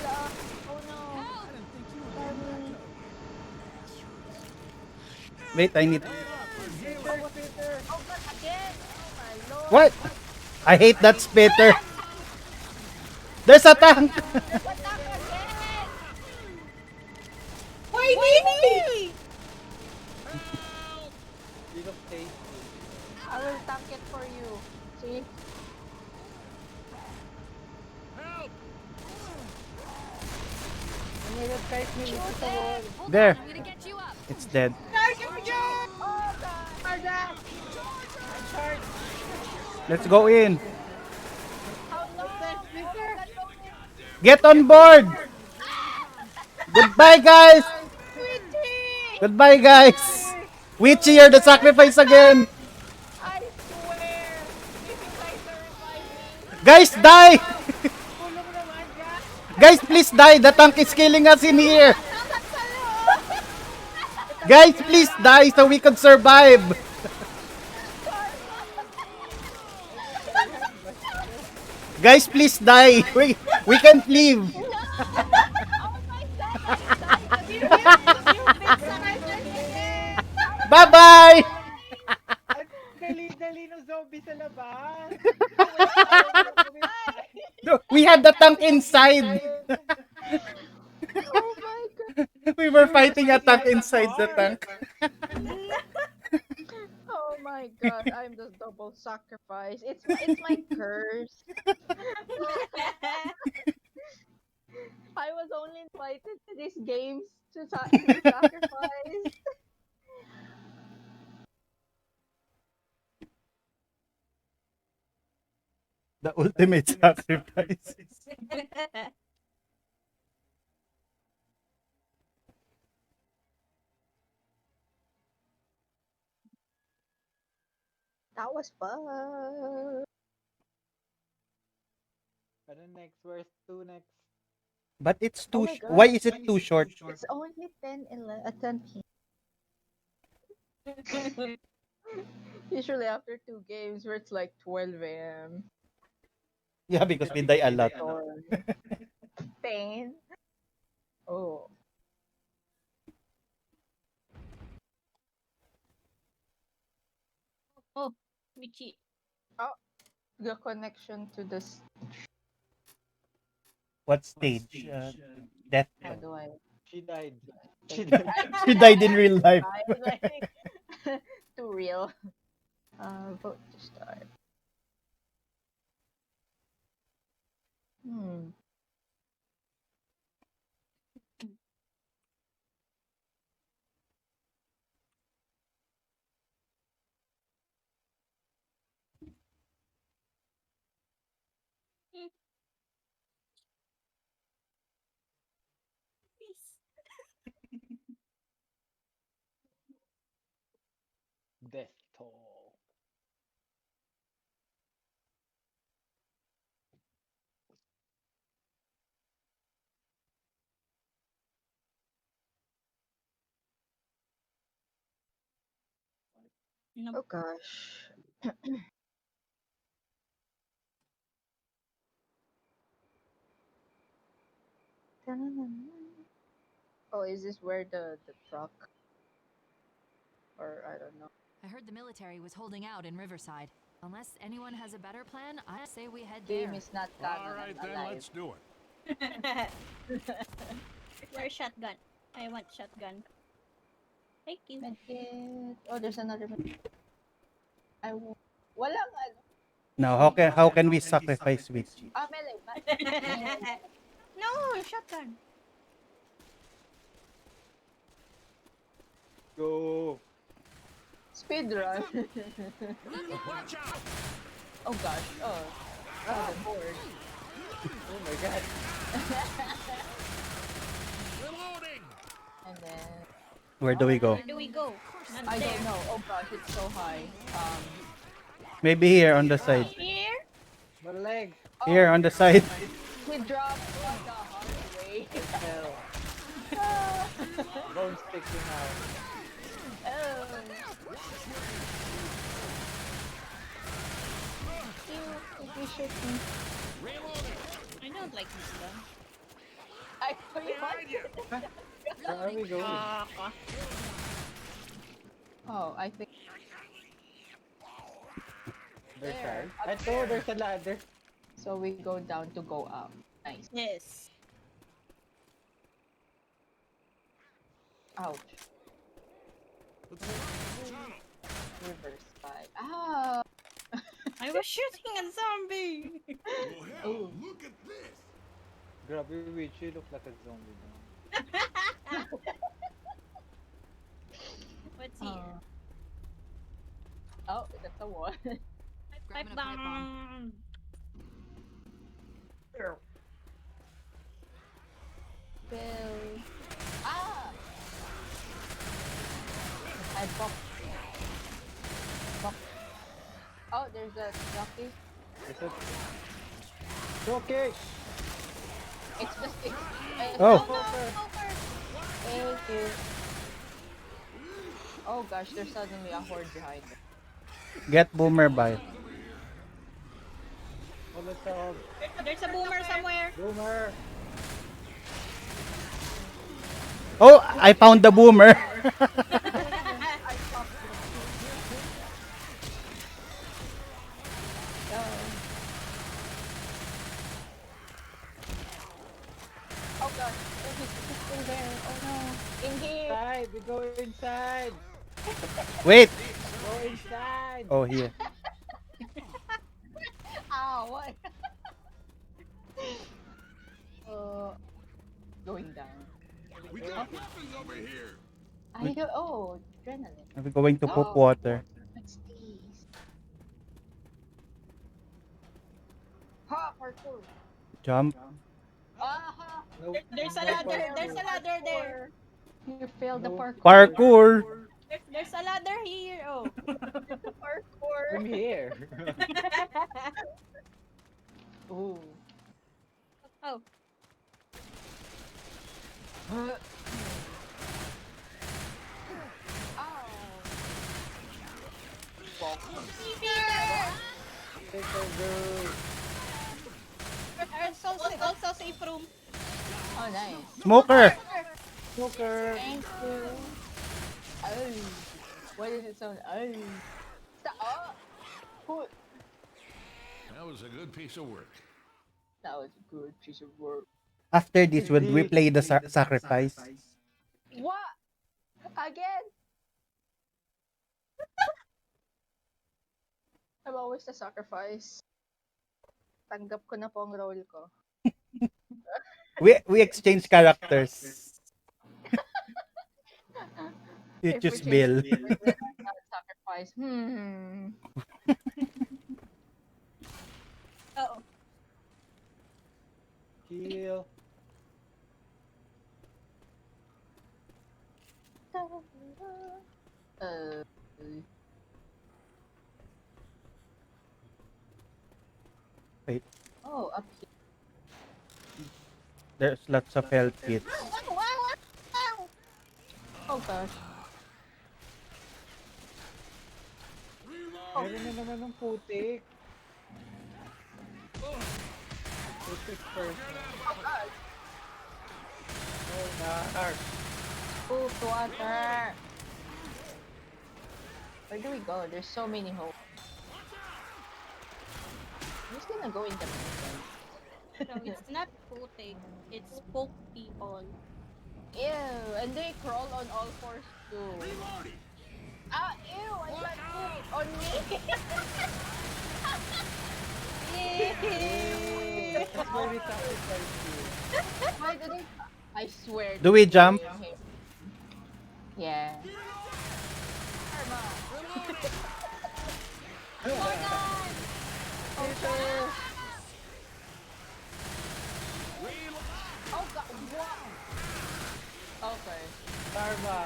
oh no! Charlie. Wait, I need... Peter! Peter! Oh god, again! Oh my lord! What? I hate that spitter. There's a tank! Why me? You look tasty. I will tank it for you. See? I need a fight me with the wall. There. It's dead. Charger for Joe! Oh god! Charger! Charge! Let's go in. How long? Get on board! Goodbye, guys! Goodbye, guys! Witchy, you're the sacrifice again! I swear! If you guys are reviving... Guys, die! Tulong naman dyan! Guys, please die! The tank is killing us in here! Guys, please die so we can survive! Guys, please die! We can't leave! Bye-bye! Dali-dali ng zombie sa labas! We had the tank inside! Oh my god! We were fighting a tank inside the tank. Oh my god, I'm the double sacrifice. It's my curse. I was only invited to these games to be sacrificed. The ultimate sacrifice. That was fun. Ano next? Where's 2 next? But it's Oh too... my God. Why is it too short? It's only 10 p.m. Usually after 2 games where it's like 12 a.m. Yeah, because we die a lot. Pain. Oh. Oh, Michi. Oh, the connection to this. What stage? Death. How do I? She died. She died in real life. Too real. Vote to start. Hmm. Death toll. Oh gosh. Oh, is this where the truck? Or I don't know. I heard the military was holding out in Riverside. Unless anyone has a better plan, I say we head Game there. is not canon. All right, I'm then, alive. let's do it. Where's shotgun? I want shotgun. Thank you. Medkit. Oh, there's another medkit. Walang ano. Now, how can we sacrifice Witchy? Melee. No, shotgun. Go. Speed run. Watch out! Oh gosh. Oh. Oh, the board. Oh my god. Reloading! And then Where do we go? Where do we go? Not I there. don't know. Oh gosh, it's so high. Maybe here on the side. Here? My leg. Here on the side. He dropped on the hard way. Hell. Bone sticking out. Oh. You shoot me. I don't like this gun. I thought you wanted. Where are we going? Oh, I think. There's There, stairs. I up know there. there's a ladder. So we go down to go up. Nice. Yes. Ouch. Reverse spy. Ah. I was shooting a zombie. Oh. Look at this! Grabe, Witch, you look like a zombie now. What's here? Oh, that's a wall. Pipe bomb. Bill. Ah! I bumped. Oh, there's a jockey. Is it? Jockey! It's just Oh. Thank you. Oh gosh, there's suddenly a horde behind me. Get Boomer by. Oh, let's go. There's a boomer somewhere. Boomer! Oh, I found the Boomer. Oh gosh, he's still there. Oh no. In here. Inside! We go inside! Wait. Go inside! Oh, here. Ow, what? Going down. We got weapons over here! I go, oh, adrenaline. Are we going to poop Oh. water? What's these? Ha, parkour. Jump. Aha! Nope. There's a ladder. There's a ladder there. You failed the parkour. Parkour. There's a ladder here. Oh. Parkour. From here. Ooh. Oh. Take over. Also safe room. Oh, nice. Smoker. Smoker. Thank you. Oh. Why does it sound? Oh. Stop. Oh. That was a good piece of work. That was a good piece of work. After this, would we play the sacrifice? What? Again? I'm always the sacrifice. Tanggap ko na po ang role ko. We exchange characters. You If we choose change Bill. sacrifice. Oh. Heal. Wait, Oh, up here. there's lots of health kits. Oh gosh. Meron na naman ng putik. Putik person. Oh god. Oh, nar. Ooh, water. Where do we go? There's so many holes. I'm just gonna go in the mountain. No, it's not putik. It's poke people. Ew, and they crawl on all fours too. Ah, ew, I got poop on me. That's why we sacrifice you. Why did it? I swear. Do we jump? Yeah. Oh my god! Oh god. Oh god. Wow. Okay. Karma.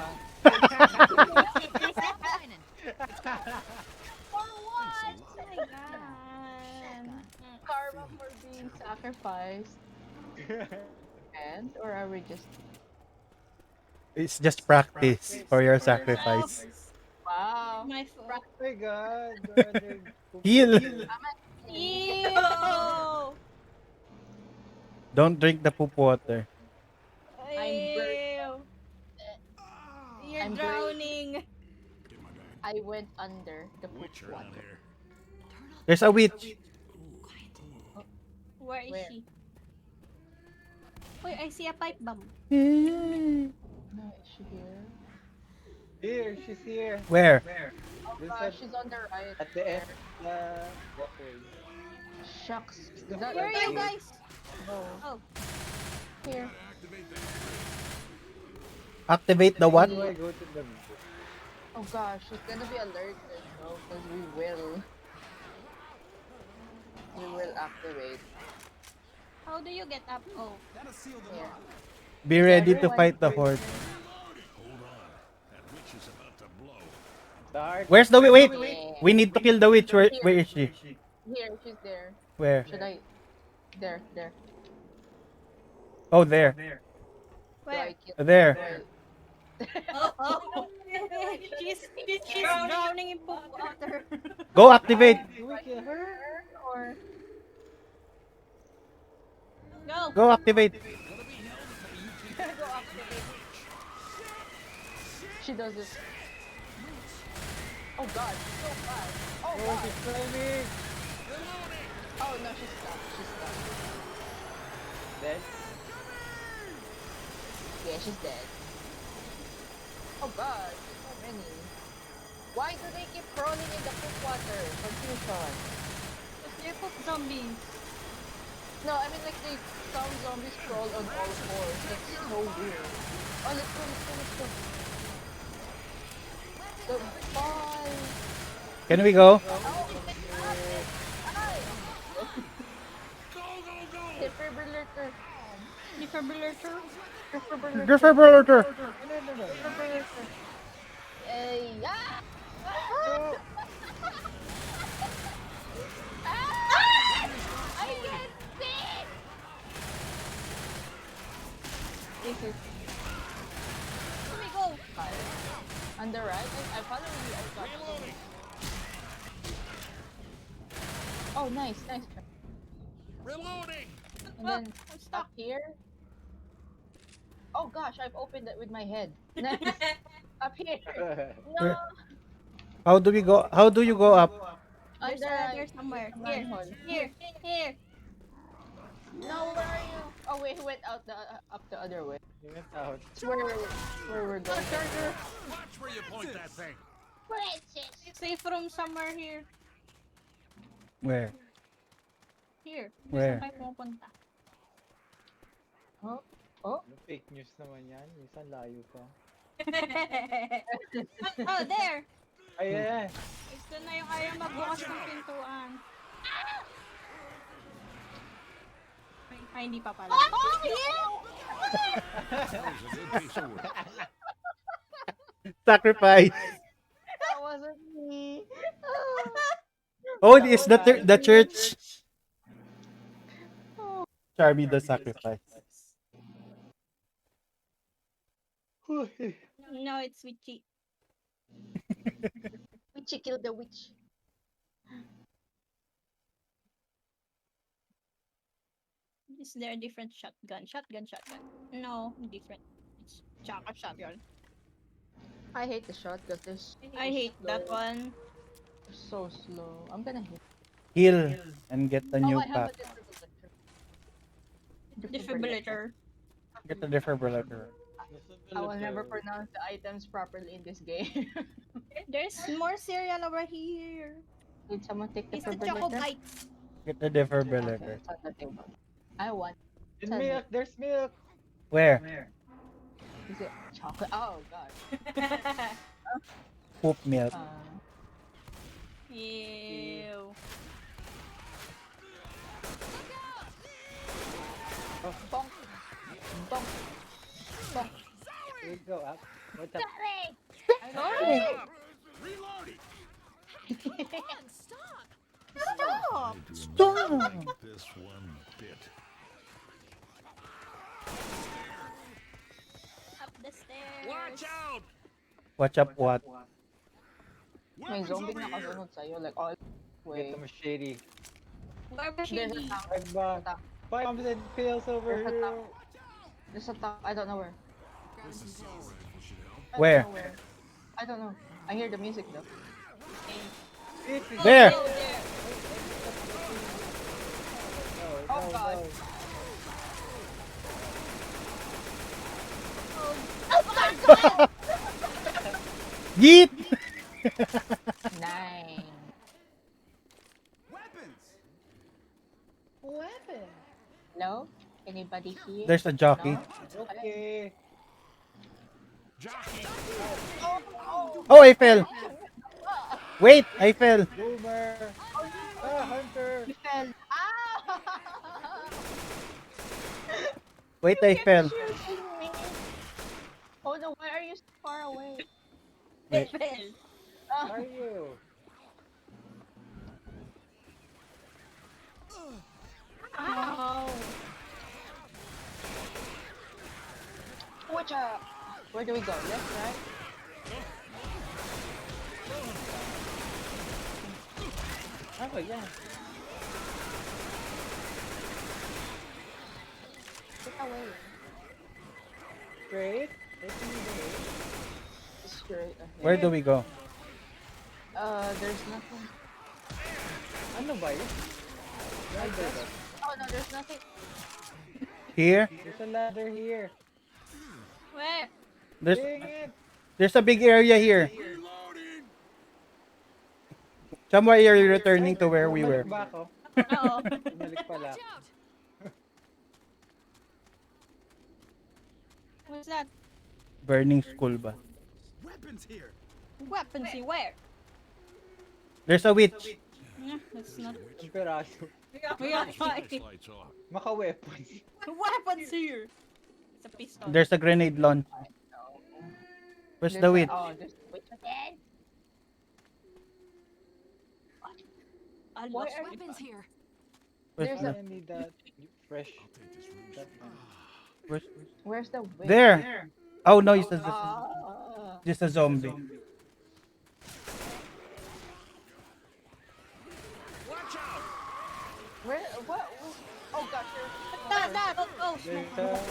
For what? Oh my god. Karma for being sacrificed. And or are we just? It's just practice for your sacrifice. Wow. My Oh my god. Heal. Ew! Don't drink the poop water. Ew! You're I'm drowning. I went under the poop water. There's a witch. Where is Where? she? Wait, I see a pipe bomb. No, is she here? Here, she's here. Where? Oh This gosh, is she's on the right. at the end of the walkway. Shucks. Is Where that Where are you okay? guys? No. Oh. Here. Activate the what? How do I go to the Oh gosh, she's gonna be alerted, no? Because we will. We will activate. How do you get up? Oh. Here. Be ready to Everyone fight the break horde. dark? Where's the witch? Wait, Yeah. we need to kill the witch. Where is she? Here, she's there. Where? Should I? There. Oh, there. Do Where? I kill? There. Oh. she's drowning in poop water. Go activate. Do we kill her? Or Go. Go activate. go activate. She does it. Oh god, so fast. Oh Oh, god. she's climbing. Oh no, she's stuck. She's stuck. Dead? Yeah, she's dead. Oh god, there's so many. Why do they keep crawling in the poop water? Confusion. They're poop zombies. No, I mean like some zombies crawl on all fours. That's so weird. Oh, let's go. Goodbye. Can we go? Defibrillator. Defibrillator. Defibrillator. Defibrillator. Hey, ah! I get sick! Where we go? On the right? I follow you. I got you. Oh, nice. Reloading! And then I'm stuck. up here. Oh gosh, I've opened it with my head. Nice. Up here. No. Where? How do we go? How do you go up? There's On the a right. ladder somewhere. Manhole. Here. No, where are you? Oh wait, he went out up the other way. He went out. It's where we're going. Watch where you point that thing. Safe room somewhere here. Where? Here. Where? Saan tayo pupunta? Oh, oh. Fake news naman yan. Minsan layo pa. Oh, there! Ayan. Ito na yung ayaw magbukas ng pintuan. Ay, hindi pa pala. Oh, yeah! Sacrifice. That wasn't me. Oh, it's the church. Charmy the sacrifice. No, it's witchy. Witchy killed the witch. Is there a different shotgun? Shotgun. No, different. It's shotgun. I hate the shotgun. They're so I hate that slow. one. They're so slow. I'm gonna hit. Heal and get the Oh, new I have pack. a defibrillator. Defibrillator. Get the defibrillator. I will never pronounce the items properly in this game. There's more cereal over here. Did someone take the It's the Choco defibrillator? Bites. Get the Okay, defibrillator. it's on the table. I want. And Tell milk, me, there's milk. Where? is it chocolate? Oh god. Poop milk. Ew. Oh. Bonk. Bonk. Bonk. Here we go up. What's up? Sorry. Reloading. Stop. Stop. This one bit. Up the stairs. Watch out! Watch up what? May zombie nakasunod sa'yo, like all the way. Get the machete. Where There's a machete? tank. I'm back. Bombs and pills over There's a here. tank. There's a tank. I don't know where. Where? I don't know. I hear the music though. There. Oh god. Yeet. Nice. Weapon. No? Anybody here? There's a jockey. Okay. Oh, I fell. Wait, I fell. Boomer. Hunter. You fell. Ah! Wait, I fell. Shooting me. Oh no, why are you so far away? Wait. Are you? Ow. Watch out. Where do we go? Left, right? Oh yeah. Get away. Straight. Straight ahead. Where do we go? There's nothing. Ano ba yun? Ladder ba? Oh no, there's nothing. Here? There's a ladder here. Where? Dang it. There's a big area here. Somewhere you're returning to where we were. Bumalik ba ako? Oo. Bumalik pala. What's that? Burning school ba? Weapons here. Weapons. Where? There's a witch. Yeah, that's not. Ang peraso. We got five. Lights off. Maka-weapons. Weapons here. It's a pistol. There's a grenade launch. Where's the witch? Oh, there's the witch again. I Why lost are weapons here? Where's There's the, I need that fresh. where's, Where's the witch? there. Oh no, it's Ah. just a zombie. Watch out! Where? What? Oh gosh, That. Oh, There's smoke.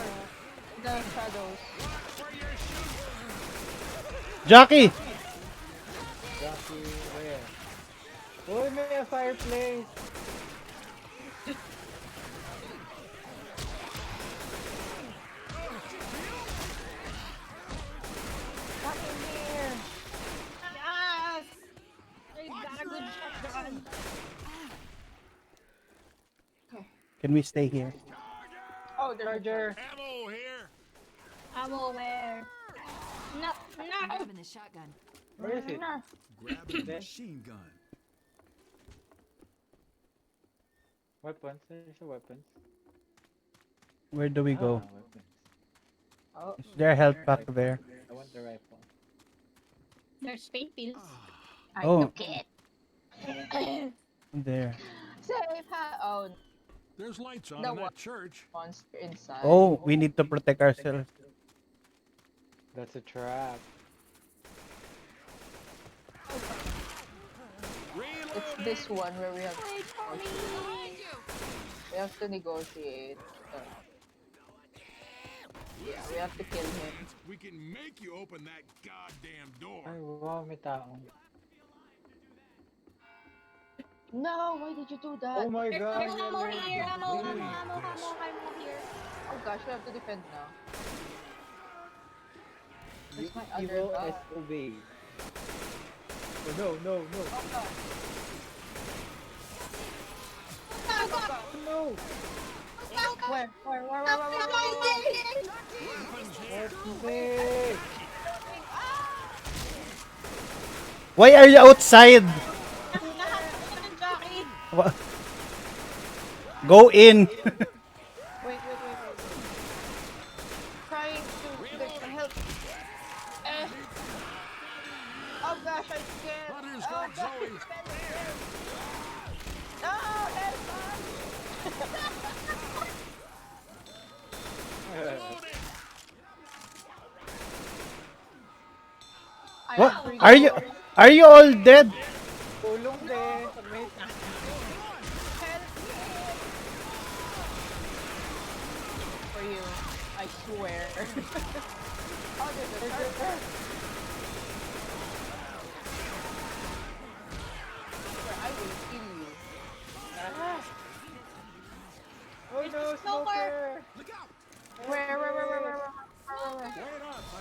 the shadows. Jockey! Jockey, where? Oh, may a fireplace. Not in here. Yes. I got a good shotgun. Can we stay here? Oh, there's Charger. Ammo here. Ammo where? No. Grabbing the shotgun. Where is it? Grab the machine gun. Weapons. There's a weapons. Where do we go? Weapons. Oh, Is there a health pack there? I want the rifle. There's pain pills. I Oh. took it. There. Safe ha- Oh, There's lights on The in what? that church. monster inside. Oh, we need to protect ourselves. That's a trap. It's this one where we have Wait for me. we have to negotiate. Yeah, we have to kill him. We can make you open that goddamn door. Ay, wow, may tao. No, why did you do that? Oh my There's god, ammo here. Ammo here. Oh gosh, we have to defend now. You Where's my other evil guy? SOB. Oh no, no, no. Oh god. Oh god. No! Where? Help me! Why are you outside? Wha- Go in. Wait. Trying to help. Oh gosh, I can't. Hunter's Oh got gosh, Zoe. No, help What? Are you all dead? Tulong din. Submit. for you. I swear. Oh, there's a charger. I will kill you. Oh no, smoker! Where?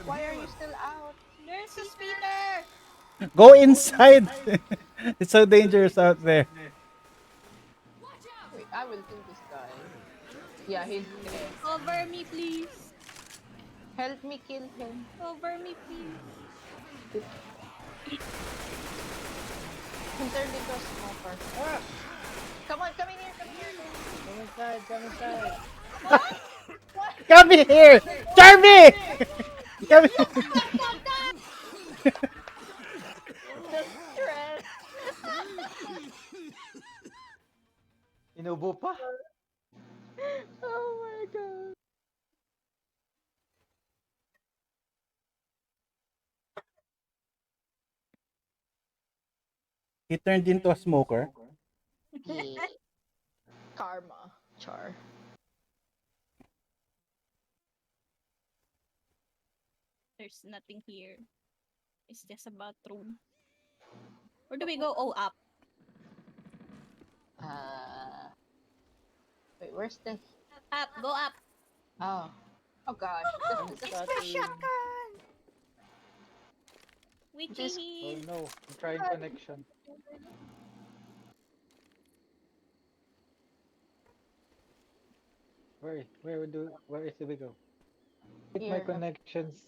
Why are you still out? There's a speeder. Go inside. It's so dangerous out there. Wait, I will kill this guy. Yeah, he's dead. Cover me, please. Help me kill him. Cover me, please. He turned into a smoker. Ah! Come in here. Come inside. What? Come here, Charmy. Come here. The stress. Inubo pa? Oh my god. He turned into a smoker. Yeah. Karma. Char. There's nothing here. It's just a bathroom. Where do we go? Oh, up. Wait, where's the... Up. Go up. Oh. Oh gosh. Extra shotgun. Witchy Just- Oh heat. no, I'm trying connection. Where is the go? Hit my Here. connections.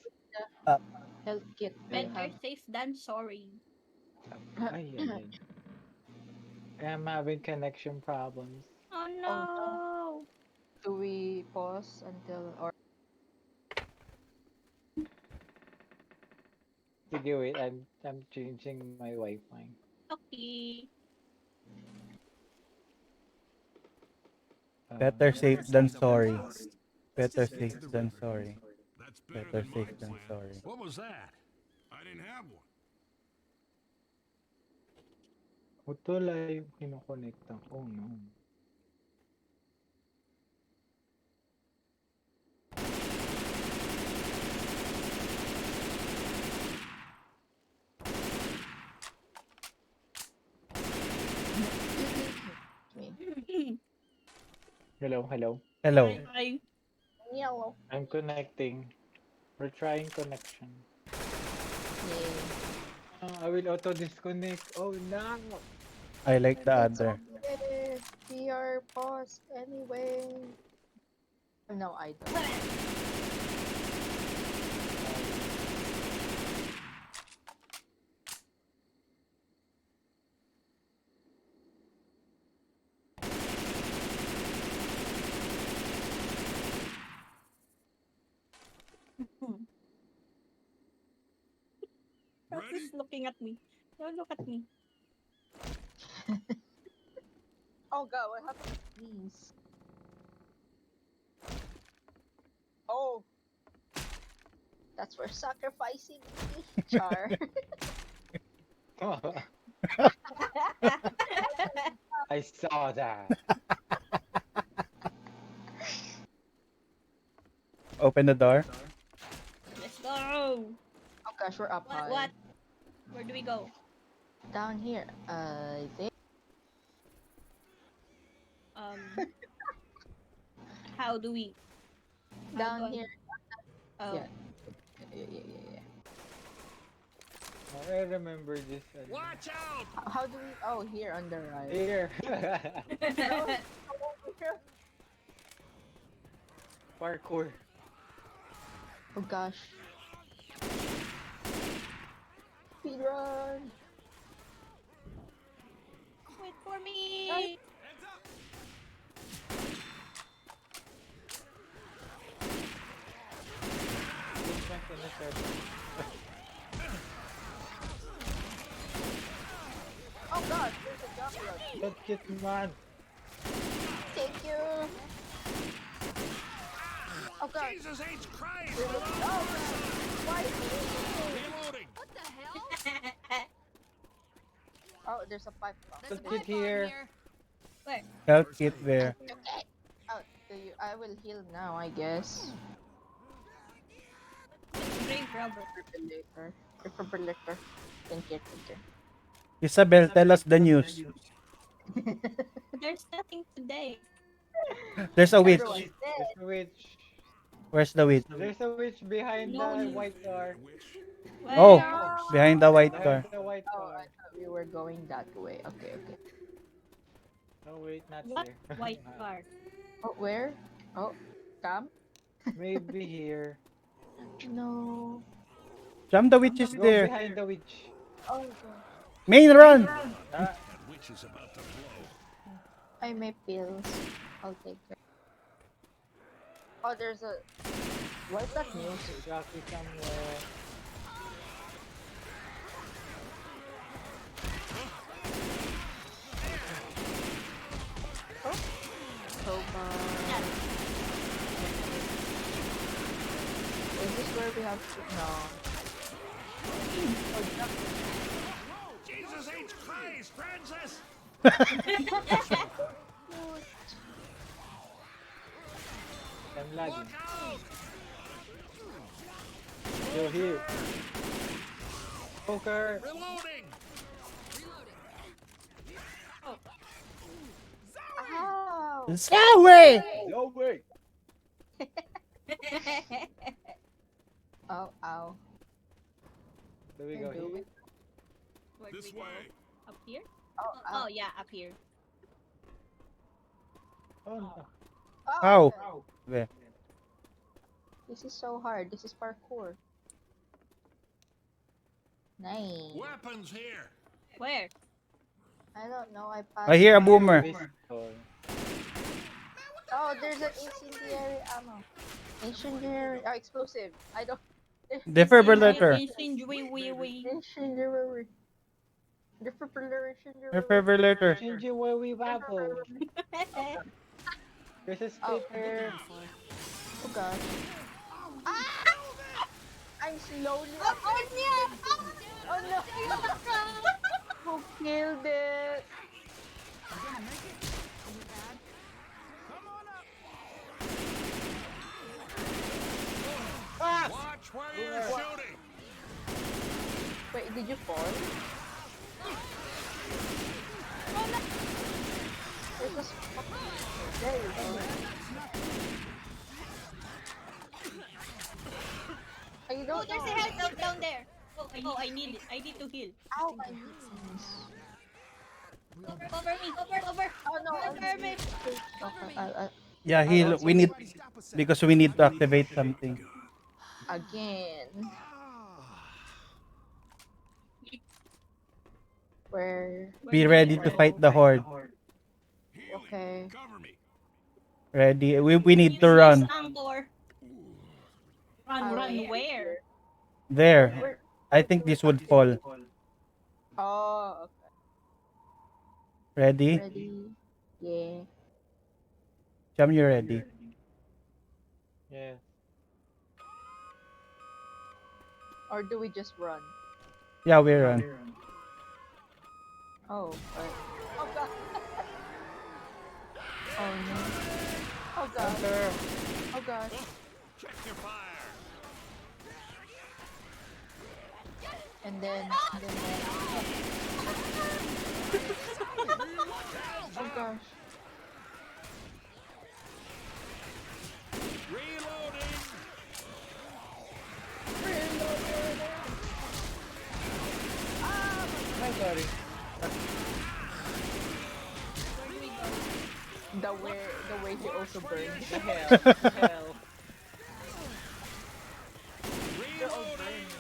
Up. Health kit. Better safe than sorry. Ay. I'm having connection problems. Oh no. Do we pause until or Sige, wait, I'm changing my Wi-Fi. Okay. Better safe than sorry. Better safe than sorry. Better safe than sorry. What was that? I didn't have one. Utula yung kinokonekta ko, no? Hello. Hello. Hi. yellow? I'm connecting. We're trying connection. I will auto-disconnect. Oh no! I like the other. We are paused anyway. No, I don't. Just looking at me. Don't look at me. Oh god, what happened to these? Oh! That's for sacrificing me, Char. I saw that. open the door. Let's go. Oh gosh, we're up high. What? Where do we go? Down here. I think. How do we? Down here. Oh. Yeah. Yeah. Oh, I remember this. Watch out! How do we? Oh, here on the right. Here. Parkour. Oh gosh. Speedrun. Wait for me. Oh god, there's a jump. Let's get man. Thank you. Oh god. Jesus H. Christ! Oh god. Why? Reloading! What the hell? Oh, there's a pipe bomb. There's a Let's get pipe bomb here. Where? Health kit there. Okay. Oh, do you? I will heal now, I guess. Drink rubber. Defibrillator. Thank you. Isabel, tell us the news. There's nothing today. There's a witch. Everyone's dead. There's a witch. Where's the witch? There's a witch behind the white car. Oh, behind the white car. Behind the white Oh, car. I thought we were going that way. Okay. Oh wait, not What there. white car? Oh, where? Oh, Cam? Maybe here. No. Jam, the witch is Go there. behind the witch. Oh god. Main run. Ah, Witch is about to blow. I may pills. I'll take it. Oh, there's a. What's that music? Jockey somewhere. Is this where we have to? No. Jesus H. Christ, Francis! I'm lagging. Yo, here. Poker. Reloading! Ow! Zowie! No way. Oh, ow. Do we go Do here? we? Where do This we go? way. Up here? Oh, Oh, yeah, up here. Oh no. How? okay. There. This is so hard. This is parkour. Nice. Weapons here! Where? I don't know. I passed. I hear a boomer. Pistol. Oh, there's an incendiary ammo. Incendiary. Oh, explosive. I don't. Defibrillator. Incendiary. Defibrillator. Defibrillator. Change your way we babble. There's a splitter. Oh god. Ah! I'm slowly. Oh no! Who killed it? Ah! Watch where you're shooting! Wait, did you fall? It was. There you go. I don't Oh, there's a know. health out down there. Oh, I need it. I need to heal. Ow, my knees. Cover me, cover. Oh no, Cover me. Okay, Yeah, heal. We need because we need to activate something. again. Where? Be ready to fight the horde. Okay. Cover me. Ready? We need to run. Angkor. Oh, Run yeah. where? There. I think this would fall. Oh, okay. Ready? Ready? Yeah. Jam, you ready? Yeah. Or do we just run? Yeah, we run. Oh, but... Oh god! Oh no. Oh god. Hunter. Oh god. And then oh gosh. I'm sorry. The way he also burned. The hell. The hell. They're all burned.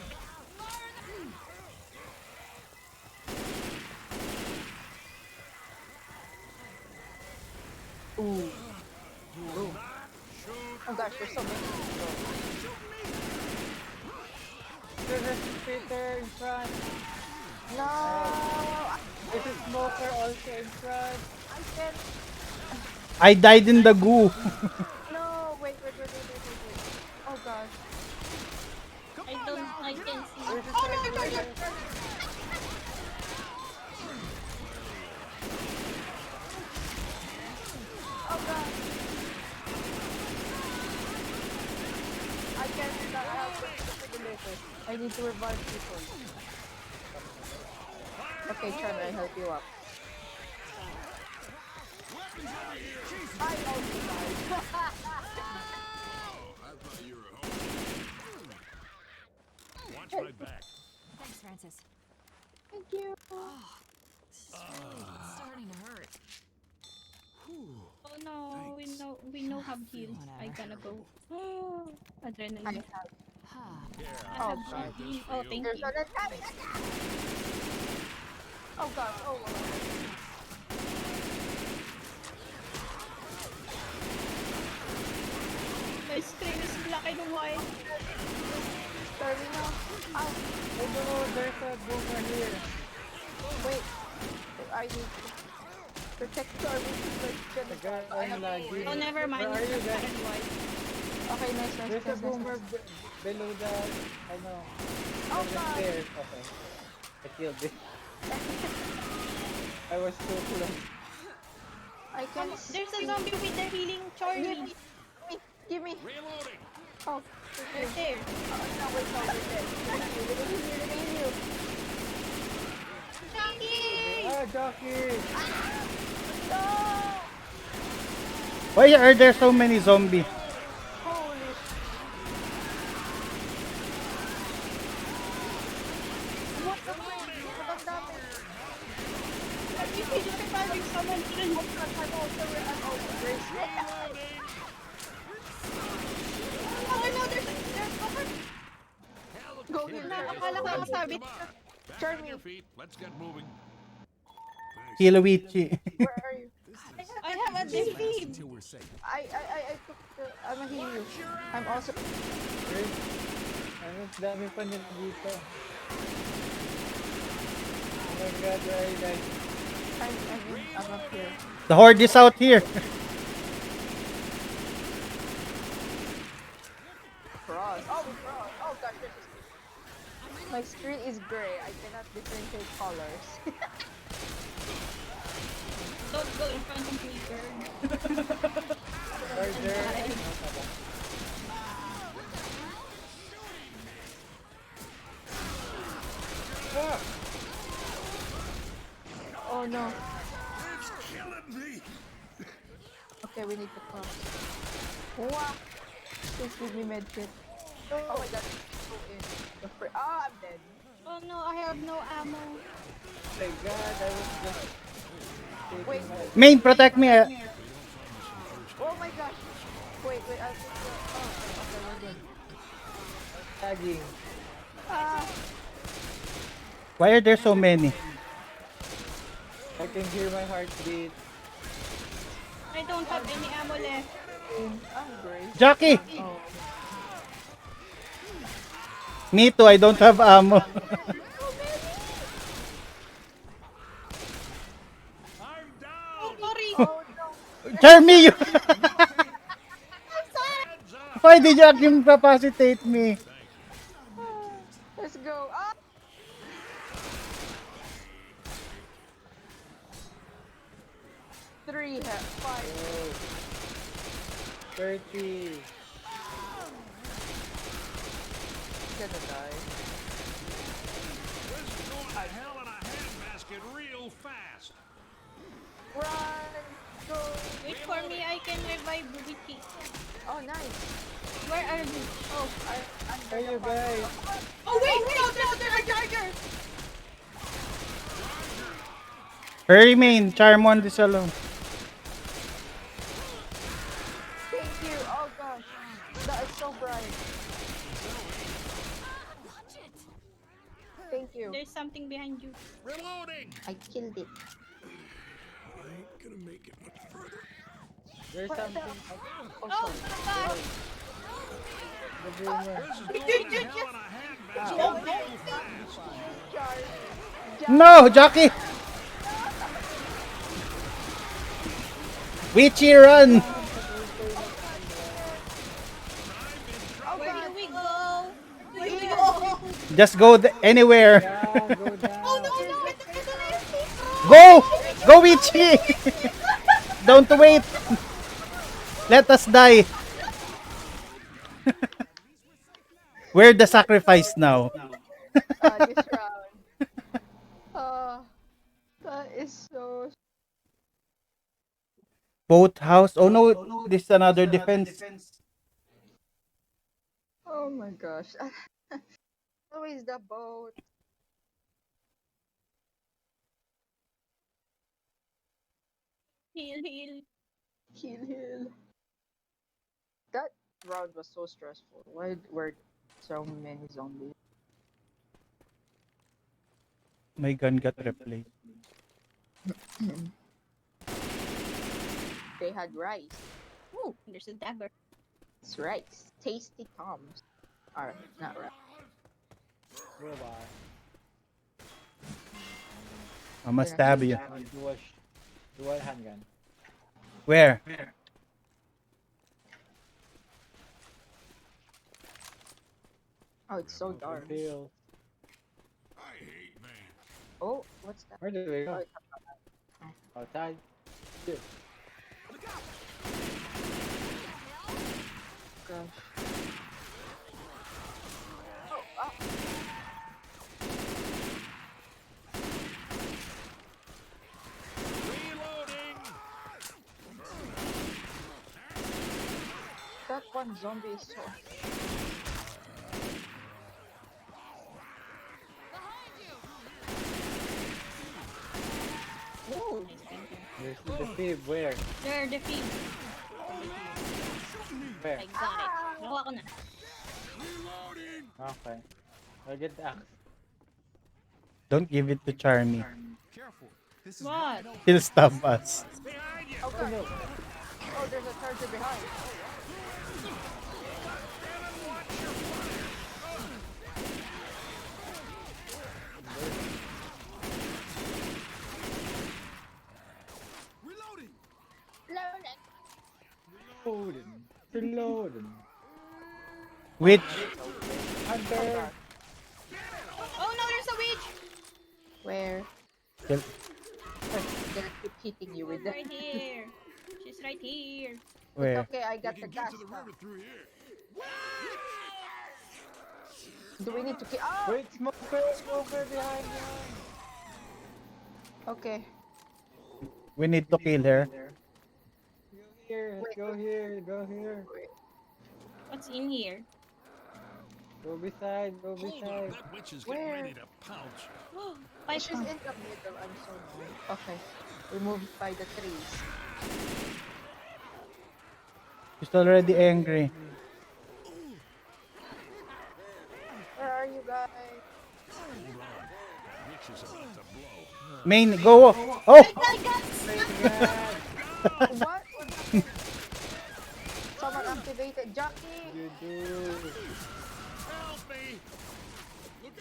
Ooh. Ooh. Oh gosh, there's so many people. There's a spitter in front. No! There's a smoker also in front. I can't. I died in the goo. No! Wait. Oh gosh. I can see. There's a Oh my spider. gosh! Oh god. I can't do that. I need to revive people. Okay, Charmy, I'll help you up. I also died. Watch my back. Thanks, Francis. Thank you. This is really starting to hurt. Oh no, we know have heals. I gotta go. Oh, adrenaline. I have God. heal. Oh, thank There's you. an attack. Oh gosh. Oh wow. My screen is black and white. Starving now. Ow. Oh no, there's a boomer here. Wait. I need to protect Starving. The guy I'm lagging. Oh, never mind. Where are you It's black guys? and white. Okay, nice. There's a boomer below the... I know. Oh god. There. Okay. I killed it. I was so close. I can. There's a zombie with the healing Charlie. Give me. Reloading. Oh, Right there. no, wait, there. Let me heal you. Jockey! Ah, jockey! No! Why are there so many zombies? Holy what the fuck? What damage? Have you seen the reviving someone? I'm over. Oh no, there's cover. Go here. Akala ko ang sabi. Charmy. On your feet. Let's get moving. Kilowichi. Where are you? I have a defeat. Until we're safe. I took the... I'm a heal you. I'm also... Wait. Ano, dami pa nila dito. Oh my god, where are you guys? I'm up here. The horde is out here. Cross. Oh, cross. Oh gosh, this is... My screen is gray. I cannot differentiate colors. Don't go in front of me, girl. Charger. Ah! Oh no. It's killing me. Okay, we need to cross. Wow. Please give me medkit. Oh my god. Go in. Ah, I'm dead. Oh no, I have no ammo. Oh my god, I was just... Wait. Main, protect me. Oh my gosh. Wait, I'll take the... Oh, okay, we're good. Tagging. Ah. Why are there so many? I can hear my heartbeat. I don't have any ammo left. I'm great. Jackie! Oh. Me too, I don't have ammo. Oh, sorry. Oh no. Charmy, you... Why did you incapacitate me? Let's go. Ah. Three, 5. 30. gonna die. This is going to hell in a handbasket real fast. Run! Go! Wait for me, I can revive Witchy. Oh, nice. Where are you? Oh, Are you guys? oh wait, no, there are chargers! Hurry, main. Charm this alone. Thank you. Oh gosh. That is so bright. Thank you. There's something behind you. Reloading! I killed it. I ain't gonna make it much further. There's What something. Oh, Oh sorry. my god! The boomer. This is going to hell in a handbasket real fast. Charge. No, Jockey. Witchy, run. Oh Where god. do we go? Where do we go? Just go anywhere. Yeah, go down. Oh no, it's Go, Witchy. Don't wait. Let us die. We're the sacrifice now. This round. That is so. Boat house. Oh no, this is another defense. Oh my gosh. Always the boat. Heal, heal. Heal. That round was so stressful. Why were so many zombies? My gun got replaced. They had rice. Ooh, there's a dagger. It's rice. Tasty Toms. Alright, not rice. Goodbye. I'ma stab you. Dual handgun. Where? Oh, it's so dark. Feel. I hate man. Oh, what's that? Where did we go? Oh, Outside. Shit. gosh. Oh, Reloading! that one zombie is so. Ooh. There's the fib. Where? There, the feed. Where? I got it. Nakuha ko na. Okay. I'll get the axe. Don't give it to Charmy. Careful. This is What? He'll stab us. Okay. Oh, there's a charger behind. Reloading. Which? Hunter. Oh no, there's a witch! Where? Kill. I'm gonna keep hitting you with that. Right here. She's right here. Where? Okay, I got the gas. Do we need to kill? Oh! Wait, smoker behind you. Okay. We need to kill her. Go here. What's in here? Go beside. Hold up, that witch is getting ready to pounce. Fight She's in the middle. I'm so mad. Okay. We moved by the trees. She's already angry. Where are you guys? Witch is about to blow. Main, go. Oh! What? Someone activated Jockey. You do. Help me! Is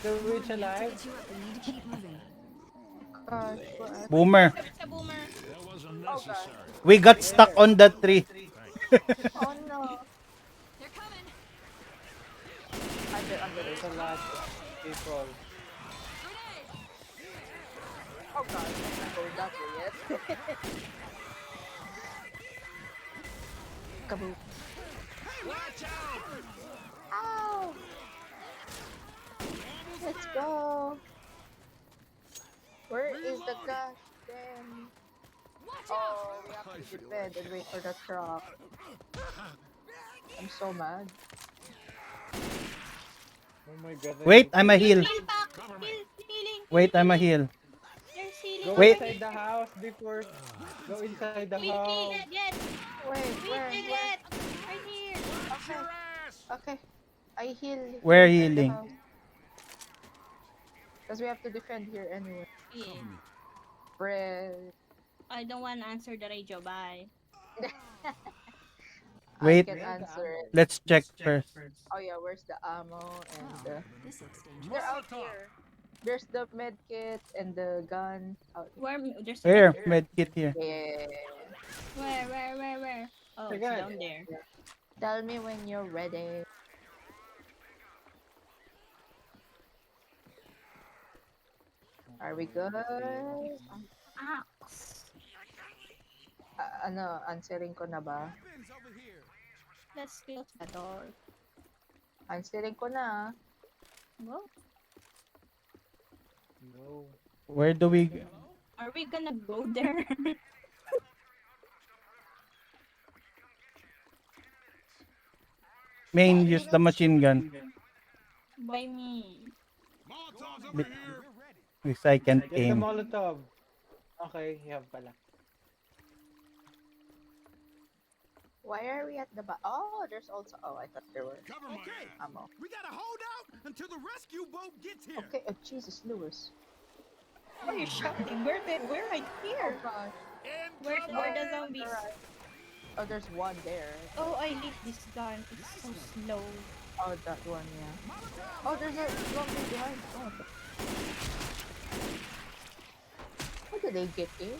the witch alive? Gosh, what? Boomer. It's a boomer. That wasn't necessary. We got stuck on that tree. Oh no. They're coming. Under. There's a lot of people. Oh god, I'm not going that way yet. Kaboom. Watch out! Ow! Let's go. Where is the gosh damn? Oh, we have to defend and wait for the truck. I'm so mad. Oh my god. Wait, I'm a heal. Heal back. Healing. Wait, I'm a heal. There's healing. Go Wait. inside the house before. Go inside the Wait, house. get. Wait, where? Get. Right here. Okay. Okay. I heal. Where inside the healing? house. Because we have to defend here anyway. Yeah. Bread. I don't want to answer the radio. Bye. Wait. I can answer it. Let's check first. Oh yeah, where's the ammo and the... This looks dangerous. They're out here. There's the med kit and the gun out Where? There's Here, here. medkit here. Yeah. Where? Oh, I it's got down it. there. Tell me when you're ready. Are we good? Ano, answering ko na ba? Let's close the door. Answering ko na. Well, No. Where do we... are we gonna go there? Main, use the machine gun. By me. Because I can't Get the aim. Molotov. Okay, you have pala. Why are we at the back? Oh, there's also... Oh, I thought there were Okay, ammo. we gotta hold out until the rescue boat gets here. Okay, oh Jesus, Lewis. Why are you shouting? We're right here. Oh gosh. Where the zombies? Oh, there's one there. Oh, I hate this gun. It's so slow. Oh, that one, yeah. Oh, there's a zombie behind. Oh, how did they get in?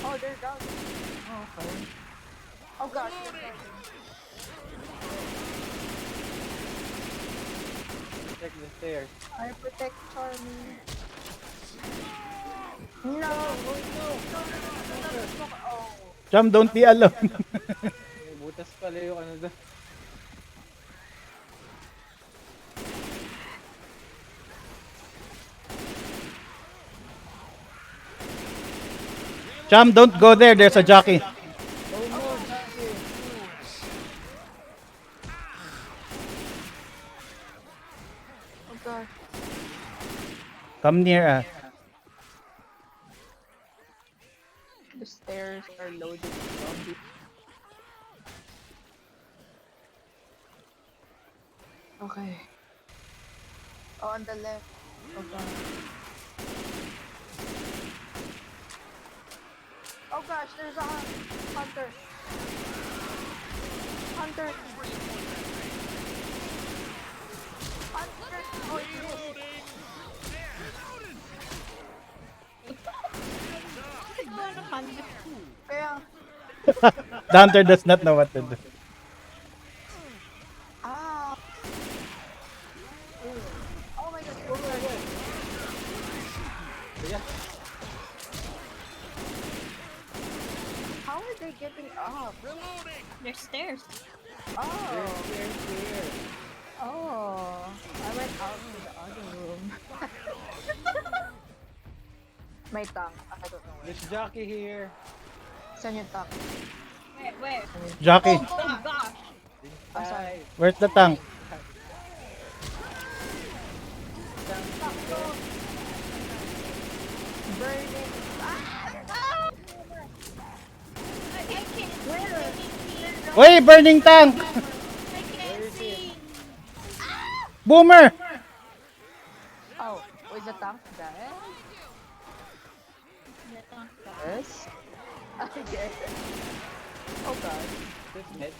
Oh, they're down. Oh, okay. Oh gosh. Check the stairs. I protect Charmy. No! Oh. Cham, don't be alone. May butas pala yung ano doon. Cham, don't go there. There's a jockey. Oh no, Jockey. Oh gosh. Come near us. The stairs are loaded with zombies. Okay. Oh, on the left. Oh god. Oh gosh, there's a hunter. Hunter. Hunter. Oh, Kaya, The hunter does not know what to do. ah. Oh my god, go away. How are they getting up? There's stairs. Oh. Here. Oh. I went out to the other room. May tank. I don't know. There's Jockey here. Saan yung tank? Where? Jockey. Oh gosh. I'm sorry. Where's the tank? Burning. Oy, burning tank! Boomer! Oh, was the tank there? Yes. Okay. Oh god. This mid.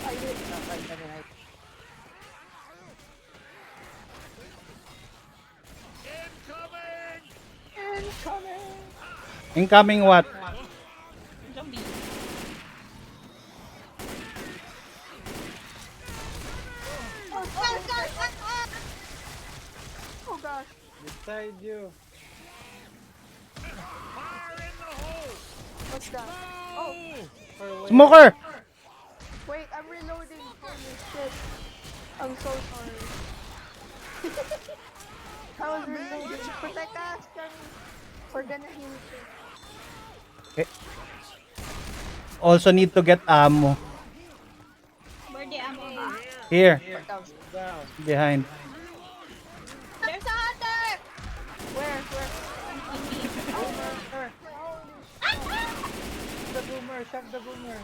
I did not like that. Incoming! Incoming what? Zombie. Oh gosh. Beside you. What's that? Oh! Smoker! Wait, I'm reloading. Holy shit. I'm so sorry. I was reloading. Protect us, Johnny. We're gonna heal you. Okay. Also need to get ammo. Where the ammo ba? Here. Down. Behind. There's a hunter! Where? Boomer! The boomer! Shock the boomer!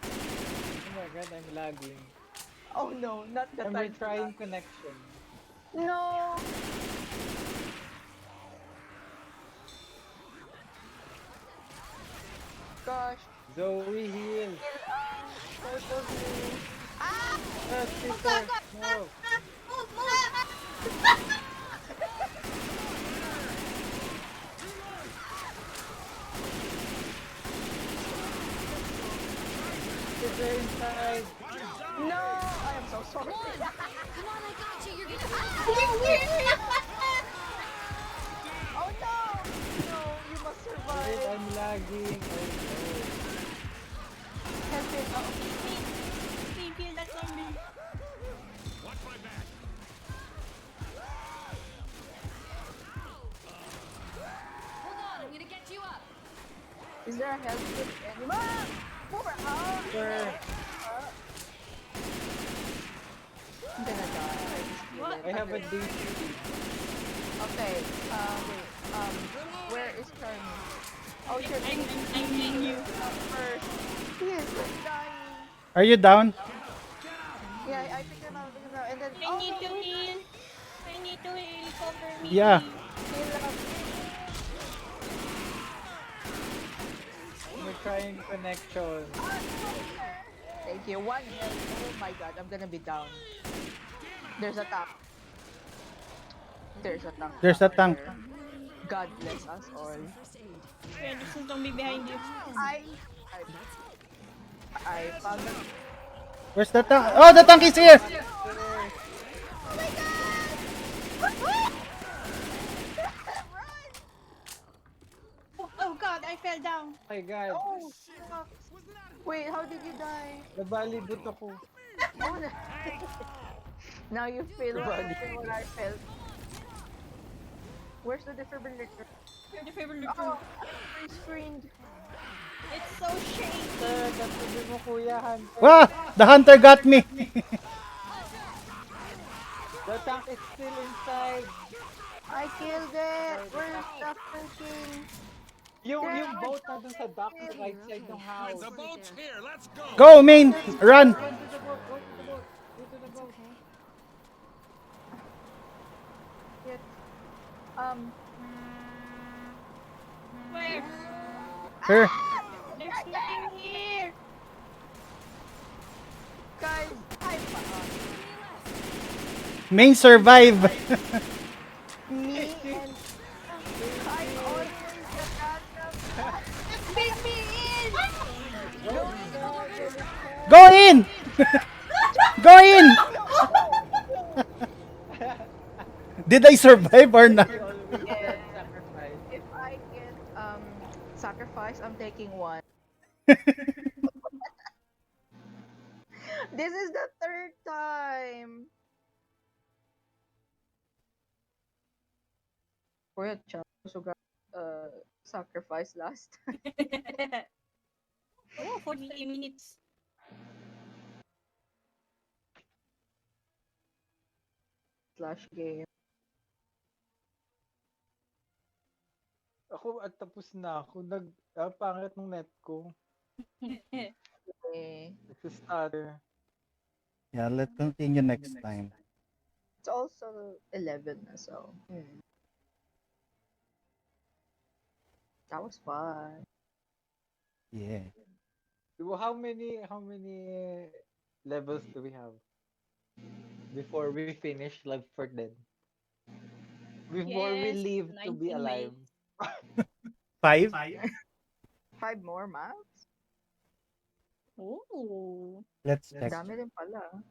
Oh my god, I'm lagging. Oh no, not the I'm time. retrying connection. No! Gosh. Zoe heal! Purposely. Ah! Peter! No! Peter inside! No! I am so sorry. Come on, I got you. You're gonna Oh no! No, you must Wait, survive. I'm lagging! Oh Help it. Oh. Please kill that zombie. Watch my back. Hold on, I'm gonna get you up. Is there a health kit anywhere? Boomer! Oh! Sure. I'm gonna die. What? I have a DC. Okay, wait, where is Carmi? Oh, shit. I'm in you. First. He is like dying. Are you down? Yeah, I picked him up, and then... I need to heal. I need to heal. Cover me. Yeah. Heal up. I'm retrying connection. Thank you. One health. Oh my god, I'm gonna be down. There's a tank. There's a tank. There's a tank. There. God bless us all. Wait, there's a zombie behind you. I found it. Where's the tank? Oh, the tank is here! Oh god, I fell down. Oh my god. Oh, wait, how did you die? Nabalibot ako. Oh, no. Now you feel what I felt. Where's the defibrillator? You're the favorite. Oh, screened. It's so shaky. Katabi mo, Kuya Hunter. Ah! The hunter got me! The tank is still inside. I killed it. Where's the freaking... Yung boat na dun sa dock sa right side ng house. The boat's here. Let's go. Go, main! Run! Go to the boat. Go to the boat. Go to the boat. Shit. Where? Here. There's nothing here. Guys, I'm Main survive! me and I'm always the random. Bring me in. Go in! Go in! Did I survive or not? Yeah. If I get sacrifice, I'm taking one. This is the third time. Kuya Chan also got sacrifice last time. Oh, 40 minutes. Slash game. Ako at tapos na ako. Pangit ng net ko. Okay. It's a stutter. Yeah, let's continue next time. It's also 11 na, so. That was fun. Yeah. How many levels do we have before we finish Left 4 Dead? Before we Yes, leave to be 19 alive. 5? 5 more maps? Oh. Let's check. Dami din pala.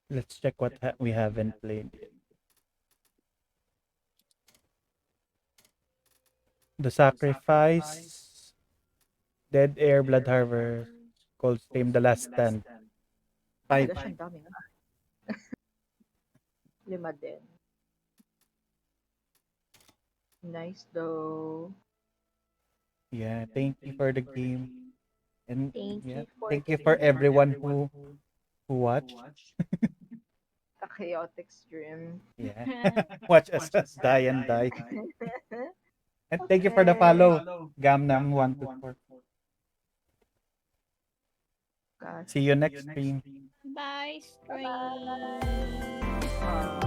Let's check what we haven't played. The Sacrifice, Dead Air, Blood Harvest, Cold Stream, The Last Stand. Oh my 5. gosh, ang dami nga. 5 din. Nice though. Yeah, thank you for the game. And Thank yeah, you for thank the you for game. everyone who watched. The chaotic stream. Yeah. Watch us die and die. And thank you for the follow. Gamnam 124. Gosh. See you next stream. Bye, stream. Bye.